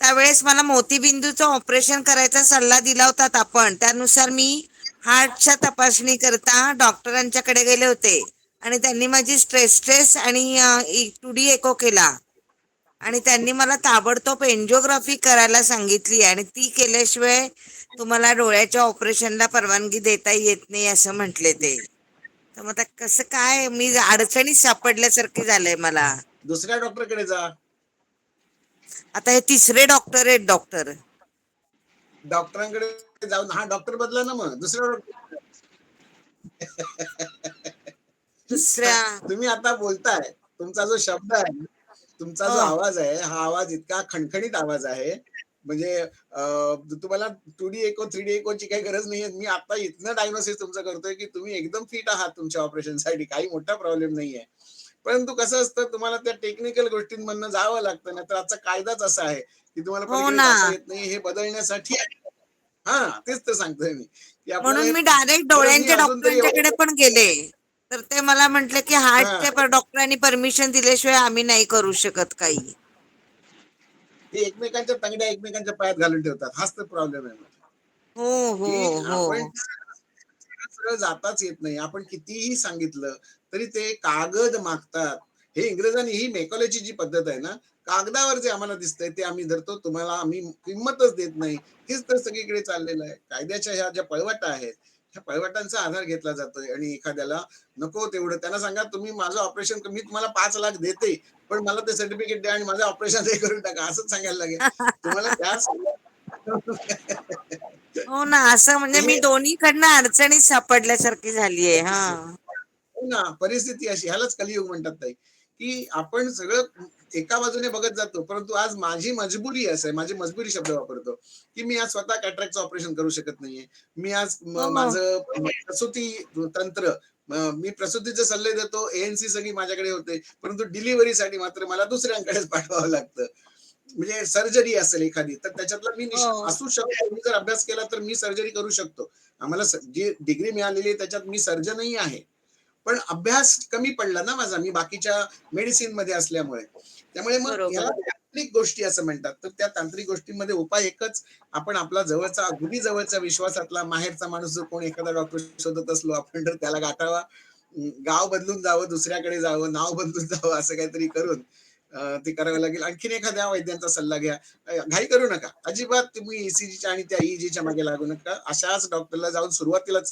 त्यावेळेस मला मोतीबिंदूचं ऑपरेशन करायचा सल्ला दिला होता आपण. त्यानुसार मी हार्टच्या तपासणी करता डॉक्टरांच्याकडे गेले होते, आणि त्यांनी माझी स्ट्रेस आणि 2D एको केला, आणि त्यांनी मला ताबडतोब एन्जिओग्राफी करायला सांगितली, आणि ती केल्याशिवाय तुम्हाला डोळ्याच्या ऑपरेशनला परवानगी देता येत नाही असं म्हटले ते. तर मग आता कसं काय, मी अडचणीत सापडल्यासारखे झालंय मला. दुसऱ्या डॉक्टरकडे जा. आता हे तिसरे डॉक्टर आहेत डॉक्टर. डॉक्टरांकडे जाऊन हा डॉक्टर बदला ना, मग दुसऱ्या डॉक्टर. दुसऱ्या तुम्ही आता बोलताय, तुमचा जो शब्द आहे, तुमचा जो हो आवाज आहे, हा आवाज इतका खणखणीत आवाज आहे, म्हणजे तुम्हाला 2D एको 3D एकोची काही गरज नाहीये. मी आता इथनं डायग्नोसिस तुमचं करतोय की तुम्ही एकदम फिट आहात तुमच्या ऑपरेशनसाठी, काही मोठा प्रॉब्लेम नाहीये. परंतु कसं असतं, तुम्हाला त्या टेक्निकल गोष्टींमधनं जावं लागतं. नाही तर आजचा कायदाच असा आहे की तुम्हाला हो पलीकडे ना, जाता येत नाही. हे बदलण्यासाठी हा तेच तर सांगतोय मी की आपल्याला म्हणून मी डायरेक्ट बरं. मी डोळ्यांच्या अजून तरी डॉक्टरांच्याकडे पण गेले, तर ते मला म्हटले की हा हार्टच्या डॉक्टरांनी परमिशन दिल्याशिवाय आम्ही नाही करू शकत काही. ते एकमेकांच्या तंगड्या एकमेकांच्या पायात घालून ठेवतात. हाच तर प्रॉब्लेम आहे हो हो की हो आपण सरळ जाताच येत नाही. आपण कितीही सांगितलं तरी ते कागद मागतात. हे इंग्रजांनी ही मेकॉलॉजी जी पद्धत आहे ना, कागदावर जे आम्हाला दिसतंय ते आम्ही धरतो, तुम्हाला आम्ही किंमतच देत नाही. हेच तर सगळीकडे चाललेलं आहे. कायद्याच्या ह्या ज्या पळवाटा आहेत, ह्या पळवाटांचा आधार घेतला जातोय, आणि एखाद्याला नको तेवढं त्यांना सांगा, तुम्ही माझं ऑपरेशन, मी तुम्हाला 5 लाख देते, पण मला ते सर्टिफिकेट द्या आणि माझं ऑपरेशन हे करून टाका, असंच सांगायला लागेल तुम्हाला. त्या हो ना, असं म्हणजे मी हे दोन्हीकडनं अडचणीत सापडल्यासारखी झालीये. हा हो ना, परिस्थिती अशी, ह्यालाच कलियुग म्हणतात ताई, की आपण सगळं एका बाजूने बघत जातो. परंतु आज माझी मजबुरी असं आहे, माझी मजबुरी शब्द वापरतो, की मी आज स्वतः कॅटरॅक्टचं ऑपरेशन करू शकत नाहीये. मी आज हो माझं प्रसूती तंत्र, मी प्रसूतीचे सल्ले देतो, ANC सगळी माझ्याकडे होते, परंतु डिलिव्हरीसाठी मात्र मला दुसऱ्यांकडेच पाठवावं लागतं. म्हणजे सर्जरी असेल एखादी, तर त्याच्यातला मी हो असू शकतो. मी जर अभ्यास केला तर मी सर्जरी करू शकतो. आम्हाला जी डिग्री मिळालेली आहे त्याच्यात मी सर्जनही आहे. पण अभ्यास कमी पडला ना माझा, मी बाकीच्या मेडिसिन मध्ये असल्यामुळे. त्यामुळे मग याला बरोबर. तांत्रिक गोष्टी असं म्हणतात. तर त्या तांत्रिक गोष्टींमध्ये उपाय एकच, आपण आपला जवळचा, अगदी जवळचा विश्वासातला माहेरचा माणूस जर कोणी एखादा डॉक्टर शोधत असलो आपण, तर त्याला गाठावा. गाव बदलून जावं, दुसऱ्याकडे जावं, नाव बदलून जावं, असं काहीतरी करून ते करावं लागेल. आणखीन एखाद्या वैद्यांचा सल्ला घ्या. घाई करू नका अजिबात. तुम्ही ECGच्या आणि त्या EEGच्या मागे लागू नका. अशाच डॉक्टरला जाऊन सुरुवातीलाच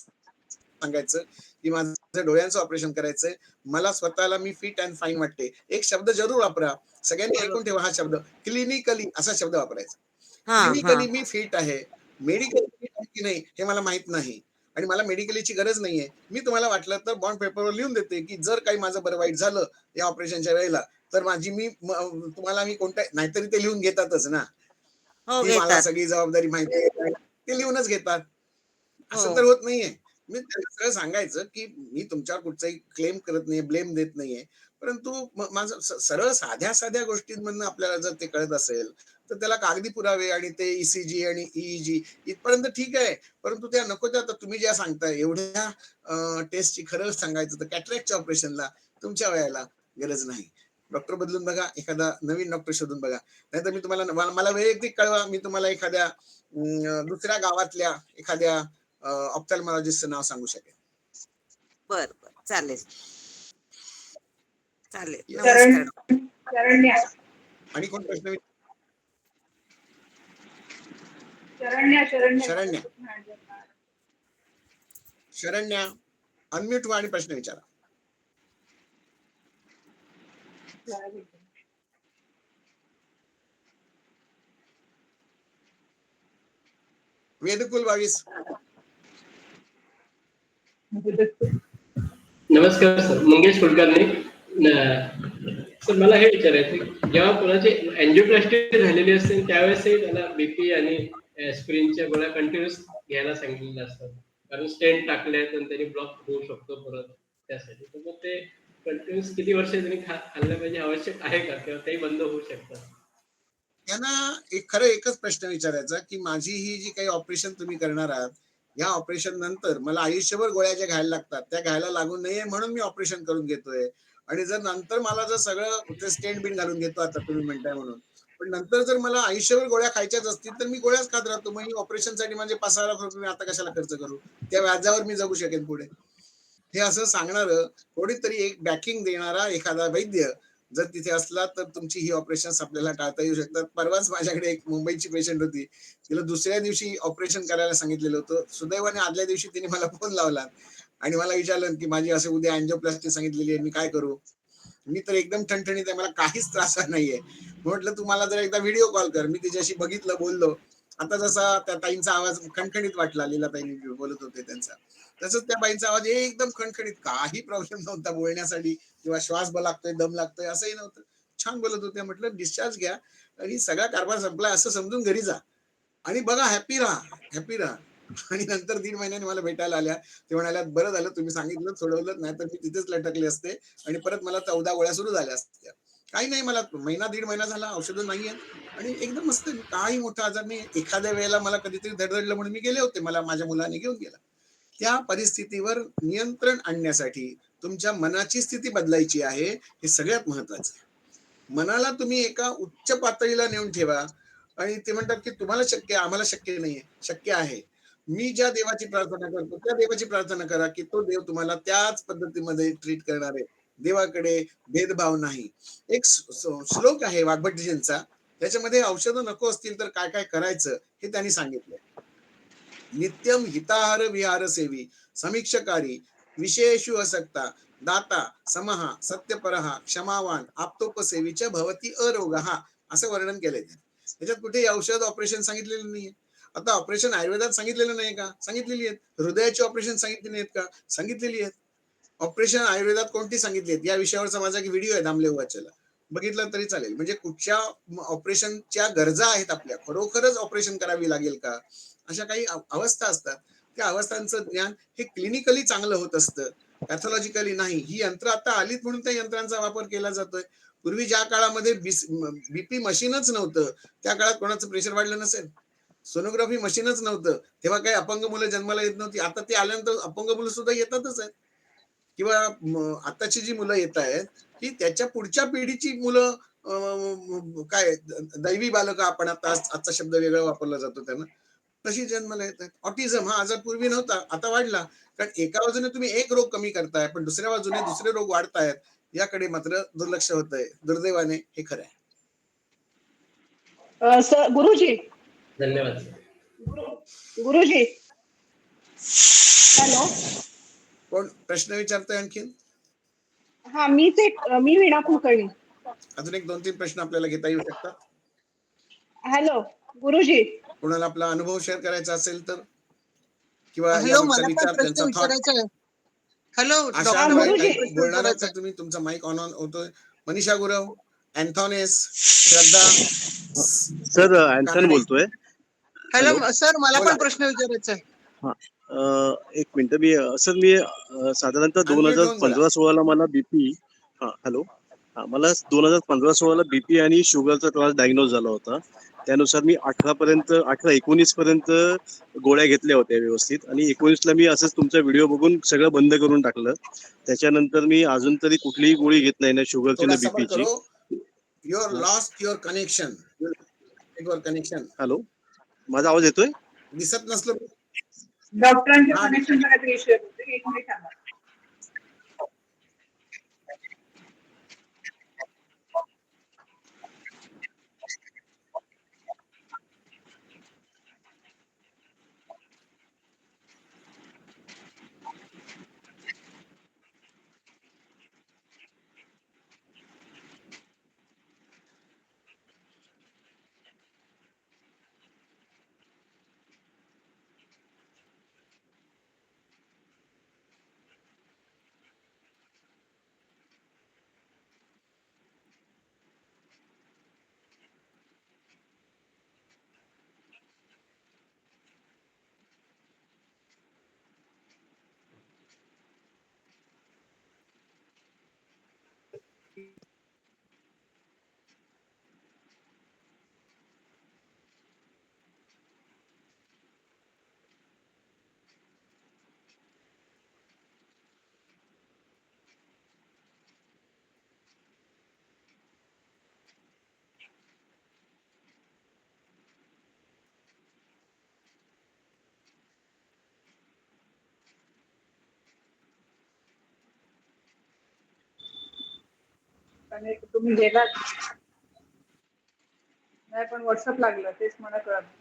सांगायचं की माझं डोळ्यांचं ऑपरेशन करायचंय, मला स्वतःला, मी फिट अँड फाईन वाटते. एक शब्द जरूर वापरा, सगळ्यांनी ऐकून बरोबर. ठेवा हा शब्द, क्लिनिकली असा शब्द वापरायचा. हा हा क्लिनिकली मी फिट आहे, मेडिकली फिट आहे की नाही हे मला माहित नाही, आणि मला मेडिकलीची गरज नाहीये. मी तुम्हाला वाटलं तर बॉन्ड पेपरवर लिहून देते की जर काही माझं बरं वाईट झालं या ऑपरेशनच्या वेळेला, तर माझी तुम्हाला मी कोणत्या, नाहीतरी ते लिहून घेतातच ना, हो की मला घेतात. सगळी जबाबदारी माहिती आहे, ते लिहूनच घेतात. हो असं तर होत नाहीये. मी त्यांना सगळं सांगायचं की मी तुमच्यावर कुठचाही क्लेम करत नाहीये, ब्लेम देत नाहीये. परंतु माझं सरळ साध्या साध्या गोष्टींमधनं आपल्याला जर ते कळत असेल तर त्याला कागदी पुरावे आणि ते ECG आणि EEG इथपर्यंत ठीक आहे. परंतु त्या नको त्या तुम्ही ज्या सांगताय एवढ्या टेस्टची खरं सांगायचं तर कॅटरॅक्टच्या ऑपरेशनला तुमच्या वयाला गरज नाही. डॉक्टर बदलून बघा, एखादा नवीन डॉक्टर शोधून बघा. नाहीतर मी तुम्हाला मला वैयक्तिक कळवा, मी तुम्हाला एखाद्या दुसऱ्या गावातल्या एखाद्या ऑप्थॅल्मॉलॉजिस्टचं नाव सांगू शकेन. बर बर, चालेल चालेल. शरण नमस्कार. शरण्या आणि कोण प्रश्न शरण्या शरण्या शरण्या. शरण्या अनम्यूट व्हा आणि प्रश्न विचारा. वेदकुल 22. नमस्कार सर, मंगेश कुलकर्णी. सर मला हे विचारायचं, जेव्हा कोणाची अँजिओप्लास्टी झालेली असते त्यावेळेसही त्याला BP आणि ॲस्पिरिनच्या गोळ्या कंटिन्यूस घ्यायला सांगितलेल्या असतात, कारण स्टेंट टाकले आहेत आणि त्यांनी ब्लॉक होऊ शकतो परत त्यासाठी. तर मग ते कंटिन्यूस किती वर्ष त्यांनी खाल्लं पाहिजे, आवश्यक आहे का, किंवा तेही बंद होऊ शकतात? त्यांना खरं एकच प्रश्न विचारायचा की माझी ही जी काही ऑपरेशन तुम्ही करणार आहात, या ऑपरेशन नंतर मला आयुष्यभर गोळ्या ज्या घ्यायला लागतात त्या घ्यायला लागू नये म्हणून मी ऑपरेशन करून घेतोय. आणि जर नंतर मला जर सगळं स्टेंट बिन घालून घेतो आता तुम्ही म्हणताय म्हणून, पण नंतर जर मला आयुष्यभर गोळ्या खायच्याच असतील तर मी गोळ्याच खात राहतो. मग ऑपरेशनसाठी म्हणजे 5-6 लाख रुपये मी आता कशाला खर्च करू, त्या व्याजावर मी जगू शकेन पुढे. हे असं सांगणार कोणीतरी एक बॅकिंग देणारा एखादा वैद्य जर तिथे असला तर तुमची ही ऑपरेशन आपल्याला टाळता येऊ शकतात. परवाच माझ्याकडे एक मुंबईची पेशंट होती, तिला दुसऱ्या दिवशी ऑपरेशन करायला सांगितलेलं होतं. सुदैवाने आदल्या दिवशी तिने मला फोन लावला आणि मला विचारलं की माझी असं उद्या अँजिओप्लास्टी सांगितलेली आहे, मी काय करू. मी तर एकदम ठणठणीत आहे, मला काहीच त्रास नाहीये. म्हटलं तू मला जर एकदा व्हिडिओ कॉल कर. मी तिच्याशी बघितलं, बोललो. आता जसा त्या ताईंचा आवाज खणखणीत वाटला, लीला ताईंनी बोलत होते त्यांचा, तसंच त्या बाईंचा आवाज एकदम खणखणीत, काही प्रॉब्लेम नव्हता बोलण्यासाठी किंवा श्वास लागतोय, दम लागतोय असंही नव्हतं. छान बोलत होते. म्हटलं डिस्चार्ज घ्या आणि सगळा कारभार संपला असं समजून घरी जा आणि बघा, हॅपी राहा, हॅपी राहा. आणि नंतर 1.5 महिन्याने मला भेटायला आल्या. ते म्हणाल्या बरं झालं तुम्ही सांगितलं, सोडवलं, नाही तर मी तिथेच लटकले असते आणि परत मला 14 गोळ्या सुरू झाल्या असत्या. काही नाही, मला 1.5 महिना झाला, औषधं नाहीये आणि एकदम मस्त, काही मोठा आजार नाही. एखाद्या वेळेला मला कधीतरी धडधडलं म्हणून मी गेले होते, मला माझ्या मुलाने घेऊन गेला. त्या परिस्थितीवर नियंत्रण आणण्यासाठी तुमच्या मनाची स्थिती बदलायची आहे, हे सगळ्यात महत्वाचं आहे. मनाला तुम्ही एका उच्च पातळीला नेऊन ठेवा आणि ते म्हणतात की तुम्हाला शक्य आहे, आम्हाला शक्य नाहीये. शक्य आहे. मी ज्या देवाची प्रार्थना करतो त्या देवाची प्रार्थना करा की तो देव तुम्हाला त्याच पद्धतीमध्ये ट्रीट करणार आहे. देवाकडे भेदभाव नाही. एक श्लोक आहे वाग्भटजींचा, त्याच्यामध्ये औषधं नको असतील तर काय काय करायचं हे त्यांनी सांगितलंय. नित्यम हिताहार विहार सेवी समीक्षकारी विशेषु असक्ता दाता समहा सत्यपरहा क्षमावान आप्तोपसेवीच्या भवती अरोगहा असं वर्णन केलंय. त्याच्यात कुठेही औषध ऑपरेशन सांगितलेलं नाहीये. आता ऑपरेशन आयुर्वेदात सांगितलेलं नाही का? सांगितलेली आहेत. हृदयाची ऑपरेशन सांगितली नाहीत का? सांगितलेली आहेत. ऑपरेशन आयुर्वेदात कोणती सांगितली आहेत या विषयावरचा माझा एक व्हिडिओ आहे दामले वाचेला, बघितलं तरी चालेल. म्हणजे कुठच्या ऑपरेशनच्या गरजा आहेत आपल्या, खरोखरच ऑपरेशन करावी लागेल का, अशा काही अवस्था असतात. त्या अवस्थांचं ज्ञान हे क्लिनिकली चांगलं होत असतं, पॅथॉलॉजिकली नाही. ही यंत्र आता आलीत म्हणून त्या यंत्रांचा वापर केला जातोय. पूर्वी ज्या काळामध्ये BP मशीनच नव्हतं त्या काळात कोणाचं प्रेशर वाढलं नसेल, सोनोग्राफी मशीनच नव्हतं तेव्हा काही अपंग मुलं जन्माला येत नव्हती. आता ते आल्यानंतर अपंग मुलं सुद्धा येतातच आहेत. किंवा आताची जी मुलं येत आहेत ही त्याच्या पुढच्या पिढीची मुलं, काय दैवी बालक आपण आता आजचा शब्द वेगळा वापरला जातो त्यांना, तशी जन्माला येत आहेत. ऑटिझम हा आजार पूर्वी नव्हता, आता वाढला. कारण एका बाजूने तुम्ही एक रोग कमी करताय पण दुसऱ्या बाजूने दुसरे रोग वाढतायत, याकडे मात्र दुर्लक्ष होतंय दुर्दैवाने, हे खरं आहे. सर गुरुजी, धन्यवाद. गुरुजी, हॅलो, कोण प्रश्न विचारतोय आणखीन? हा मी वीणा कुलकर्णी. अजून एक 2-3 प्रश्न आपल्याला घेता येऊ शकतात. हॅलो गुरुजी, कोणाला आपला अनुभव शेअर करायचा असेल तर, किंवा हॅलो, मला पण प्रश्न विचारायचा आहे. हॅलो आशा गुरुजी. बोलणार तर तुम्ही, तुमचा माईक ऑन होतोय. मनीषा गुरव, अँथॉनेस, श्रद्धा. सर अँथॉनी बोलतोय. हॅलो सर, मला बोला. पण प्रश्न विचारायचा आहे. एक मिनिट. मी साधारणतः Unmute होऊन बोला. 2015-16 ला मला BP हा हॅलो. मला 2015-16 बीपी आणि शुगरचा त्रास डायग्नोज झाला होता. त्यानुसार मी 18-19 पर्यंत गोळ्या घेतल्या होत्या व्यवस्थित, आणि 19ला मी असंच तुमचा व्हिडिओ बघून सगळं बंद करून टाकलं. त्याच्यानंतर मी अजून तरी कुठलीही गोळी घेत नाही, ना शुगरची थोड़ा ना सबर बीपीची. करो. Your lost your connection. Your connection hello, माझा आवाज येतोय? दिसत नसलं. डॉक्टरांच्या हा, कनेक्शनचा काहीतरी इश्यू होते. एक मिनिट थांबा. तुम्ही गेलात नाही, पण व्हॉट्सअप लागलं तेच मला कळत नाही.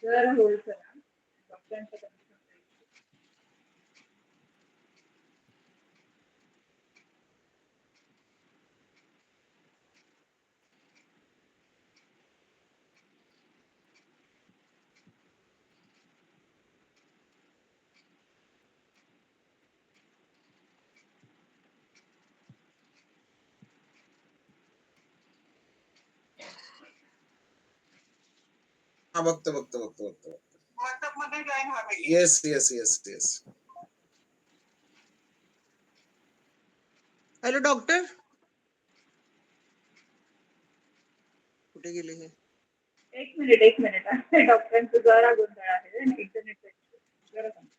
जर होईल करा डॉक्टरांच्या connection चा issue. हा, बघतो. Yes yes yes yes. Hello doctor, कुठे गेले हे? एक मिनिट डॉक्टरांचं जरा गोंधळ आहे आणि इंटरनेटचा issue. जरा थांबा.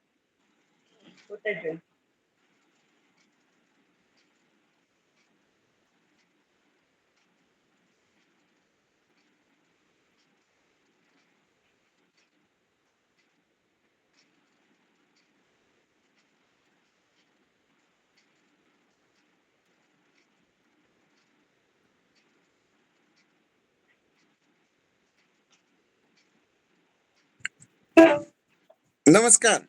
होतंय join. नमस्कार.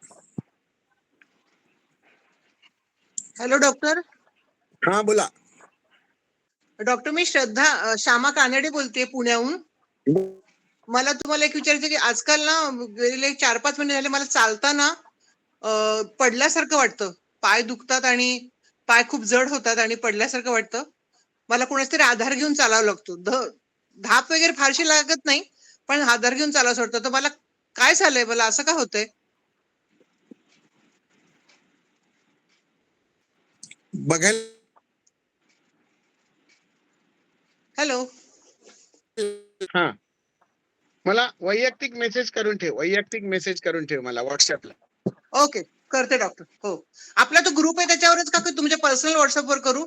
Hello doctor. हा, बोला. डॉक्टर, मी श्यामा कानडे बोलते पुण्याहून. मला तुम्हाला एक विचारायचं की आजकाल ना गेले 4-5 महिने झाले मला चालताना पडल्यासारखं वाटतं. पाय दुखतात आणि पाय खूप जड होतात आणि पडल्यासारखं वाटतं. मला कोणाचा तरी आधार घेऊन चालावं लागतं. धाप वगैरे फारशी लागत नाही, पण आधार घेऊन चालावं वाटतं. तर मला काय झालंय, मला असं का होतंय? बघायला हॅलो. हा, मला वैयक्तिक मेसेज करून ठेव मला व्हॉट्सअपला. ओके, करते डॉक्टर. हो, आपला तो ग्रुप आहे त्याच्यावरच का तुमच्या पर्सनल व्हॉट्सअपवर करू?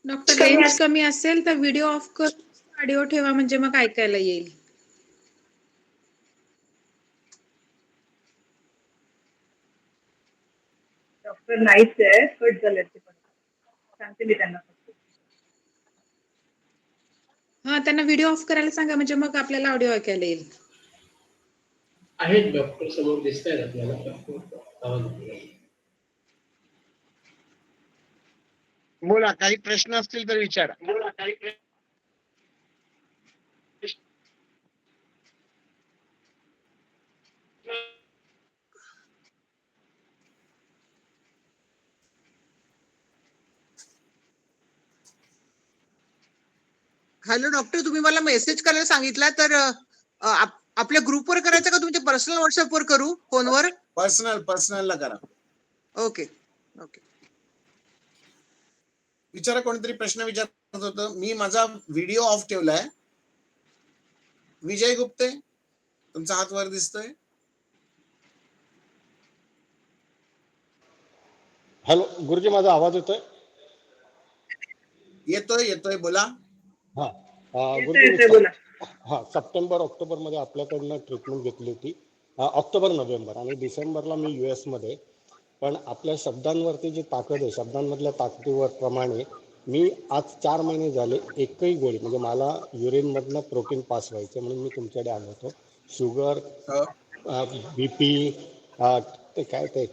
डॉक्टर रेंज कमी असेल तर व्हिडिओ ऑफ करून ऑडिओ ठेवा म्हणजे मग ऐकायला येईल. डॉक्टर नाहीच आहे, कट झाले ते पण सांगते मी त्यांना. हा, त्यांना व्हिडिओ ऑफ करायला सांगा म्हणजे मग आपल्याला ऑडिओ ऐकायला येईल. आहेत डॉक्टर समोर दिसत आहेत आपल्याला. बोला, काही प्रश्न असतील तर विचारा. हॅलो डॉक्टर, तुम्ही मला मेसेज करायला सांगितला तर आपल्या ग्रुपवर करायचं का तुमच्या पर्सनल व्हॉट्सअपवर करू, फोनवर? पर्सनलला करा. Okay okay. विचारा, कोणतरी प्रश्न विचारत होतं. मी माझा व्हिडिओ ऑफ ठेवलाय. विजय गुप्ते, तुमचा हात वर दिसतोय. हॅलो गुरुजी, माझा आवाज येतोय? येतोय, बोला. हा येतोय, बोला. हा, सप्टेंबर ऑक्टोबर मध्ये आपल्याकडनं ट्रीटमेंट घेतली होती. ऑक्टोबर नोव्हेंबर आणि डिसेंबरला मी US मध्ये. पण आपल्या शब्दांवरती जी ताकद आहे, शब्दांमधल्या ताकदीवर प्रमाणे मी आज 4 महिने झाले एकही गोळी, म्हणजे मला युरिन मधनं प्रोटीन पास व्हायचं म्हणून मी तुमच्याकडे आलो होतो. शुगर, BP, ते काय ते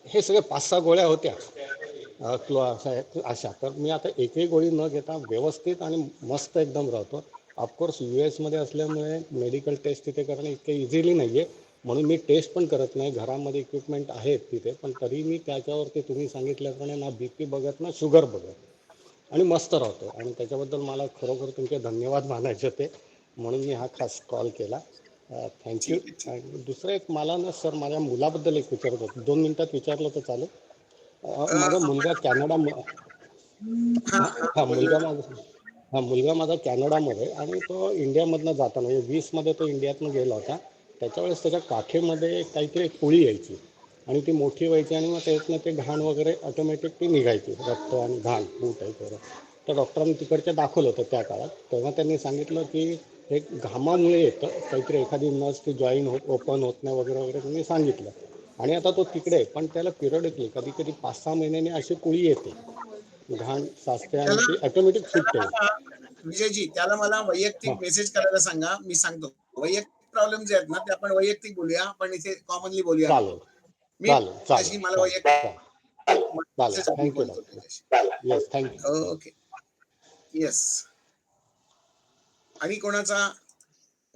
हे सगळे 5-6 गोळ्या होत्या अशा. तर मी आता एकही गोळी न घेता व्यवस्थित आणि मस्त एकदम राहतो. ऑफकोर्स US मध्ये असल्यामुळे मेडिकल टेस्ट तिथे करणं इतकं इझिली नाही आहे, म्हणून मी टेस्ट पण करत नाही. घरामध्ये इक्विपमेंट आहेत तिथे, पण तरी मी त्याच्यावरती तुम्ही सांगितल्याप्रमाणे ना BP बघत ना शुगर बघत आणि मस्त राहतो. आणि त्याच्याबद्दल मला खरोखर तुमचे धन्यवाद मानायचे होते, म्हणून मी हा खास कॉल केला. थँक्यू. आणि दुसरं एक, मला ना सर माझ्या मुलाबद्दल एक विचारत होतं. 2 मिनिटात विचारलं तर चालेल? माझा मुलगा कॅनडा, मुलगा माझा कॅनडामध्ये, आणि तो इंडियामधनं जाताना म्हणजे 20 मध्ये तो इंडियातनं गेला होता. त्याच्यावेळेस त्याच्या काखेमध्ये काहीतरी एक पुळी यायची आणि ती मोठी व्हायची आणि मग त्यातनं ते घाण वगैरे ऑटोमॅटिक ती निघायची, रक्त आणि घाण मूत वगैरे. तर डॉक्टरांनी तिकडच्या दाखवलं होतं त्या काळात. तेव्हा त्यांनी सांगितलं की हे घामामुळे येतं, काहीतरी एखादी नस ती ओपन होत नाही वगैरे वगैरे त्यांनी सांगितलं. आणि आता तो तिकडे, पण त्याला पिरियडिकली कधी कधी 5-6 महिन्यांनी अशी पुळी येते, घाण साचते आणि ती ऑटोमॅटिक सुटते. विजयजी, त्याला मला वैयक्तिक मेसेज करायला सांगा, मी सांगतो. वैयक्तिक प्रॉब्लेम जे आहेत ना ते आपण वैयक्तिक बोलूया, पण इथे कॉमनली बोलूया. चालेल मी त्याशी मला वैयक्तिक thank you doctor. Yes, thank you. Okay, yes. आणि कोणाचा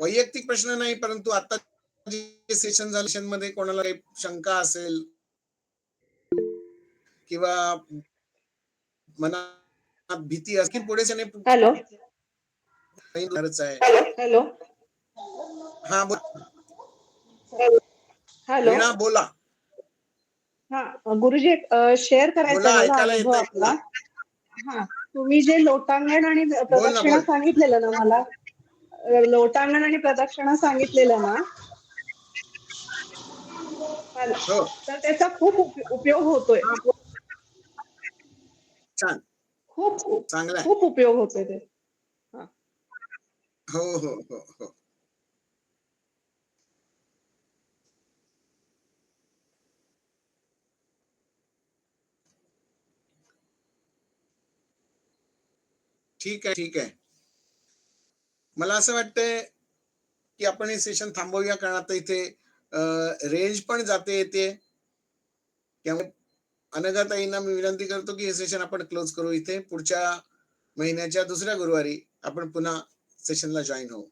वैयक्तिक प्रश्न नाही, परंतु आता जे सेशन झालं सेशनमध्ये कोणाला काही शंका असेल किंवा मनात भीती असतील, पुढे हॅलो हॅलो हा, हॅलो. वीणा बोला. हा गुरुजी, शेअर करायचा बोला, मला ऐकायला अनुभव येतंय, आपला. हा, तुम्ही जे लोटांगण आणि बोल ना, प्रदक्षिणा बोल. सांगितलेलं ना मला, लोटांगण आणि प्रदक्षिणा सांगितलेलं ना, हो, तर त्याचा खूप उपयोग होतोय. छान, खूप चांगला आहे. खूप उपयोग होतोय ते. हो हो हो हो. ठीक आहे, ठीक आहे. मला असं वाटतंय की आपण हे सेशन थांबवूया, कारण आता इथे रेंज पण जाते येते. त्यामुळे अनघाताईंना मी विनंती करतो की हे सेशन आपण क्लोज करू इथे. पुढच्या महिन्याच्या दुसऱ्या गुरुवारी आपण पुन्हा सेशनला जॉईन होऊ.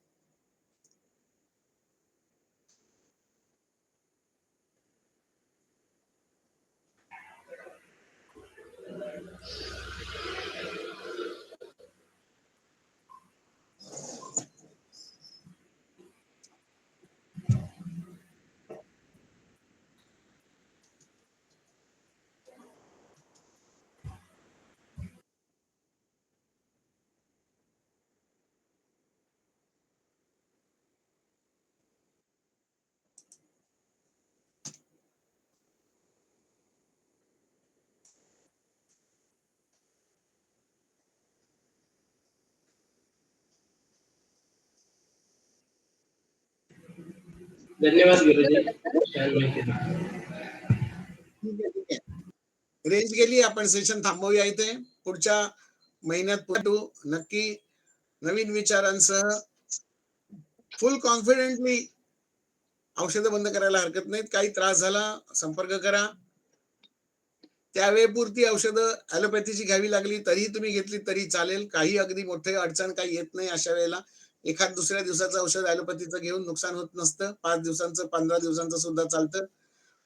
धन्यवाद गुरुजी, छान माहिती दिली. ठीक आहे. रेंज गेली, आपण सेशन थांबवूया इथे. पुढच्या महिन्यात भेटू नक्की नवीन विचारांसह. फुल कॉन्फिडेंटली औषधं बंद करायला हरकत नाहीत. काही त्रास झाला संपर्क करा. त्यावेळेपुरती औषधं ॲलोपॅथीची घ्यावी लागली तरी तुम्ही घेतली तरी चालेल. काही अगदी मोठे अडचण काही येत नाही. अशा वेळेला एखाद दुसऱ्या दिवसाचं औषध ॲलोपॅथीचं घेऊन नुकसान होत नसतं. 5 दिवसांचं 15 दिवसांचं सुद्धा चालतं.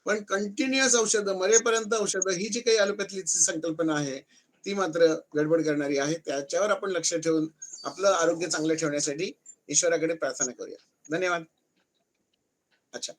पण कंटिन्युअस औषधं, मरेपर्यंत औषधं, ही जी काही ॲलोपॅथीची संकल्पना आहे ती मात्र गडबड करणारी आहे. त्याच्यावर आपण लक्ष ठेवून आपलं आरोग्य चांगलं ठेवण्यासाठी ईश्वराकडे प्रार्थना करूया. धन्यवाद. अच्छा.